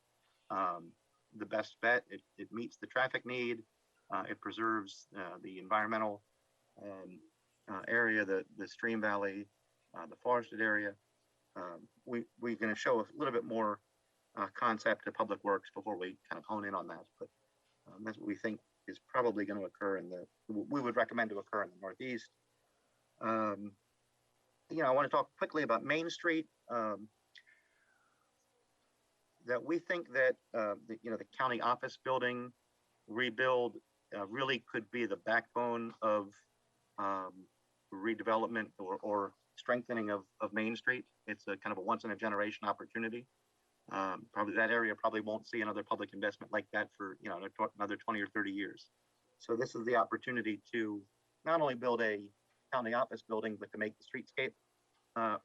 the best bet. It meets the traffic need. It preserves the environmental area, the stream valley, the forested area. We're going to show a little bit more concept to Public Works before we kind of hone in on that, but that's what we think is probably going to occur we would recommend to occur in the Northeast. I want to talk quickly about Main Street. that we think that the county office building rebuild really could be the backbone of redevelopment or strengthening of Main Street. It's a kind of a once in a generation opportunity. Probably that area probably won't see another public investment like that for another 20 or 30 years. So this is the opportunity to not only build a county office building, but to make the streetscape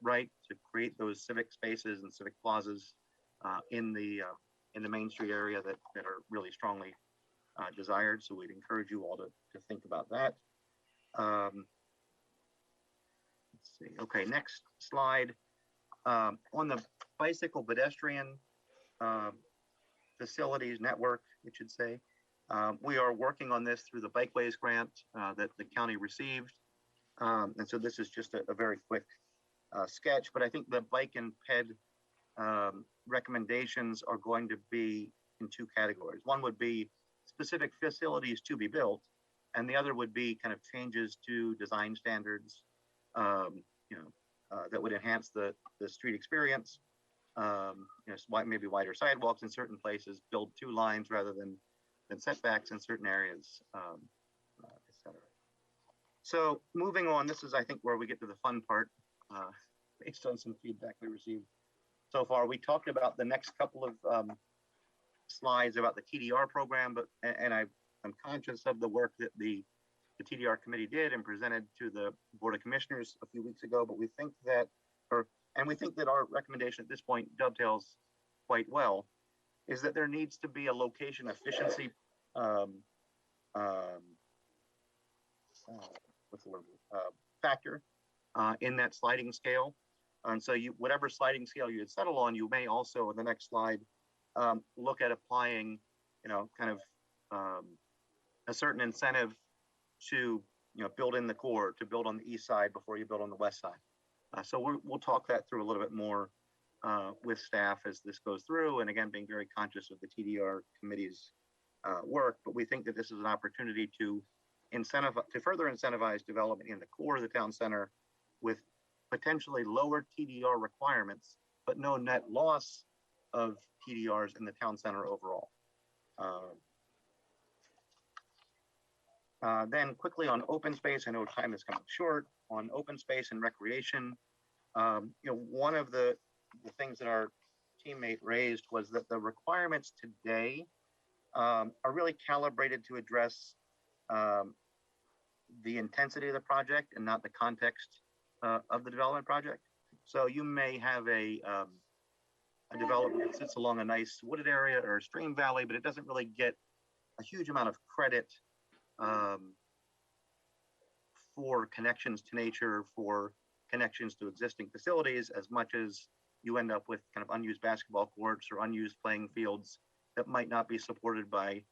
right, to create those civic spaces and civic plazas in the Main Street area that are really strongly desired. So we'd encourage you all to think about that. Let's see. Okay, next slide. On the bicycle pedestrian facilities network, it should say, we are working on this through the Bikeways grant that the county received. And so this is just a very quick sketch, but I think the bike and ped recommendations are going to be in two categories. One would be specific facilities to be built, and the other would be kind of changes to design standards, that would enhance the street experience. Maybe wider sidewalks in certain places, build two lines rather than setbacks in certain areas, etc. So moving on, this is, I think, where we get to the fun part, based on some feedback we received so far. We talked about the next couple of slides about the TDR program, and I'm conscious of the work that the TDR committee did and presented to the Board of Commissioners a few weeks ago, but we think that our recommendation at this point dovetails quite well, is that there needs to be a location efficiency factor in that sliding scale. And so whatever sliding scale you would settle on, you may also, in the next slide, look at applying, kind of a certain incentive to, build in the core, to build on the east side before you build on the west side. So we'll talk that through a little bit more with staff as this goes through, and again, being very conscious of the TDR committee's work. But we think that this is an opportunity to further incentivize development in the core of the town center with potentially lower TDR requirements, but no net loss of TDRs in the town center overall. Then quickly on open space, I know time is coming short. On open space and recreation, one of the things that our teammate raised was that the requirements today are really calibrated to address the intensity of the project and not the context of the development project. So you may have a development that sits along a nice wooded area or a stream valley, but it doesn't really get a huge amount of credit for connections to nature, for connections to existing facilities, as much as you end up with kind of unused basketball courts or unused playing fields that might not be supported by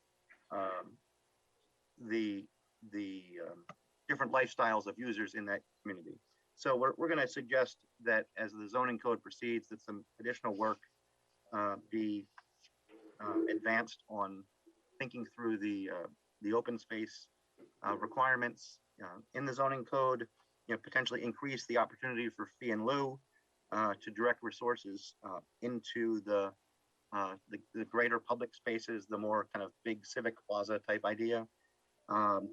the different lifestyles of users in that community. So we're going to suggest that as the zoning code proceeds, that some additional work be advanced on thinking through the open space requirements in the zoning code, potentially increase the opportunity for fee in lieu to direct resources into the greater public spaces, the more kind of big civic plaza type idea.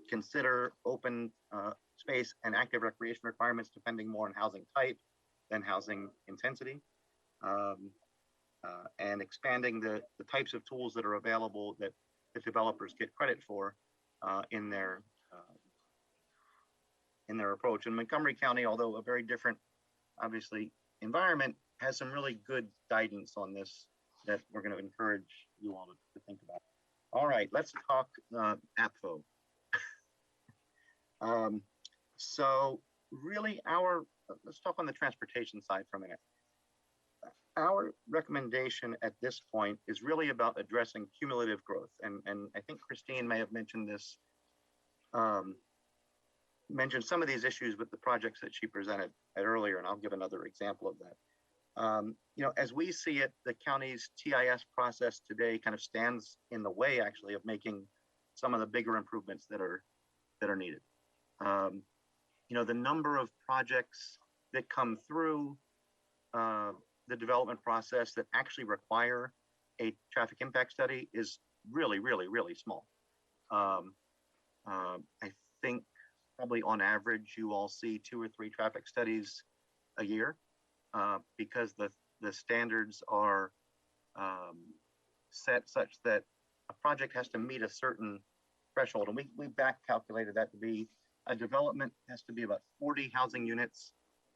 Consider open space and active recreation requirements depending more on housing type than housing intensity, and expanding the types of tools that are available that the developers get credit for in their approach. And Montgomery County, although a very different, obviously, environment, has some really good guidance on this that we're going to encourage you all to think about. All right, let's talk APFO. So really let's talk on the transportation side for a minute. Our recommendation at this point is really about addressing cumulative growth. And I think Christine may have mentioned this, mentioned some of these issues with the projects that she presented earlier, and I'll give another example of that. As we see it, the county's TIS process today kind of stands in the way, actually, of making some of the bigger improvements that are needed. The number of projects that come through the development process that actually require a traffic impact study is really, really, really small. I think probably on average, you all see 2 or 3 traffic studies a year because the standards are set such that a project has to meet a certain threshold. And we back calculated that to be a development has to be about 40 housing units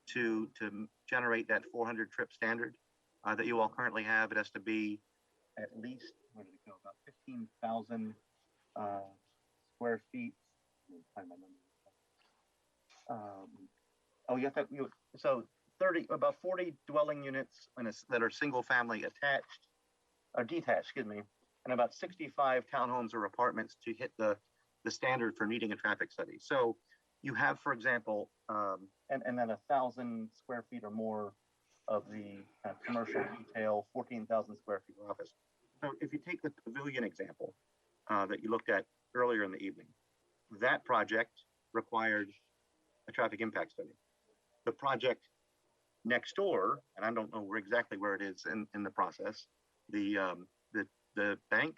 to generate that 400 trip standard that you all currently have. It has to be at least, where did it go, about 15,000 square feet. Find my number. So 30, about 40 dwelling units that are single family attached, or detached, excuse me, and about 65 townhomes or apartments to hit the standard for needing a traffic study. So you have, for example, and then 1,000 square feet or more of the commercial retail, 14,000 square feet of office. So if you take the pavilion example that you looked at earlier in the evening, that project required a traffic impact study. The project next door, and I don't know exactly where it is in the process, the bank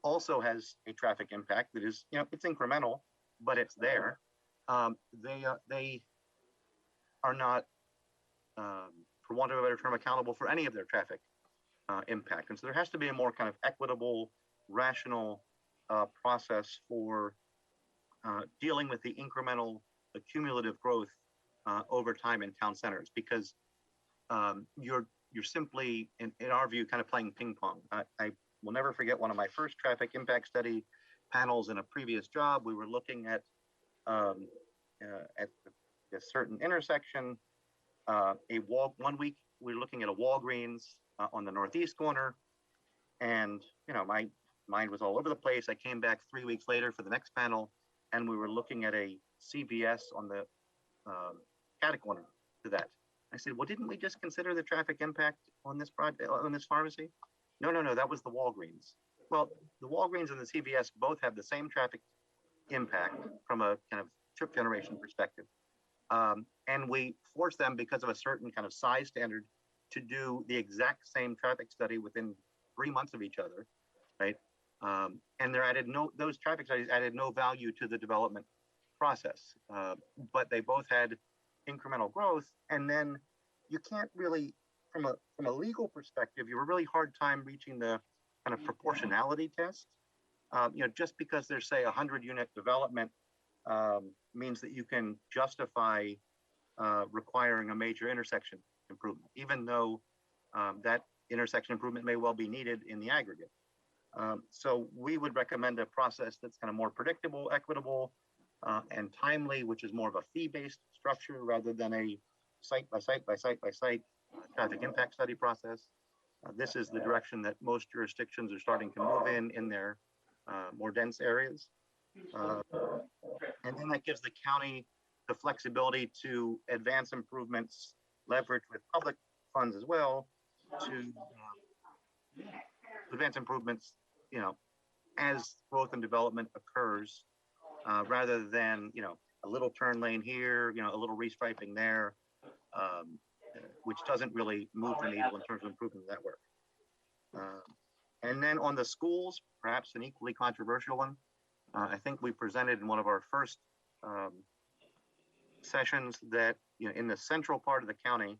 also has a traffic impact that is, it's incremental, but it's there. They are not, for want of a better term, accountable for any of their traffic impact. And so there has to be a more kind of equitable, rational process for dealing with the incremental, the cumulative growth over time in town centers, because you're simply, in our view, kind of playing ping pong. I will never forget one of my first traffic impact study panels in a previous job. We were looking at a certain intersection. One week we were looking at a Walgreens on the northeast corner, and my mind was all over the place. I came back 3 weeks later for the next panel, and we were looking at a CVS on the catty corner to that. I said, well, didn't we just consider the traffic impact on this project, on this pharmacy? No, that was the Walgreens. Well, the Walgreens and the CVS both have the same traffic impact from a kind of trip generation perspective. And we forced them, because of a certain kind of size standard, to do the exact same traffic study within 3 months of each other, right? And those traffic studies added no value to the development process, but they both had incremental growth. And then you can't really, from a legal perspective, you have a really hard time reaching the kind of proportionality test. Just because there's, say, 100-unit development means that you can justify requiring a major intersection improvement, even though that intersection improvement may well be needed in the aggregate. So we would recommend a process that's kind of more predictable, equitable, and timely, which is more of a fee-based structure rather than a site by site traffic impact study process. This is the direction that most jurisdictions are starting to move in their more dense areas. And then that gives the county the flexibility to advance improvements, leverage with public funds as well, to advance improvements, as growth and development occurs, rather than, a little turn lane here, a little restriping there, which doesn't really move the needle in terms of improving the network. And then on the schools, perhaps an equally controversial one, I think we presented in one of our first sessions that, in the central part of the county,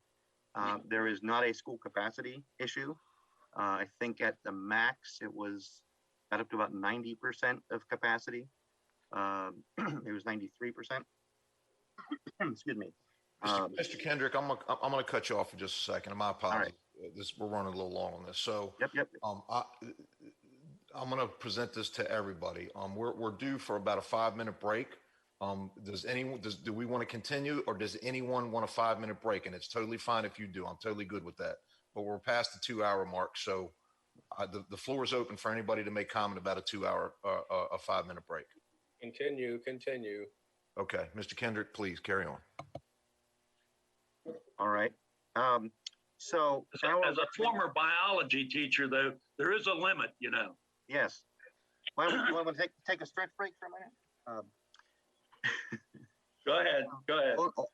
there is not a school capacity issue. I think at the max, it was got up to about 90% of capacity. It was 93%. Excuse me. Mr. Kendrick, I'm gonna cut you off for just a second. My apologies. Right. We're running a little long on this. So yep. I'm gonna present this to everybody. We're due for about a 5-minute break. Do we want to continue, or does anyone want a 5-minute break? And it's totally fine if you do. I'm totally good with that. But we're past the 2-hour mark, so the floor is open for anybody to make comment about a 5-minute break. Continue. Okay, Mr. Kendrick, please carry on. All right. So as a former biology teacher, though, there is a limit, Yes. Well, you want to take a stretch break for a minute? Go ahead.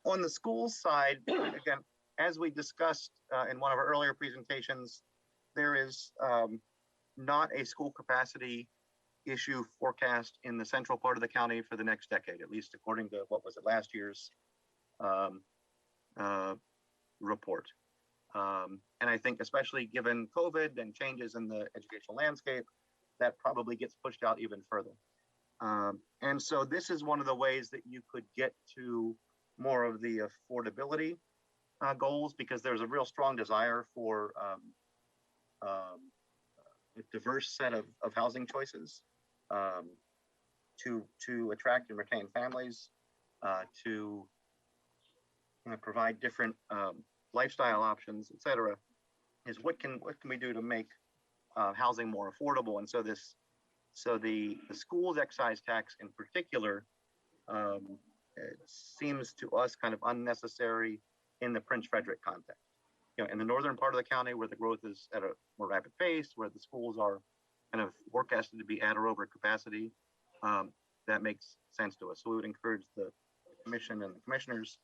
On the school side, again, as we discussed in one of our earlier presentations, there is not a school capacity issue forecast in the central part of the county for the next decade, at least according to what was it last year's report. And I think especially given COVID and changes in the educational landscape, that probably gets pushed out even further. And so this is one of the ways that you could get to more of the affordability goals, because there's a real strong desire for a diverse set of housing choices to attract and retain families, to provide different lifestyle options, et cetera, is what can we do to make housing more affordable? And so the school's excise tax in particular it seems to us kind of unnecessary in the Prince Frederick context. In the northern part of the county where the growth is at a more rapid pace, where the schools are kind of forecasted to be at or over capacity, that makes sense to us. So we would encourage the commission and the commissioners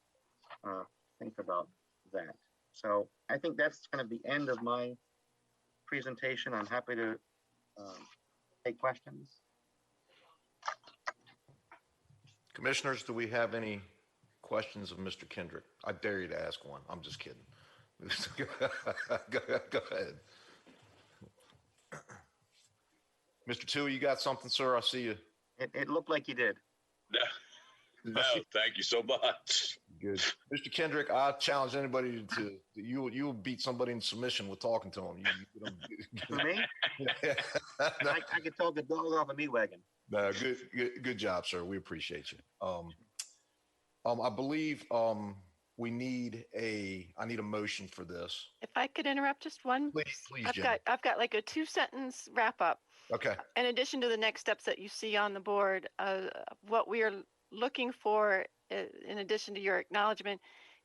think about that. So I think that's kind of the end of my presentation. I'm happy to take questions. Commissioners, do we have any questions of Mr. Kendrick? I dare you to ask one. I'm just kidding. Go ahead. Mr. Tui, you got something, sir? I see you. It looked like you did. No, thank you so much. Good. Mr. Kendrick, I challenge anybody to you'll beat somebody in submission with talking to them. For me? I could talk a dog off a meat wagon. No, good job, sir. We appreciate you. I believe I need a motion for this. If I could interrupt just one. Please, I've got like a 2-sentence wrap up. Okay. In addition to the next steps that you see on the board, what we are looking for, in addition to your acknowledgement,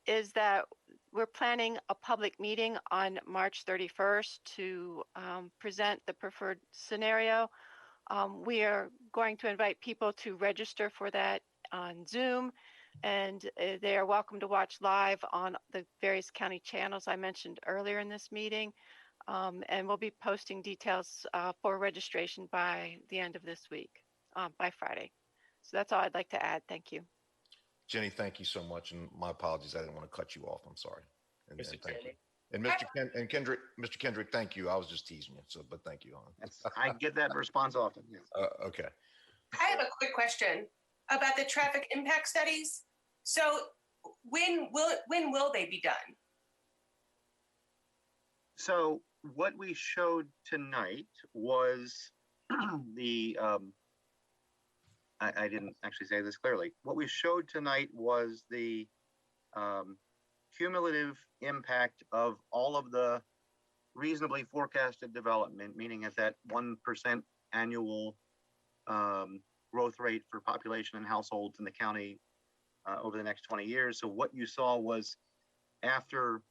is that we're planning a public meeting on March 31st to present the preferred scenario. We are going to invite people to register for that on Zoom, and they are welcome to watch live on the various county channels I mentioned earlier in this meeting. And we'll be posting details for registration by the end of this week, by Friday. So that's all I'd like to add. Thank you. Jenny, thank you so much. And my apologies. I didn't want to cut you off. I'm sorry. And Mr. thank you. Chairman. And Mr. Kendrick, thank you. I was just teasing you. So, but thank you. I get that response often. Yes. Okay. I have a quick question about the traffic impact studies. So when will they be done? So what we showed tonight was the I didn't actually say this clearly. What we showed tonight was the cumulative impact of all of the reasonably forecasted development, meaning at that 1% annual growth rate for population and households in the county over the next 20 years. So what you saw was after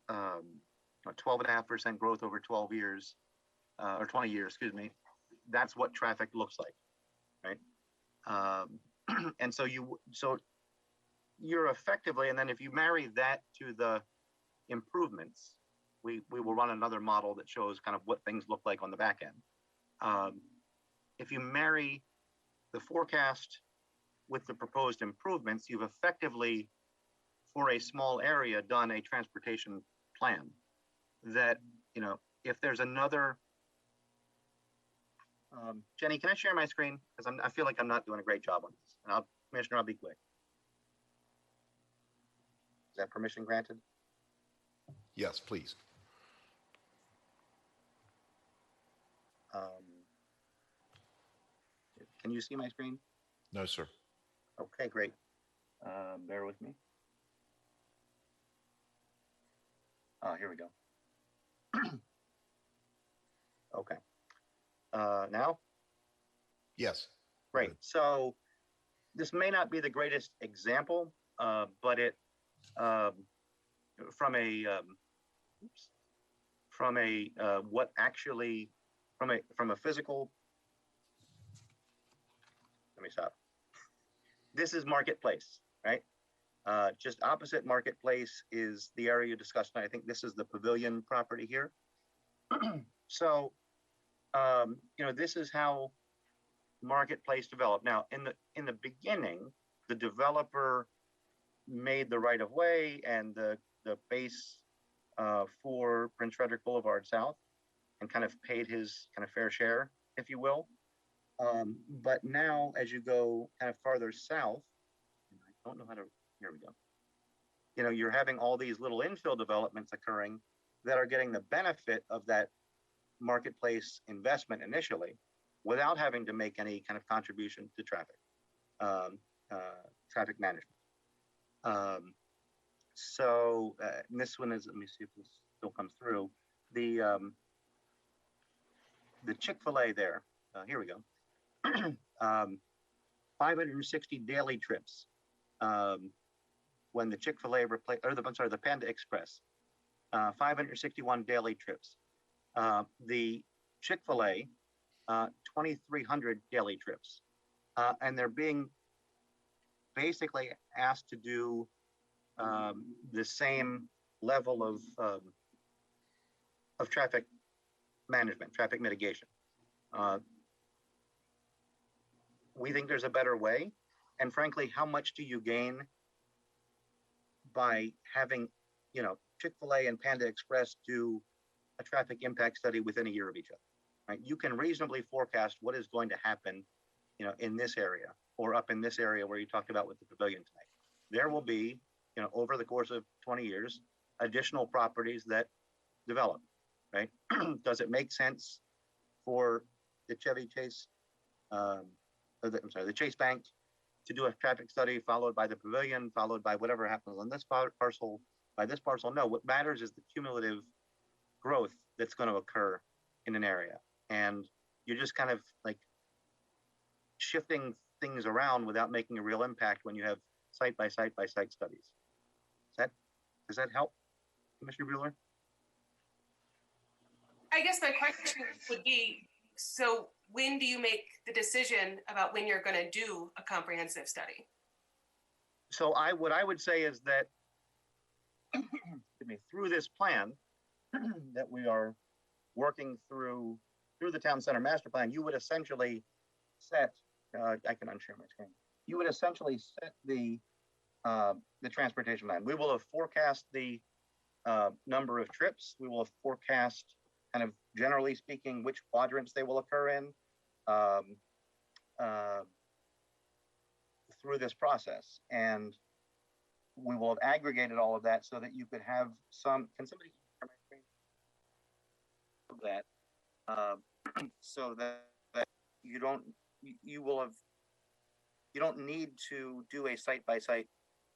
12.5% growth over 12 years, or 20 years, excuse me, that's what traffic looks like, right? And so you're effectively, and then if you marry that to the improvements, we will run another model that shows kind of what things look like on the back end. If you marry the forecast with the proposed improvements, you've effectively, for a small area, done a transportation plan that, if there's another, Jenny, can I share my screen? Because I feel like I'm not doing a great job on this. And Commissioner, I'll be quick. Is that permission granted? Yes, please. Can you see my screen? No, sir. Okay, great. Bear with me. Here we go. Okay. Now? Yes. Great. So this may not be the greatest example, but it from a physical. Let me stop. This is marketplace, right? Just opposite Marketplace is the area you discussed. And I think this is the Pavilion property here. So, this is how Marketplace developed. Now, in the beginning, the developer made the right of way and the base for Prince Frederick Boulevard South, and kind of paid his kind of fair share, if you will. But now, as you go kind of farther south, I don't know how to. Here we go. You're having all these little infill developments occurring that are getting the benefit of that Marketplace investment initially, without having to make any kind of contribution to traffic management. This one is, let me see if this still comes through. The Chick-fil-A there, here we go. 560 daily trips. When the Chick-fil-A replaced, the Panda Express, 561 daily trips. The Chick-fil-A, 2,300 daily trips. And they're being basically asked to do the same level of traffic management, traffic mitigation. We think there's a better way. And frankly, how much do you gain by having, Chick-fil-A and Panda Express do a traffic impact study within a year of each other? Right? You can reasonably forecast what is going to happen, in this area or up in this area where you talked about with the pavilion tonight. There will be, over the course of 20 years, additional properties that develop, right? Does it make sense for the Chevy Chase, the Chase Bank to do a traffic study followed by the pavilion, followed by whatever happens on this parcel, by this parcel? No, what matters is the cumulative growth that's going to occur in an area. And you're just kind of like shifting things around without making a real impact when you have site by site by site studies. Does that help, Commissioner Bueller? I guess my question would be, so when do you make the decision about when you're going to do a comprehensive study? So what I would say is that through this plan that we are working through the town center master plan, you would essentially set, I can unshare my screen. You would essentially set the transportation plan. We will have forecast the number of trips. We will have forecast, kind of generally speaking, which quadrants they will occur in through this process. And we will have aggregated all of that so that you could have some, can somebody share my screen? So that you don't need to do a site-by-site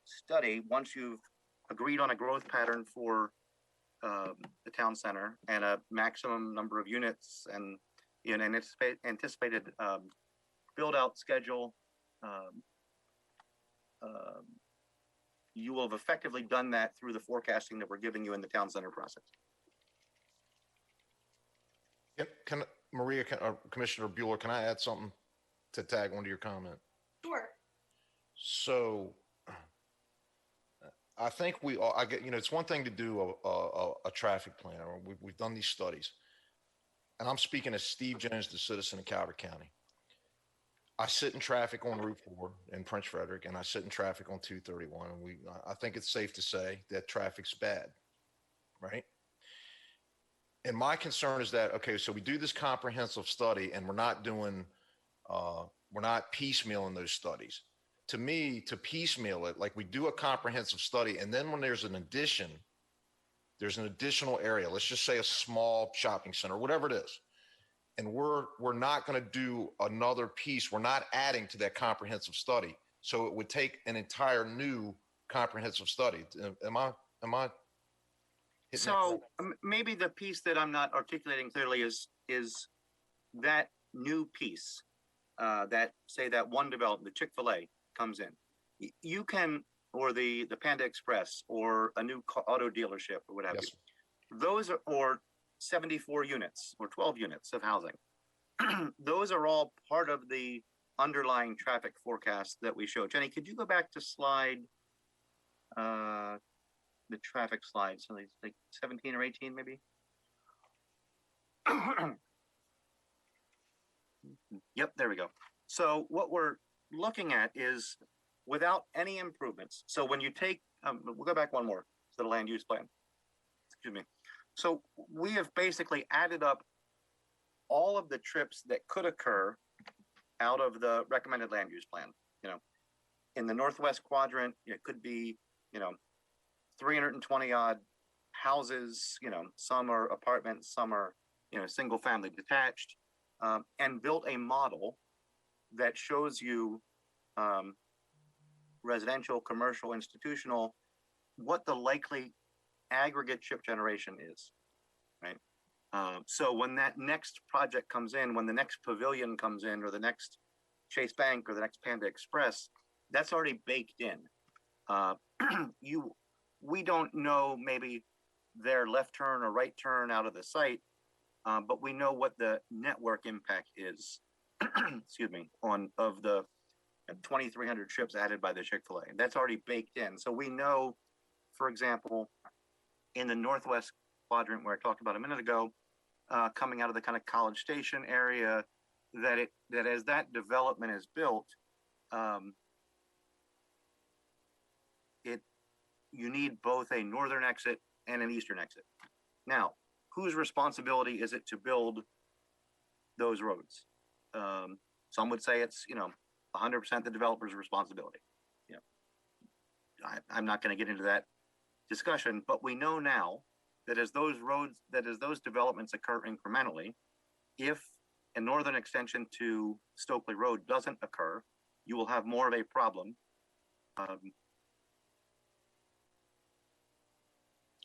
study once you've agreed on a growth pattern for the town center and a maximum number of units and an anticipated build-out schedule. You will have effectively done that through the forecasting that we're giving you in the town center process. Maria, Commissioner Bueller, can I add something to tag onto your comment? Sure. So I think it's one thing to do a traffic plan, or we've done these studies. And I'm speaking as Steve Jones, the citizen of Calvert County. I sit in traffic on Route 4 in Prince Frederick, and I sit in traffic on 231. And I think it's safe to say that traffic's bad, right? And my concern is that, okay, so we do this comprehensive study and we're not piecemealing those studies. To me, to piecemeal it, like we do a comprehensive study, and then when there's an additional area, let's just say a small shopping center, whatever it is, and we're not going to do another piece. We're not adding to that comprehensive study. So it would take an entire new comprehensive study. Am I? So maybe the piece that I'm not articulating clearly is that new piece that one development, the Chick-fil-A comes in. You can, or the Panda Express, or a new auto dealership, or whatever. Yes. Those are, or 74 units or 12 units of housing. Those are all part of the underlying traffic forecast that we showed. Jenny, could you go back to slide the traffic slide. So it's like 17 or 18 maybe. Yep, there we go. So what we're looking at is without any improvements. So when you take, we'll go back one more to the land use plan. Excuse me. So we have basically added up all of the trips that could occur out of the recommended land use plan. You know, in the northwest quadrant, it could be, 320 odd houses. Some are apartments, some are, single family detached, and built a model that shows you residential, commercial, institutional, what the likely aggregate trip generation is, right? So when that next project comes in, when the next pavilion comes in, or the next Chase Bank or the next Panda Express, that's already baked in. We don't know maybe their left turn or right turn out of the site, but we know what the network impact is. Excuse me, of the 2,300 trips added by the Chick-fil-A. That's already baked in. So we know, for example, in the northwest quadrant where I talked about a minute ago, coming out of the kind of College Station area, that as that development is built, you need both a northern exit and an eastern exit. Now, whose responsibility is it to build those roads? Some would say it's 100% the developer's responsibility. I'm not going to get into that discussion, but we know now that as those developments occur incrementally, if a northern extension to Stokely Road doesn't occur, you will have more of a problem.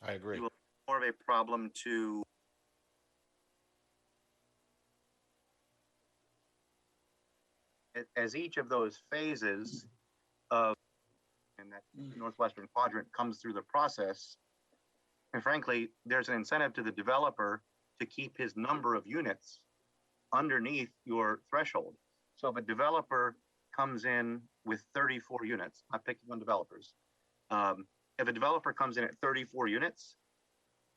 I agree. You will have more of a problem to as each of those phases of in that northwestern quadrant comes through the process. And frankly, there's an incentive to the developer to keep his number of units underneath your threshold. So if a developer comes in with 34 units, I'm picking on developers. If a developer comes in at 34 units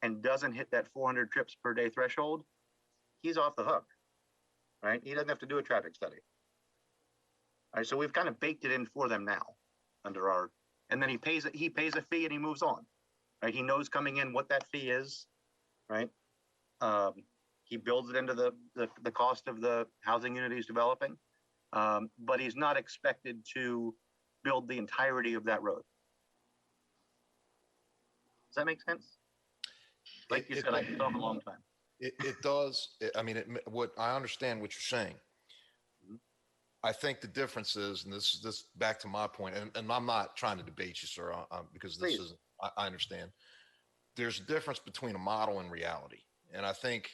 and doesn't hit that 400 trips per day threshold, he's off the hook, right? He doesn't have to do a traffic study. All right, so we've kind of baked it in for them now under our, and then he pays a fee and he moves on, right? He knows coming in what that fee is, right? He builds it into the cost of the housing unit he's developing, but he's not expected to build the entirety of that road. Does that make sense? Like you said, I could talk a long time. It does. What I understand what you're saying. I think the difference is, and this back to my point, and I'm not trying to debate you, sir, because this is, I understand. There's a difference between a model and reality. And I think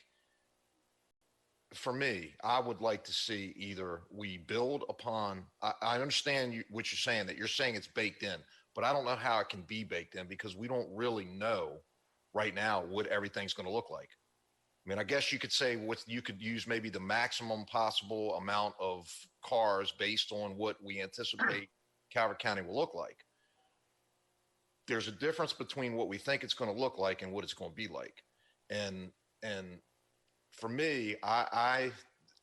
for me, I would like to see either we build upon, I understand what you're saying, that you're saying it's baked in, but I don't know how it can be baked in because we don't really know right now what everything's going to look like. I mean, I guess you could say you could use maybe the maximum possible amount of cars based on what we anticipate Calvert County will look like. There's a difference between what we think it's going to look like and what it's going to be like. And for me, I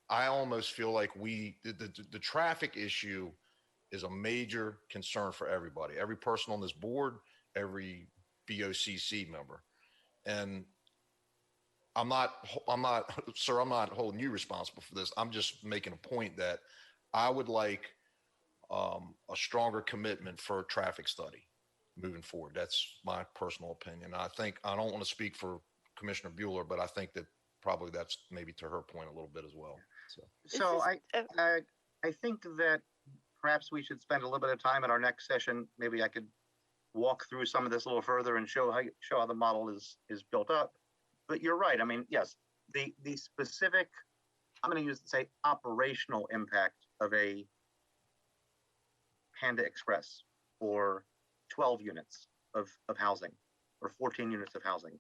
almost feel like the traffic issue is a major concern for everybody, every person on this board, every BOCC member. And I'm not, sir, I'm not holding you responsible for this. I'm just making a point that I would like a stronger commitment for a traffic study moving forward. That's my personal opinion. I think, I don't want to speak for Commissioner Bueller, but I think that probably that's maybe to her point a little bit as well. So I think that perhaps we should spend a little bit of time in our next session. Maybe I could walk through some of this a little further and show how the model is built up. But you're right. I mean, yes, the specific, I'm going to say operational impact of a Panda Express or 12 units of housing or 14 units of housing.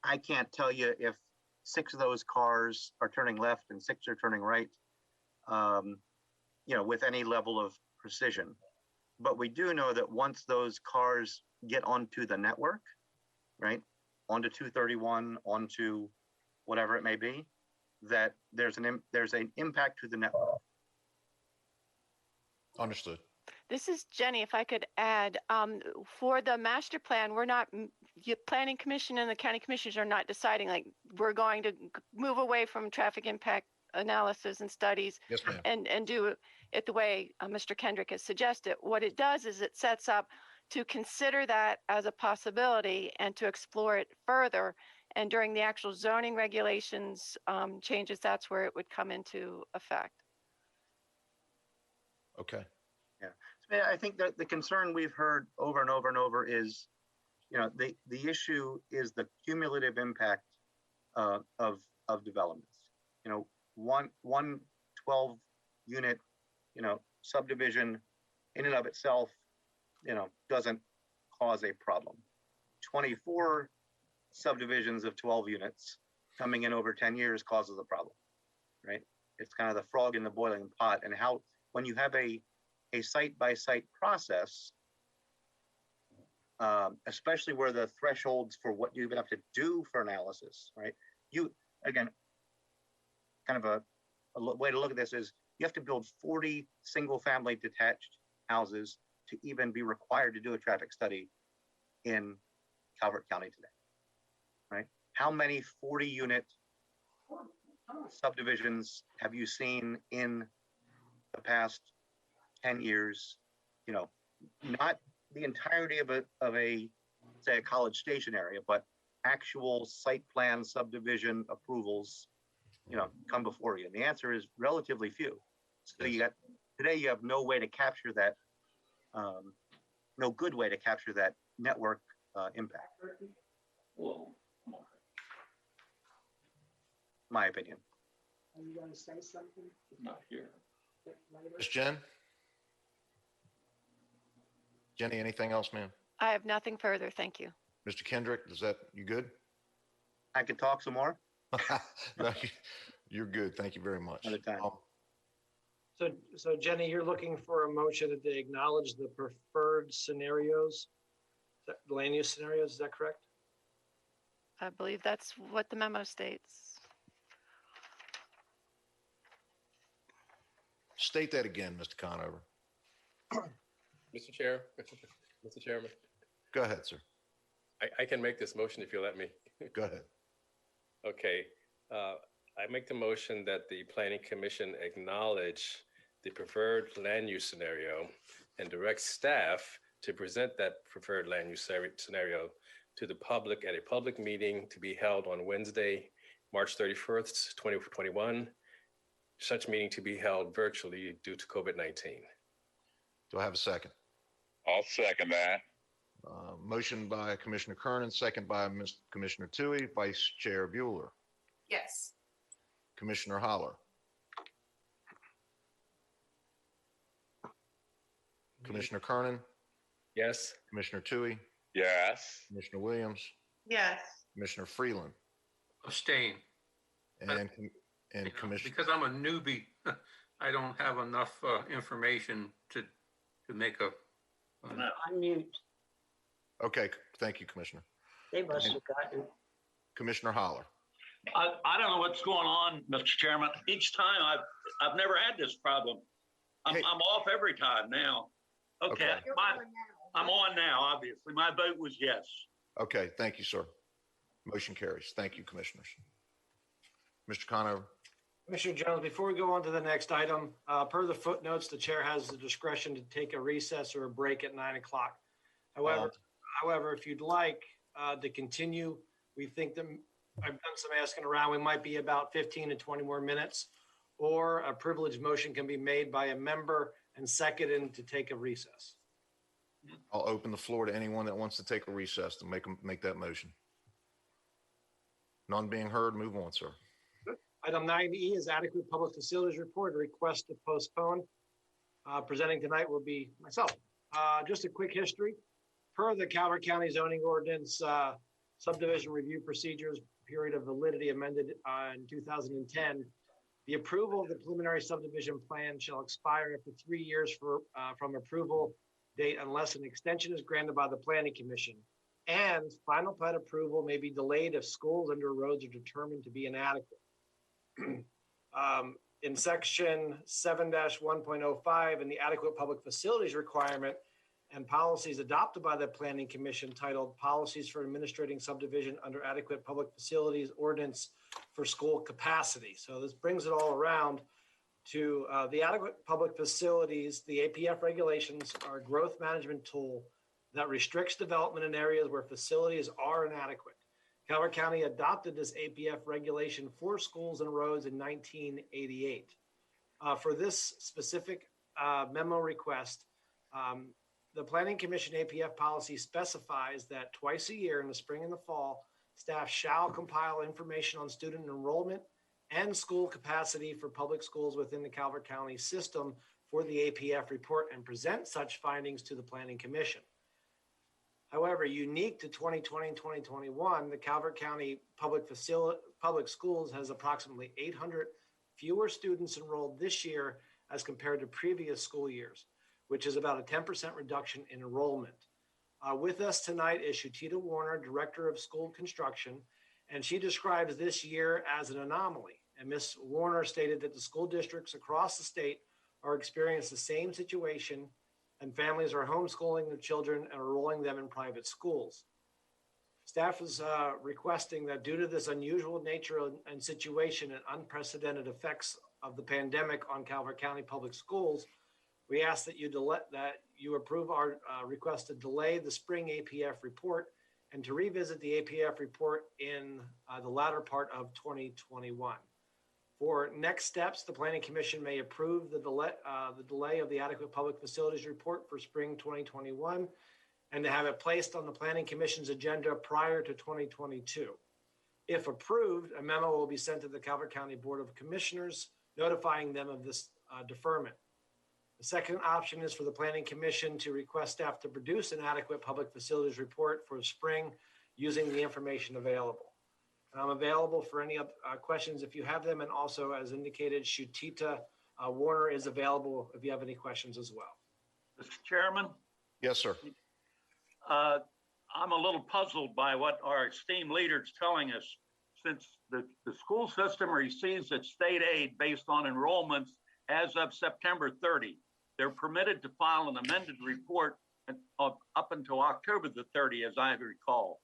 I can't tell you if 6 of those cars are turning left and 6 are turning right, with any level of precision. But we do know that once those cars get onto the network, right, onto 231, onto whatever it may be, that there's an impact to the network. Understood. This is Jenny. If I could add, for the master plan, we're not, the planning commission and the county commissioners are not deciding like we're going to move away from traffic impact analysis and studies. Yes, ma'am. And do it the way Mr. Kendrick has suggested. What it does is it sets up to consider that as a possibility and to explore it further. And during the actual zoning regulations changes, that's where it would come into effect. Okay. Yeah. So I think that the concern we've heard over and over and over is, you know, the issue is the cumulative impact of developments. You know, one 12 unit, you know, subdivision in and of itself, you know, doesn't cause a problem. 24 subdivisions of 12 units coming in over 10 years causes a problem, right? It's kind of the frog in the boiling pot. And how, when you have a site-by-site process, especially where the thresholds for what you even have to do for analysis, right? You, again, kind of a way to look at this is you have to build 40 single-family detached houses to even be required to do a traffic study in Calvert County today, right? How many 40-unit subdivisions have you seen in the past 10 years? You know, not the entirety of a say a College Station area, but actual site plan subdivision approvals, you know, come before you. And the answer is relatively few. So you got, today you have no way to capture that, no good way to capture that network impact. My opinion. Are you going to say something? Not here. Ms. Jen? Jenny, anything else, ma'am? I have nothing further. Thank you. Mr. Kendrick, is that, you good? I could talk some more. No, you're good. Thank you very much. So Jenny, you're looking for a motion that they acknowledge the preferred scenarios, the land use scenarios, is that correct? I believe that's what the memo states. State that again, Mr. Conover. Mr. Chair, Mr. Chairman. Go ahead, sir. I can make this motion if you let me. Go ahead. Okay. I make the motion that the Planning Commission acknowledge the preferred land use scenario and direct staff to present that preferred land use scenario to the public at a public meeting to be held on Wednesday, March 31st, 2021. Such meeting to be held virtually due to COVID-19. Do I have a second? I'll second that. Motion by Commissioner Kernan, second by Commissioner Tui, Vice Chair Bueller. Yes. Commissioner Holler. Commissioner Kernan. Yes. Commissioner Tui. Yes. Commissioner Williams. Yes. Commissioner Freeland. Abstain. And Commissioner. Because I'm a newbie, I don't have enough information to make a. I'm mute. Okay, thank you, Commissioner. They must have gotten. Commissioner Holler. I don't know what's going on, Mr. Chairman. Each time I've never had this problem. I'm off every time now. Okay, I'm on now, obviously. My vote was yes. Okay, thank you, sir. Motion carries. Thank you, commissioners. Mr. Conover. Commissioner Jones, before we go on to the next item, per the footnotes, the chair has the discretion to take a recess or a break at 9 o'clock. However, if you'd like to continue, we think that I've done some asking around. We might be about 15 to 20 more minutes, or a privileged motion can be made by a member and seconded to take a recess. I'll open the floor to anyone that wants to take a recess to make that motion. None being heard, move on, sir. Item 9E is adequate public facilities report, a request to postpone. Presenting tonight will be myself. Just a quick history. Per the Calvert County zoning ordinance, subdivision review procedures period of validity amended in 2010, the approval of the preliminary subdivision plan shall expire after 3 years from approval date unless an extension is granted by the Planning Commission. And final plat approval may be delayed if schools and or roads are determined to be inadequate. In section 7-1.05 in the adequate public facilities requirement and policies adopted by the Planning Commission titled Policies for Administrating Subdivision under Adequate Public Facilities Ordinance for School Capacity. So this brings it all around to the adequate public facilities. The APF regulations are a growth management tool that restricts development in areas where facilities are inadequate. Calvert County adopted this APF regulation for schools and roads in 1988. For this specific memo request, the Planning Commission APF policy specifies that twice a year in the spring and the fall, staff shall compile information on student enrollment and school capacity for public schools within the Calvert County system for the APF report and present such findings to the Planning Commission. However, unique to 2020 and 2021, the Calvert County public schools has approximately 800 fewer students enrolled this year as compared to previous school years, which is about a 10% reduction in enrollment. With us tonight is Shutita Warner, Director of School Construction, and she describes this year as an anomaly. And Ms. Warner stated that the school districts across the state are experiencing the same situation, and families are homeschooling their children and enrolling them in private schools. Staff is requesting that due to this unusual nature and situation and unprecedented effects of the pandemic on Calvert County public schools, we ask that you approve our request to delay the spring APF report and to revisit the APF report in the latter part of 2021. For next steps, the Planning Commission may approve the delay of the adequate public facilities report for spring 2021 and to have it placed on the Planning Commission's agenda prior to 2022. If approved, a memo will be sent to the Calvert County Board of Commissioners notifying them of this deferment. The second option is for the Planning Commission to request staff to produce an adequate public facilities report for spring using the information available. And I'm available for any questions if you have them, and also, as indicated, Shutita Warner is available if you have any questions as well. Mr. Chairman? Yes, sir. I'm a little puzzled by what our esteemed leader is telling us. Since the school system receives its state aid based on enrollments as of September 30, they're permitted to file an amended report up until October the 30, as I recall.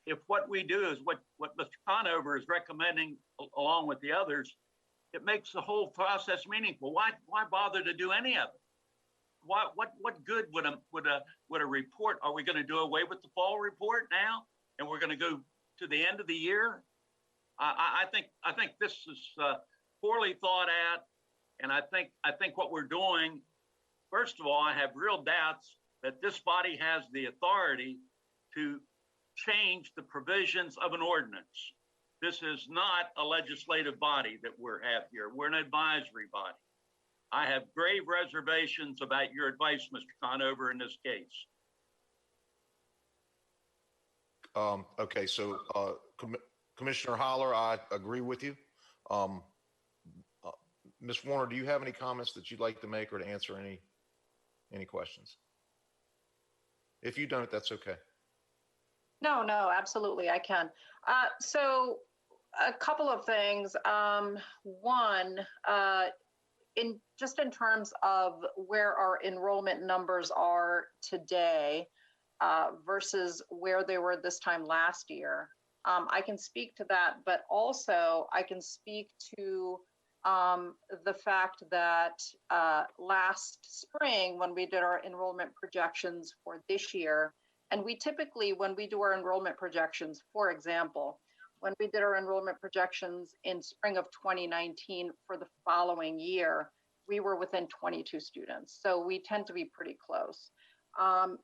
If what we do is what Mr. Conover is recommending, along with the others, it makes the whole process meaningful. Why bother to do any of it? What good would a report? Are we going to do away with the fall report now, and we're going to go to the end of the year? I think this is poorly thought at, and I think what we're doing. First of all, I have real doubts that this body has the authority to change the provisions of an ordinance. This is not a legislative body that we have here. We're an advisory body. I have grave reservations about your advice, Mr. Conover, in this case. Okay, so Commissioner Holler, I agree with you. Ms. Warner, do you have any comments that you'd like to make or to answer any questions? If you don't, that's okay. No, absolutely, I can. So a couple of things. One, in terms of where our enrollment numbers are today versus where they were this time last year, I can speak to that, but also I can speak to the fact that last spring, when we did our enrollment projections for this year, and we typically, when we do our enrollment projections, for example, when we did our enrollment projections in spring of 2019 for the following year, we were within 22 students. So we tend to be pretty close.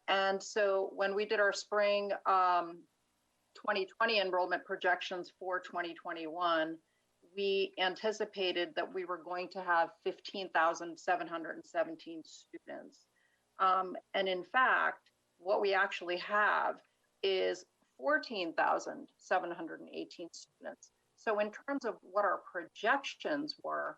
And so when we did our spring 2020 enrollment projections for 2021, we anticipated that we were going to have 15,717 students. And in fact, what we actually have is 14,718 students. So in terms of what our projections were,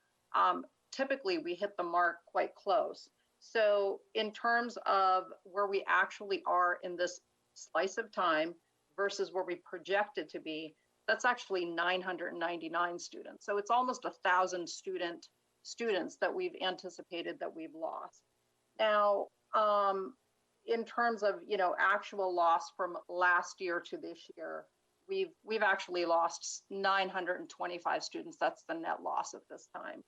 typically we hit the mark quite close. So in terms of where we actually are in this slice of time versus where we projected to be, that's actually 999 students. So it's almost 1,000 students that we've anticipated that we've lost. Now, in terms of, you know, actual loss from last year to this year, we've actually lost 925 students. That's the net loss at this time.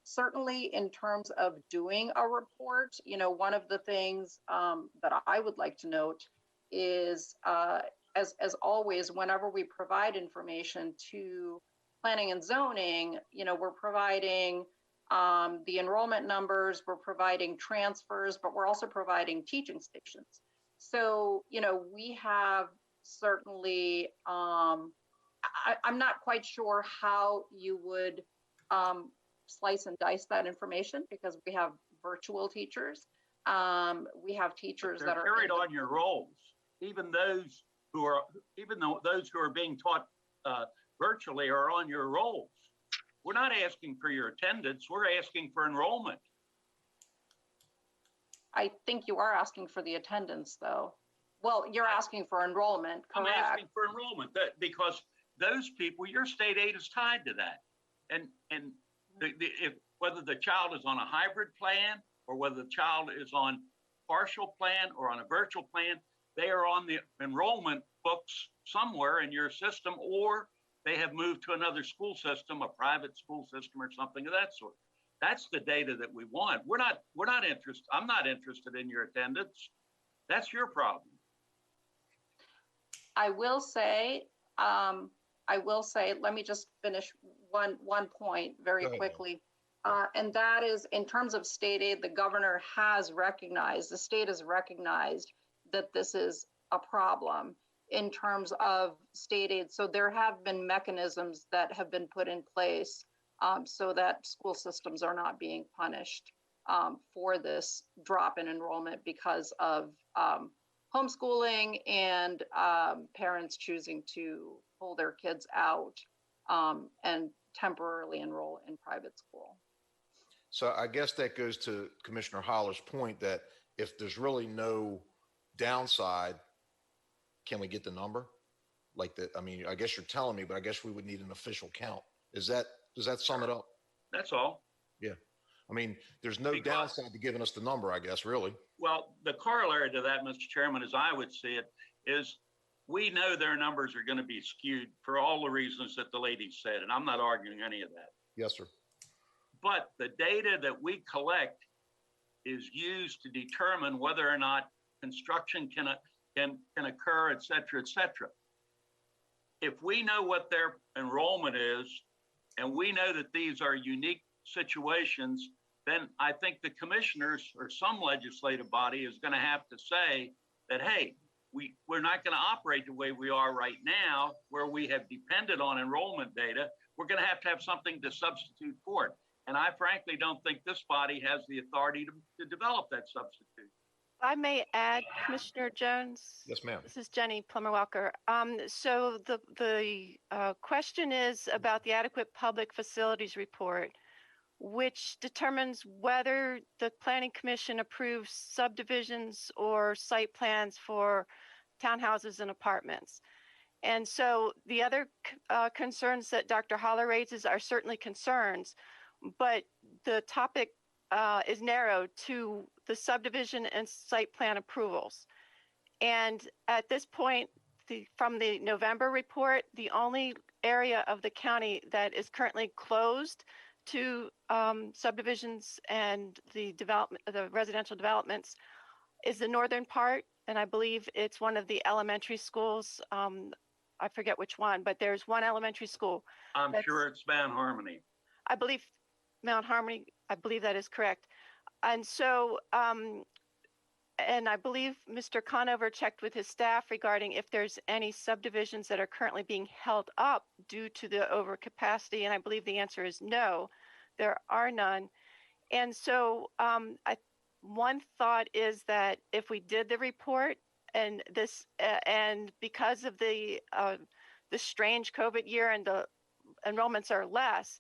Certainly in terms of doing a report, you know, one of the things that I would like to note is, as always, whenever we provide information to planning and zoning, you know, we're providing the enrollment numbers, we're providing transfers, but we're also providing teaching stations. So, you know, we have certainly, I'm not quite sure how you would slice and dice that information, because we have virtual teachers. We have teachers that are carried on your rolls, even those who are being taught virtually are on your rolls. We're not asking for your attendance, we're asking for enrollment. I think you are asking for the attendance, though. Well, you're asking for enrollment, correct? I'm asking for enrollment because those people, your state aid is tied to that. And if whether the child is on a hybrid plan or whether the child is on partial plan or on a virtual plan, they are on the enrollment books somewhere in your system, or they have moved to another school system, a private school system or something of that sort. That's the data that we want. We're not interested. I'm not interested in your attendance. That's your problem. I will say, let me just finish one point very quickly. And that is, in terms of state aid, the governor has recognized, the state has recognized that this is a problem in terms of state aid. So there have been mechanisms that have been put in place so that school systems are not being punished for this drop in enrollment because of homeschooling and parents choosing to pull their kids out and temporarily enroll in private school. So I guess that goes to Commissioner Holler's point that if there's really no downside, can we get the number? Like that, I mean, I guess you're telling me, but I guess we would need an official count. Does that sum it up? That's all. Yeah. I mean, there's no downside to giving us the number, I guess, really. Well, the corollary to that, Mr. Chairman, as I would see it, is we know their numbers are going to be skewed for all the reasons that the lady said, and I'm not arguing any of that. Yes, sir. But the data that we collect is used to determine whether or not construction can occur, et cetera, et cetera. If we know what their enrollment is, and we know that these are unique situations, then I think the commissioners or some legislative body is going to have to say that, hey, we're not going to operate the way we are right now, where we have depended on enrollment data. We're going to have something to substitute for it. And I frankly don't think this body has the authority to develop that substitute. I may add, Commissioner Jones. Yes, ma'am. This is Jenny Plummer-Walker. So the question is about the adequate public facilities report, which determines whether the Planning Commission approves subdivisions or site plans for townhouses and apartments. And so the other concerns that Dr. Holler raises are certainly concerns, but the topic is narrowed to the subdivision and site plan approvals. And at this point, from the November report, the only area of the county that is currently closed to subdivisions and the residential developments is the northern part. And I believe it's one of the elementary schools. I forget which one, but there's one elementary school. I'm sure it's Mount Harmony. I believe Mount Harmony, I believe that is correct. And so, and I believe Mr. Conover checked with his staff regarding if there's any subdivisions that are currently being held up due to the overcapacity. And I believe the answer is no, there are none. And so one thought is that if we did the report and this, and because of the strange COVID year and the enrollments are less,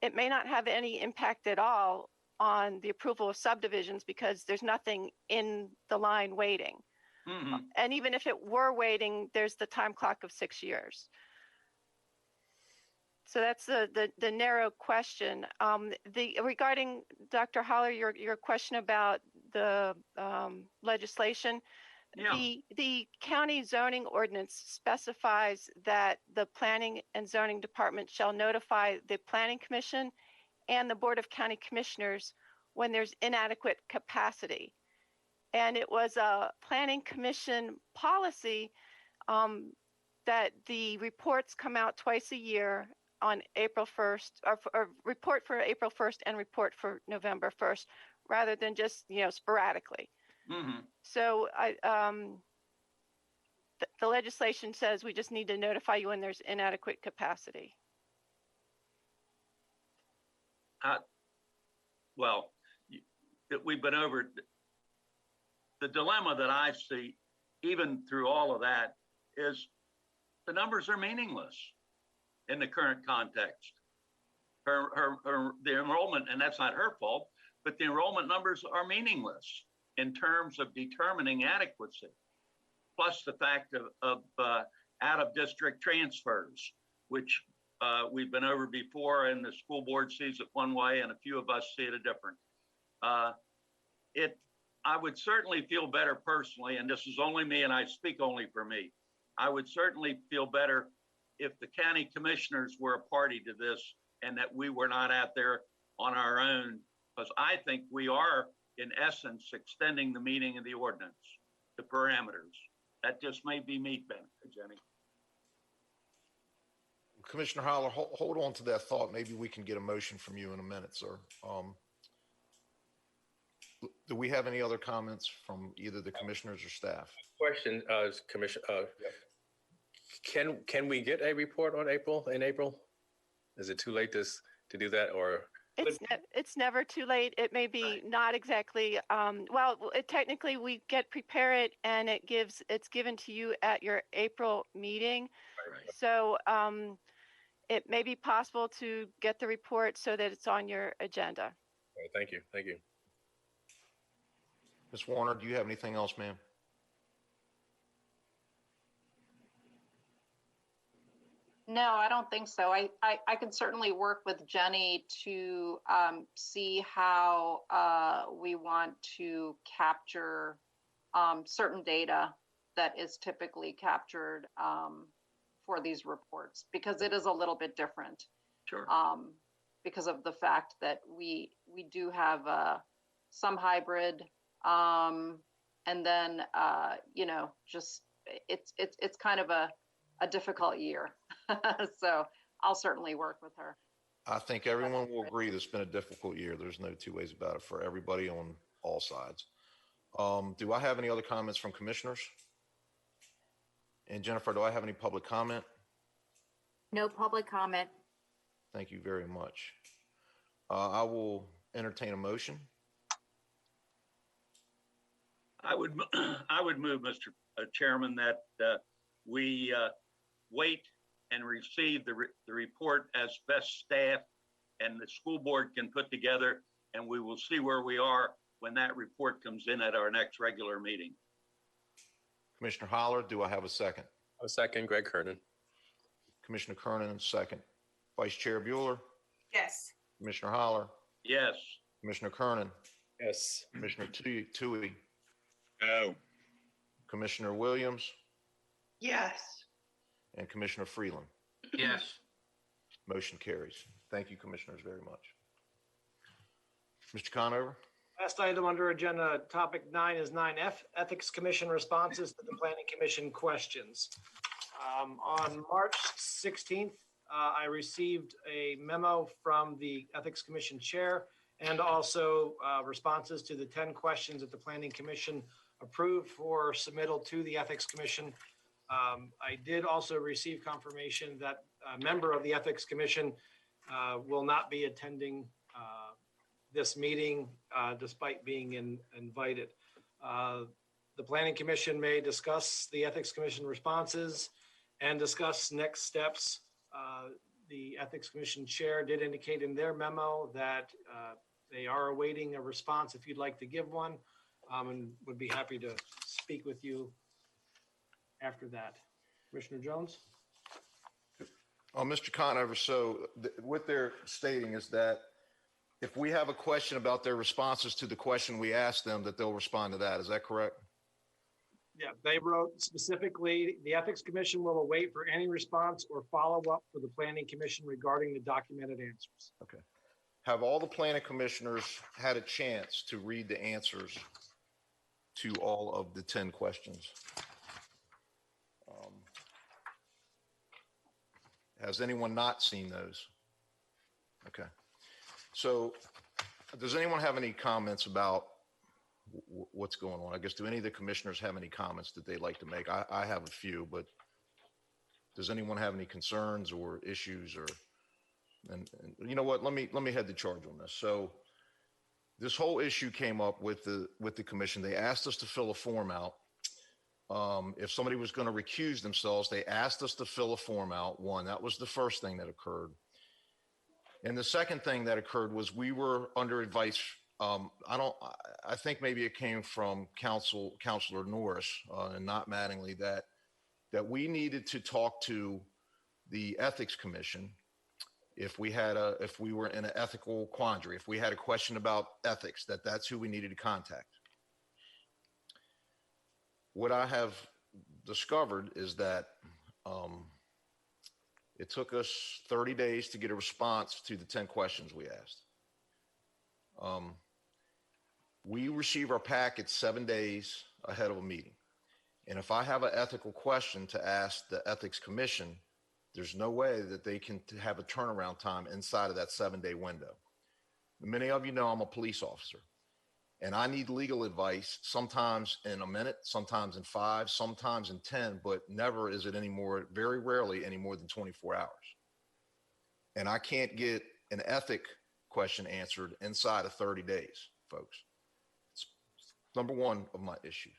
it may not have any impact at all on the approval of subdivisions because there's nothing in the line waiting. And even if it were waiting, there's the time clock of 6 years. So that's the narrow question. Regarding Dr. Holler, your question about the legislation, the county zoning ordinance specifies that the planning and zoning department shall notify the planning commission and the board of county commissioners when there's inadequate capacity. And it was a planning commission policy that the reports come out twice a year on April 1st, or report for April 1st and report for November 1st, rather than just, sporadically. So the legislation says we just need to notify you when there's inadequate capacity. Well, we've been over the dilemma that I see, even through all of that, is the numbers are meaningless in the current context. The enrollment, and that's not her fault, but the enrollment numbers are meaningless in terms of determining adequacy. Plus the fact of out of district transfers, which we've been over before, and the school board sees it one way and a few of us see it a different. I would certainly feel better personally, and this is only me and I speak only for me. I would certainly feel better if the county commissioners were a party to this and that we were not out there on our own, because I think we are, in essence, extending the meaning of the ordinance, the parameters. That just may be me, Jenny. Commissioner Holler, hold on to that thought. Maybe we can get a motion from you in a minute, sir. Do we have any other comments from either the commissioners or staff? Question, Commissioner, can we get a report on in April? Is it too late to do that, or? It's never too late. It may be not exactly, technically we prepare it and it's given to you at your April meeting. Right. So it may be possible to get the report so that it's on your agenda. Right, thank you. Thank you. Ms. Warner, do you have anything else, ma'am? No, I don't think so. I can certainly work with Jenny to see how we want to capture certain data that is typically captured for these reports, because it is a little bit different. Sure. Because of the fact that we do have some hybrid, and then just it's kind of a difficult year. So I'll certainly work with her. I think everyone will agree this has been a difficult year. There's no two ways about it for everybody on all sides. Do I have any other comments from commissioners? And Jennifer, do I have any public comment? No public comment. Thank you very much. I will entertain a motion. I would move, Mr. Chairman, that we wait and receive the report as best staff and the school board can put together, and we will see where we are when that report comes in at our next regular meeting. Commissioner Holler, do I have a second? A second, Greg Kernan. Commissioner Kernan, second. Vice Chair Bueller? Yes. Commissioner Holler? Yes. Commissioner Kernan? Yes. Commissioner Tui? No. Commissioner Williams? Yes. And Commissioner Freeland? Yes. Motion carries. Thank you, commissioners, very much. Mr. Conover? Last item under agenda topic 9 is 9F, Ethics Commission responses to the Planning Commission questions. On March 16th, I received a memo from the Ethics Commission chair and also responses to the 10 questions that the Planning Commission approved for submittal to the Ethics Commission. I did also receive confirmation that a member of the Ethics Commission will not be attending this meeting despite being invited. The Planning Commission may discuss the Ethics Commission responses and discuss next steps. The Ethics Commission chair did indicate in their memo that They are awaiting a response if you'd like to give one, and would be happy to speak with you after that. Commissioner Jones? Mr. Conover, so what they're stating is that if we have a question about their responses to the question we asked them, that they'll respond to that. Is that correct? Yeah, they wrote specifically, the Ethics Commission will await for any response or follow-up for the Planning Commission regarding the documented answers. Okay. Have all the planning commissioners had a chance to read the answers to all of the 10 questions? Has anyone not seen those? Okay. So does anyone have any comments about what's going on? I guess, do any of the commissioners have any comments that they'd like to make? I have a few, but does anyone have any concerns or issues or, and you know what, let me head the charge on this. So this whole issue came up with the commission. They asked us to fill a form out. If somebody was going to recuse themselves, they asked us to fill a form out. One, that was the first thing that occurred. And the second thing that occurred was we were under advice. I think maybe it came from Counselor Norris and not Mattingly that we needed to talk to the Ethics Commission if we were in an ethical quandary, if we had a question about ethics, that's who we needed to contact. What I have discovered is that it took us 30 days to get a response to the 10 questions we asked. We receive our packet 7 days ahead of a meeting. And if I have an ethical question to ask the Ethics Commission, there's no way that they can have a turnaround time inside of that 7-day window. Many of you know I'm a police officer. And I need legal advice sometimes in a minute, sometimes in 5, sometimes in 10, but never is it very rarely any more than 24 hours. And I can't get an ethic question answered inside of 30 days, folks. It's number one of my issues.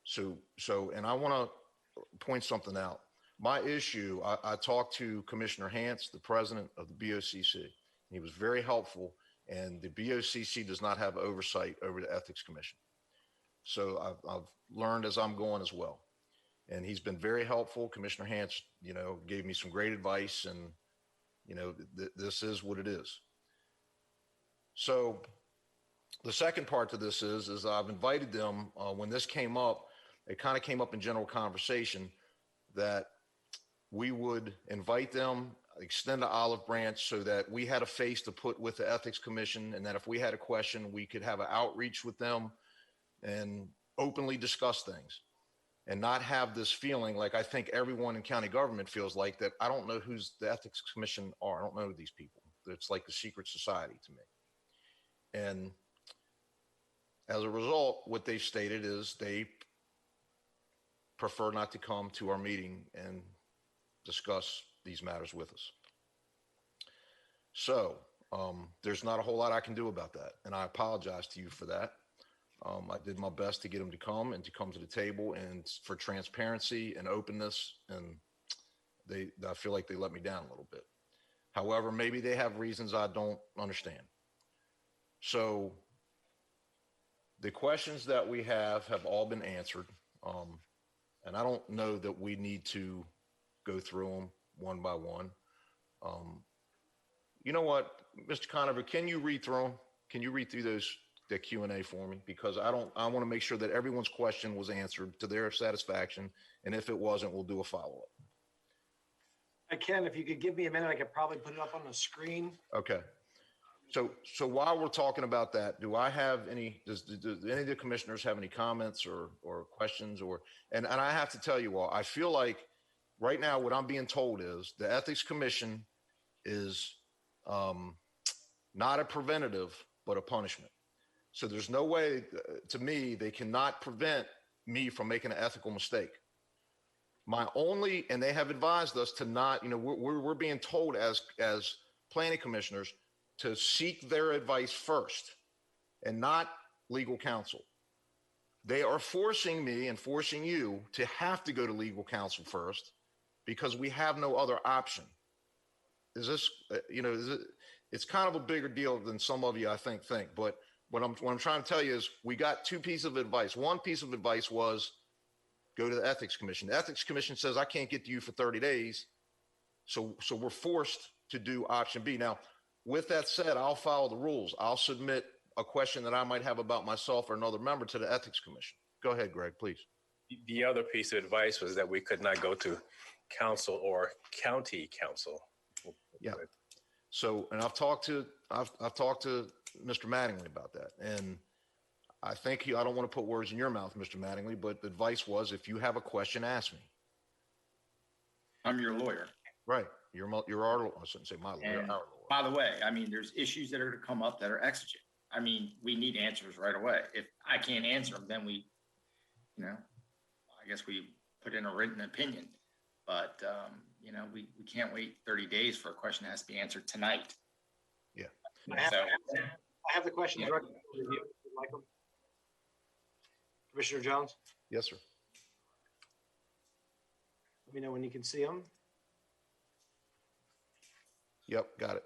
So, and I want to point something out. My issue, I talked to Commissioner Hance, the president of the BOCC. He was very helpful. And the BOCC does not have oversight over the Ethics Commission. So I've learned as I'm going as well. And he's been very helpful. Commissioner Hance, gave me some great advice and, this is what it is. So the second part to this is I've invited them, when this came up, it kind of came up in general conversation that we would invite them, extend the olive branch so that we had a face to put with the Ethics Commission, and that if we had a question, we could have an outreach with them and openly discuss things and not have this feeling like I think everyone in county government feels like that. I don't know who's the Ethics Commission are. I don't know these people. It's like a secret society to me. And as a result, what they've stated is they prefer not to come to our meeting and discuss these matters with us. So there's not a whole lot I can do about that. And I apologize to you for that. I did my best to get them to come to the table and for transparency and openness. And I feel like they let me down a little bit. However, maybe they have reasons I don't understand. So the questions that we have all been answered. And I don't know that we need to go through them one by one. You know what, Mr. Conover, can you read through them? Can you read through the Q&A for me? Because I want to make sure that everyone's question was answered to their satisfaction. And if it wasn't, we'll do a follow-up. I can, if you could give me a minute, I could probably put it up on the screen. Okay. So while we're talking about that, do I have any, does any of the commissioners have any comments or questions and I have to tell you all, I feel like right now what I'm being told is the Ethics Commission is not a preventative, but a punishment. So there's no way, to me, they cannot prevent me from making an ethical mistake. And they have advised us to not, we're being told as planning commissioners to seek their advice first and not legal counsel. They are forcing me and forcing you to have to go to legal counsel first because we have no other option. it's kind of a bigger deal than some of you, I think. But what I'm trying to tell you is we got two pieces of advice. One piece of advice was go to the Ethics Commission. The Ethics Commission says, I can't get to you for 30 days. So we're forced to do option B. Now, with that said, I'll follow the rules. I'll submit a question that I might have about myself or another member to the Ethics Commission. Go ahead, Greg, please. The other piece of advice was that we could not go to council or county council. Yeah. So, and I've talked to Mr. Mattingly about that. And I think I don't want to put words in your mouth, Mr. Mattingly, but the advice was, if you have a question, ask me. I'm your lawyer. Right. You're our lawyer. I shouldn't say my lawyer, And our lawyer. by the way, I mean, there's issues that are to come up that are exigent. I mean, we need answers right away. If I can't answer them, then we, I guess we put in a written opinion. But, we can't wait 30 days for a question that has to be answered tonight. Yeah. I have the questions directly for review. If you'd like them. Commissioner Jones? Yes, sir. Let me know when you can see them. Yep, got it.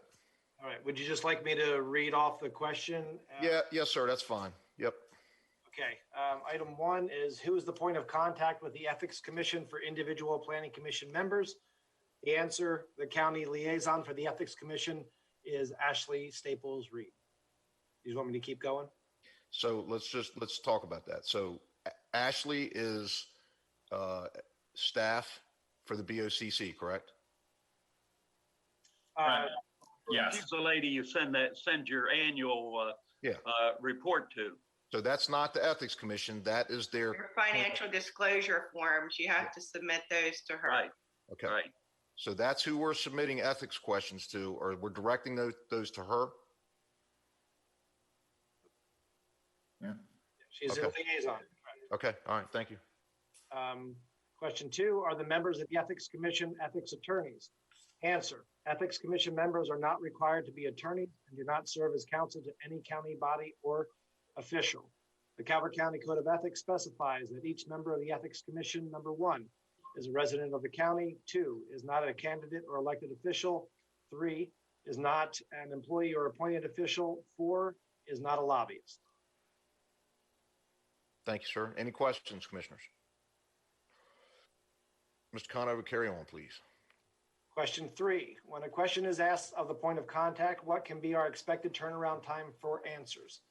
All right. Would you just like me to read off the question? Yes, sir. That's fine. Yep. Okay. Item 1 is, who is the point of contact with the Ethics Commission for individual Planning Commission members? The answer, the county liaison for the Ethics Commission is Ashley Staples Reed. You just want me to keep going? So let's talk about that. So Ashley is staff for the BOCC, correct? Yes. She's the lady you send your annual report to. So that's not the Ethics Commission. That is their financial disclosure forms. You have to submit those to her. Right. Okay. Right. So that's who we're submitting ethics questions to, or we're directing those to her. Yeah. She's a liaison. Okay. All right. Thank you. Question 2, are the members of the Ethics Commission ethics attorneys? Answer, Ethics Commission members are not required to be attorneys and do not serve as counsel to any county body or official. The Calvert County Code of Ethics specifies that each member of the Ethics Commission, number 1, is a resident of the county, 2, is not a candidate or elected official, 3, is not an employee or appointed official, 4, is not a lobbyist. Thank you, sir. Any questions, commissioners? Mr. Conover, carry on, please. Question 3, when a question is asked of the point of contact, what can be our expected turnaround time for answers?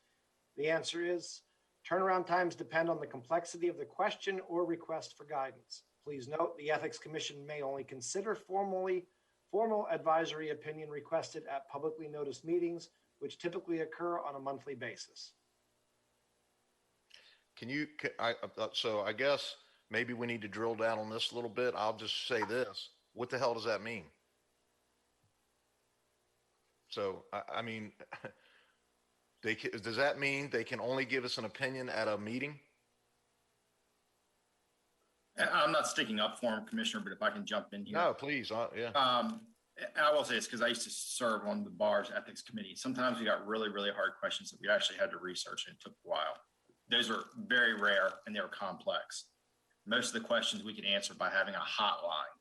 The answer is, turnaround times depend on the complexity of the question or request for guidance. Please note, the Ethics Commission may only consider formal advisory opinion requested at publicly noticed meetings, which typically occur on a monthly basis. So I guess maybe we need to drill down on this a little bit. I'll just say this. What the hell does that mean? So, I mean, does that mean they can only give us an opinion at a meeting? I'm not sticking up for him, Commissioner, but if I can jump in here. No, please. Yeah. And I will say this because I used to serve on the bar's ethics committee. Sometimes we got really, really hard questions that we actually had to research, and it took a while. Those are very rare and they were complex. Most of the questions we could answer by having a hotline.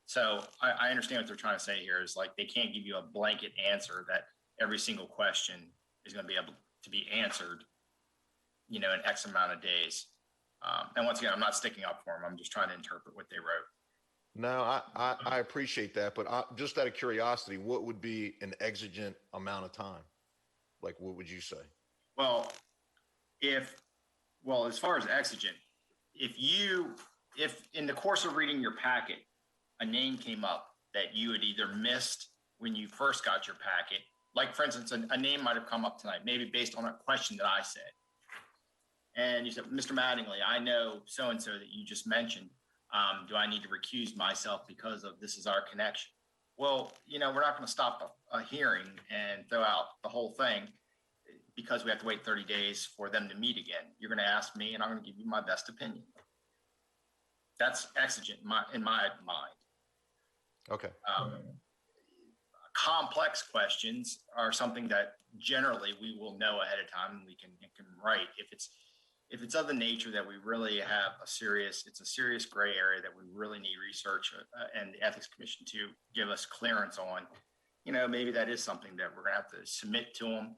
So I understand what they're trying to say here is like they can't give you a blanket answer that every single question is going to be able to be answered, in X amount of days. And once again, I'm not sticking up for them. I'm just trying to interpret what they wrote. No, I appreciate that. But just out of curiosity, what would be an exigent amount of time? Like, what would you say? Well, as far as exigent, if in the course of reading your packet, a name came up that you had either missed when you first got your packet, like for instance, a name might have come up tonight, maybe based on a question that I said. And you said, Mr. Mattingly, I know so-and-so that you just mentioned. Do I need to recuse myself because of this is our connection? Well, we're not going to stop a hearing and throw out the whole thing because we have to wait 30 days for them to meet again. You're going to ask me and I'm going to give you my best opinion. That's exigent in my mind. Okay. Complex questions are something that generally we will know ahead of time and we can write. If it's of the nature that we really have it's a serious gray area that we really need research and the Ethics Commission to give us clearance on, maybe that is something that we're gonna have to submit to them,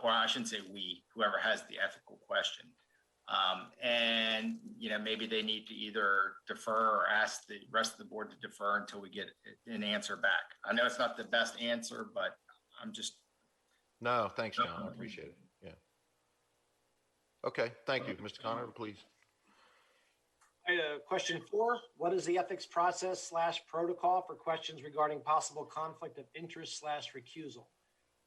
or I shouldn't say we, whoever has the ethical question. And, maybe they need to either defer or ask the rest of the board to defer until we get an answer back. I know it's not the best answer, but I'm just. No, thanks, John. I appreciate it. Yeah. Okay, thank you. Mr. Conover, please. Question 4, what is the ethics process / protocol for questions regarding possible conflict of interest / recusal?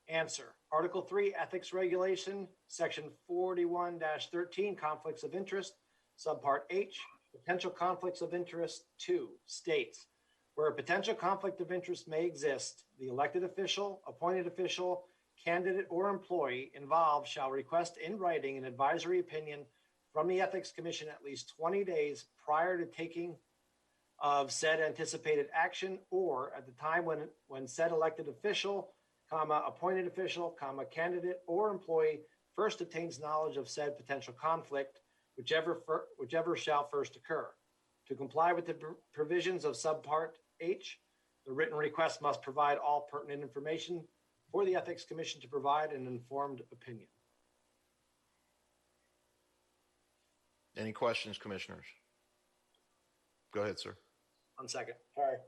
Answer, Article 3, Ethics Regulation, Section 41-13, Conflicts of Interest, Subpart H, Potential Conflicts of Interest 2, states, where a potential conflict of interest may exist, the elected official, appointed official, candidate, or employee involved shall request in writing an advisory opinion from the Ethics Commission at least 20 days prior to taking of said anticipated action, or at the time when said elected official, appointed official, candidate, or employee first obtains knowledge of said potential conflict, whichever shall first occur. To comply with the provisions of Subpart H, the written request must provide all pertinent information for the Ethics Commission to provide an informed opinion. Any questions, commissioners? Go ahead, sir. 1 second. Sorry.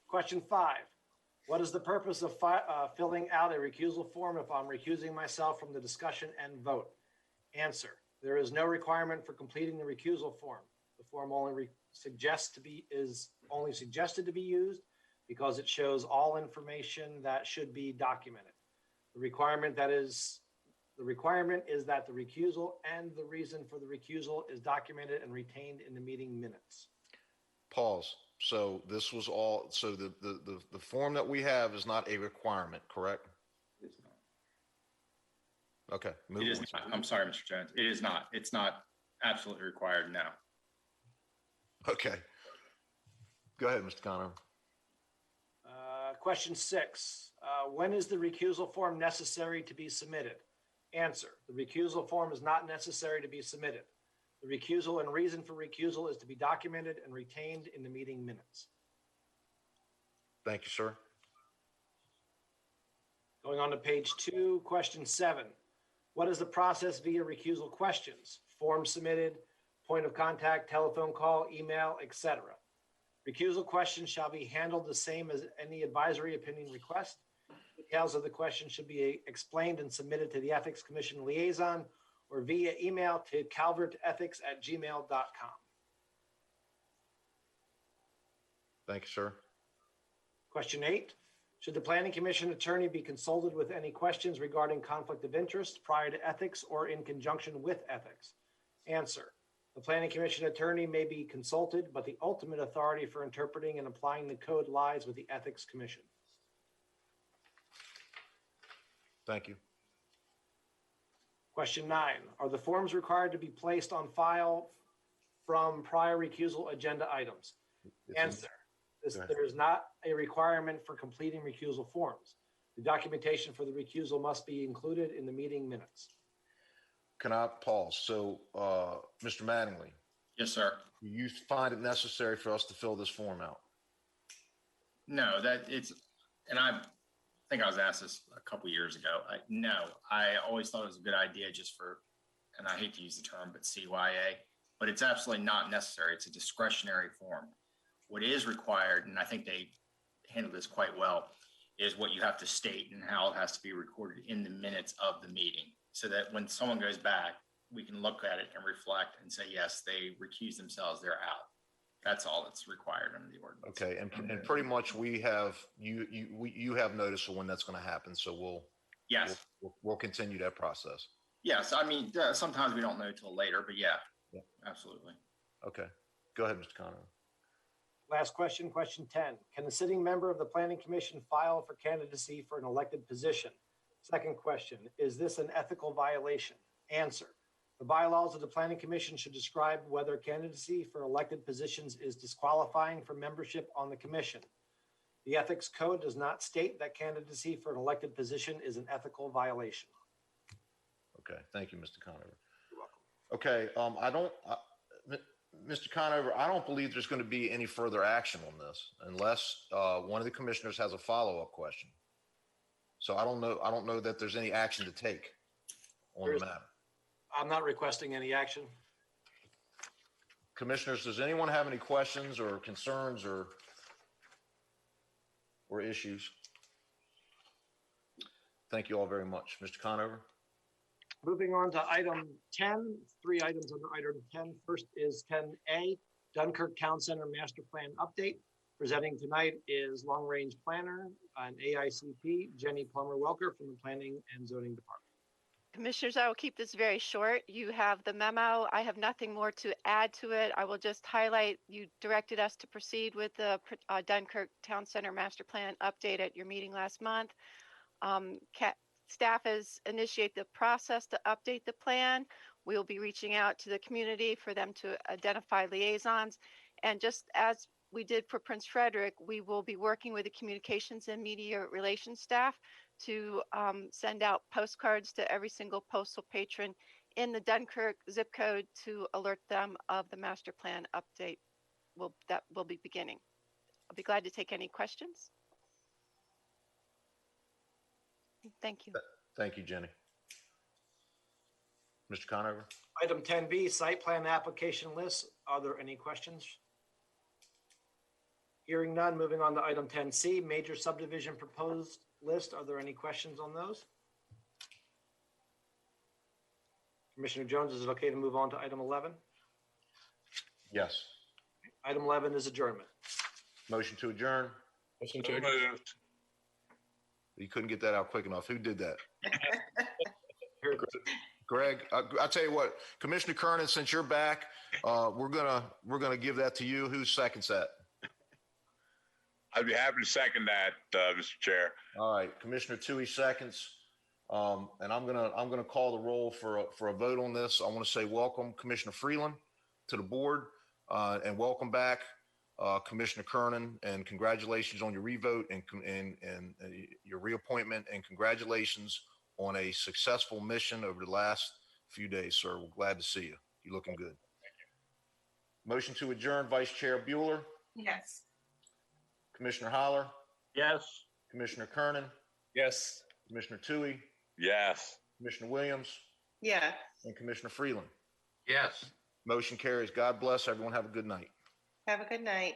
Question 5. What is the purpose of filling out a recusal form if I'm recusing myself from the discussion and vote? Answer. There is no requirement for completing the recusal form. The form only suggested to be used because it shows all information that should be documented. The requirement is that the recusal and the reason for the recusal is documented and retained in the meeting minutes. Pause. So this was all, so the form that we have is not a requirement, correct? It's not. Okay. It is not. I'm sorry, Mr. Jones. It is not. It's not absolutely required now. Okay. Go ahead, Mr. Conover. Question 6. When is the recusal form necessary to be submitted? Answer. The recusal form is not necessary to be submitted. The recusal and reason for recusal is to be documented and retained in the meeting minutes. Thank you, sir. Going on to page 2, question 7. What is the process via recusal questions? Form submitted, point of contact, telephone call, email, etc. Recusal questions shall be handled the same as any advisory opinion request. Details of the question should be explained and submitted to the Ethics Commission liaison or via email to calvertethics@gmail.com. Thank you, sir. Question 8, should the Planning Commission attorney be consulted with any questions regarding conflict of interest prior to ethics or in conjunction with ethics? Answer, the Planning Commission attorney may be consulted, but the ultimate authority for interpreting and applying the code lies with the Ethics Commission. Thank you. Question 9, are the forms required to be placed on file from prior recusal agenda items? Answer, there is not a requirement for completing recusal forms. The documentation for the recusal must be included in the meeting minutes. Can I pause? So, Mr. Mattingly. Yes, sir. Do you find it necessary for us to fill this form out? No, and I think I was asked this a couple years ago. No, I always thought it was a good idea just for, and I hate to use the term, but CYA, but it's absolutely not necessary. It's a discretionary form. What is required, and I think they handled this quite well, is what you have to state and how it has to be recorded in the minutes of the meeting, so that when someone goes back, we can look at it and reflect and say, yes, they recuse themselves, they're out. That's all that's required under the ordinance. Okay, and pretty much we have, you have notice of when that's going to happen, so we'll continue that process. Yes, I mean, sometimes we don't know till later, but yeah, absolutely. Okay, go ahead, Mr. Conover. Last question, question 10. Can the sitting member of the Planning Commission file for candidacy for an elected position? Second question, is this an ethical violation? Answer, the bylaws of the Planning Commission should describe whether candidacy for elected positions is disqualifying for membership on the commission. The Ethics Code does not state that candidacy for an elected position is an ethical violation. Okay, thank you, Mr. Conover. You're welcome. Okay, Mr. Conover, I don't believe there's going to be any further action on this unless one of the commissioners has a follow-up question. So I don't know that there's any action to take on the matter. I'm not requesting any action. Commissioners, does anyone have any questions or concerns or issues? Thank you all very much. Mr. Conover? Moving on to item 10, 3 items under item 10. First is 10A, Dunkirk Town Center Master Plan Update. Presenting tonight is Long Range Planner and AICP, Jenny Plummer-Welker from the Planning and Zoning Department. Commissioners, I will keep this very short. You have the memo. I have nothing more to add to it. I will just highlight, you directed us to proceed with the Dunkirk Town Center Master Plan update at your meeting last month. Staff has initiated the process to update the plan. We will be reaching out to the community for them to identify liaisons. And just as we did for Prince Frederick, we will be working with the communications and media relations staff to send out postcards to every single postal patron in the Dunkirk zip code to alert them of the master plan update that will be beginning. I'll be glad to take any questions. Thank you. Thank you, Jenny. Mr. Conover? Item 10B, Site Plan Application List. Are there any questions? Hearing none, moving on to item 10C, Major Subdivision Proposed List. Are there any questions on those? Commissioner Jones, is it okay to move on to item 11? Yes. Item 11 is adjournment. Motion to adjourn. Motion to adjourn. You couldn't get that out quick enough. Who did that? Greg, I'll tell you what, Commissioner Kernan, since you're back, we're gonna give that to you. Who seconds that? I'd be happy to second that, Mr. Chair. All right, Commissioner Tui seconds. And I'm gonna call the roll for a vote on this. I want to say welcome Commissioner Freeland to the board, and welcome back Commissioner Kernan, and congratulations on your revote and your reappointment, and congratulations on a successful mission over the last few days, sir. We're glad to see you. You're looking good. Thank you. Motion to adjourn, Vice Chair Bueller. Yes. Commissioner Holler. Yes. Commissioner Kernan. Yes. Commissioner Tui. Yes. Commissioner Williams. Yeah. And Commissioner Freeland. Yes. Motion carries. God bless everyone. Have a good night. Have a good night.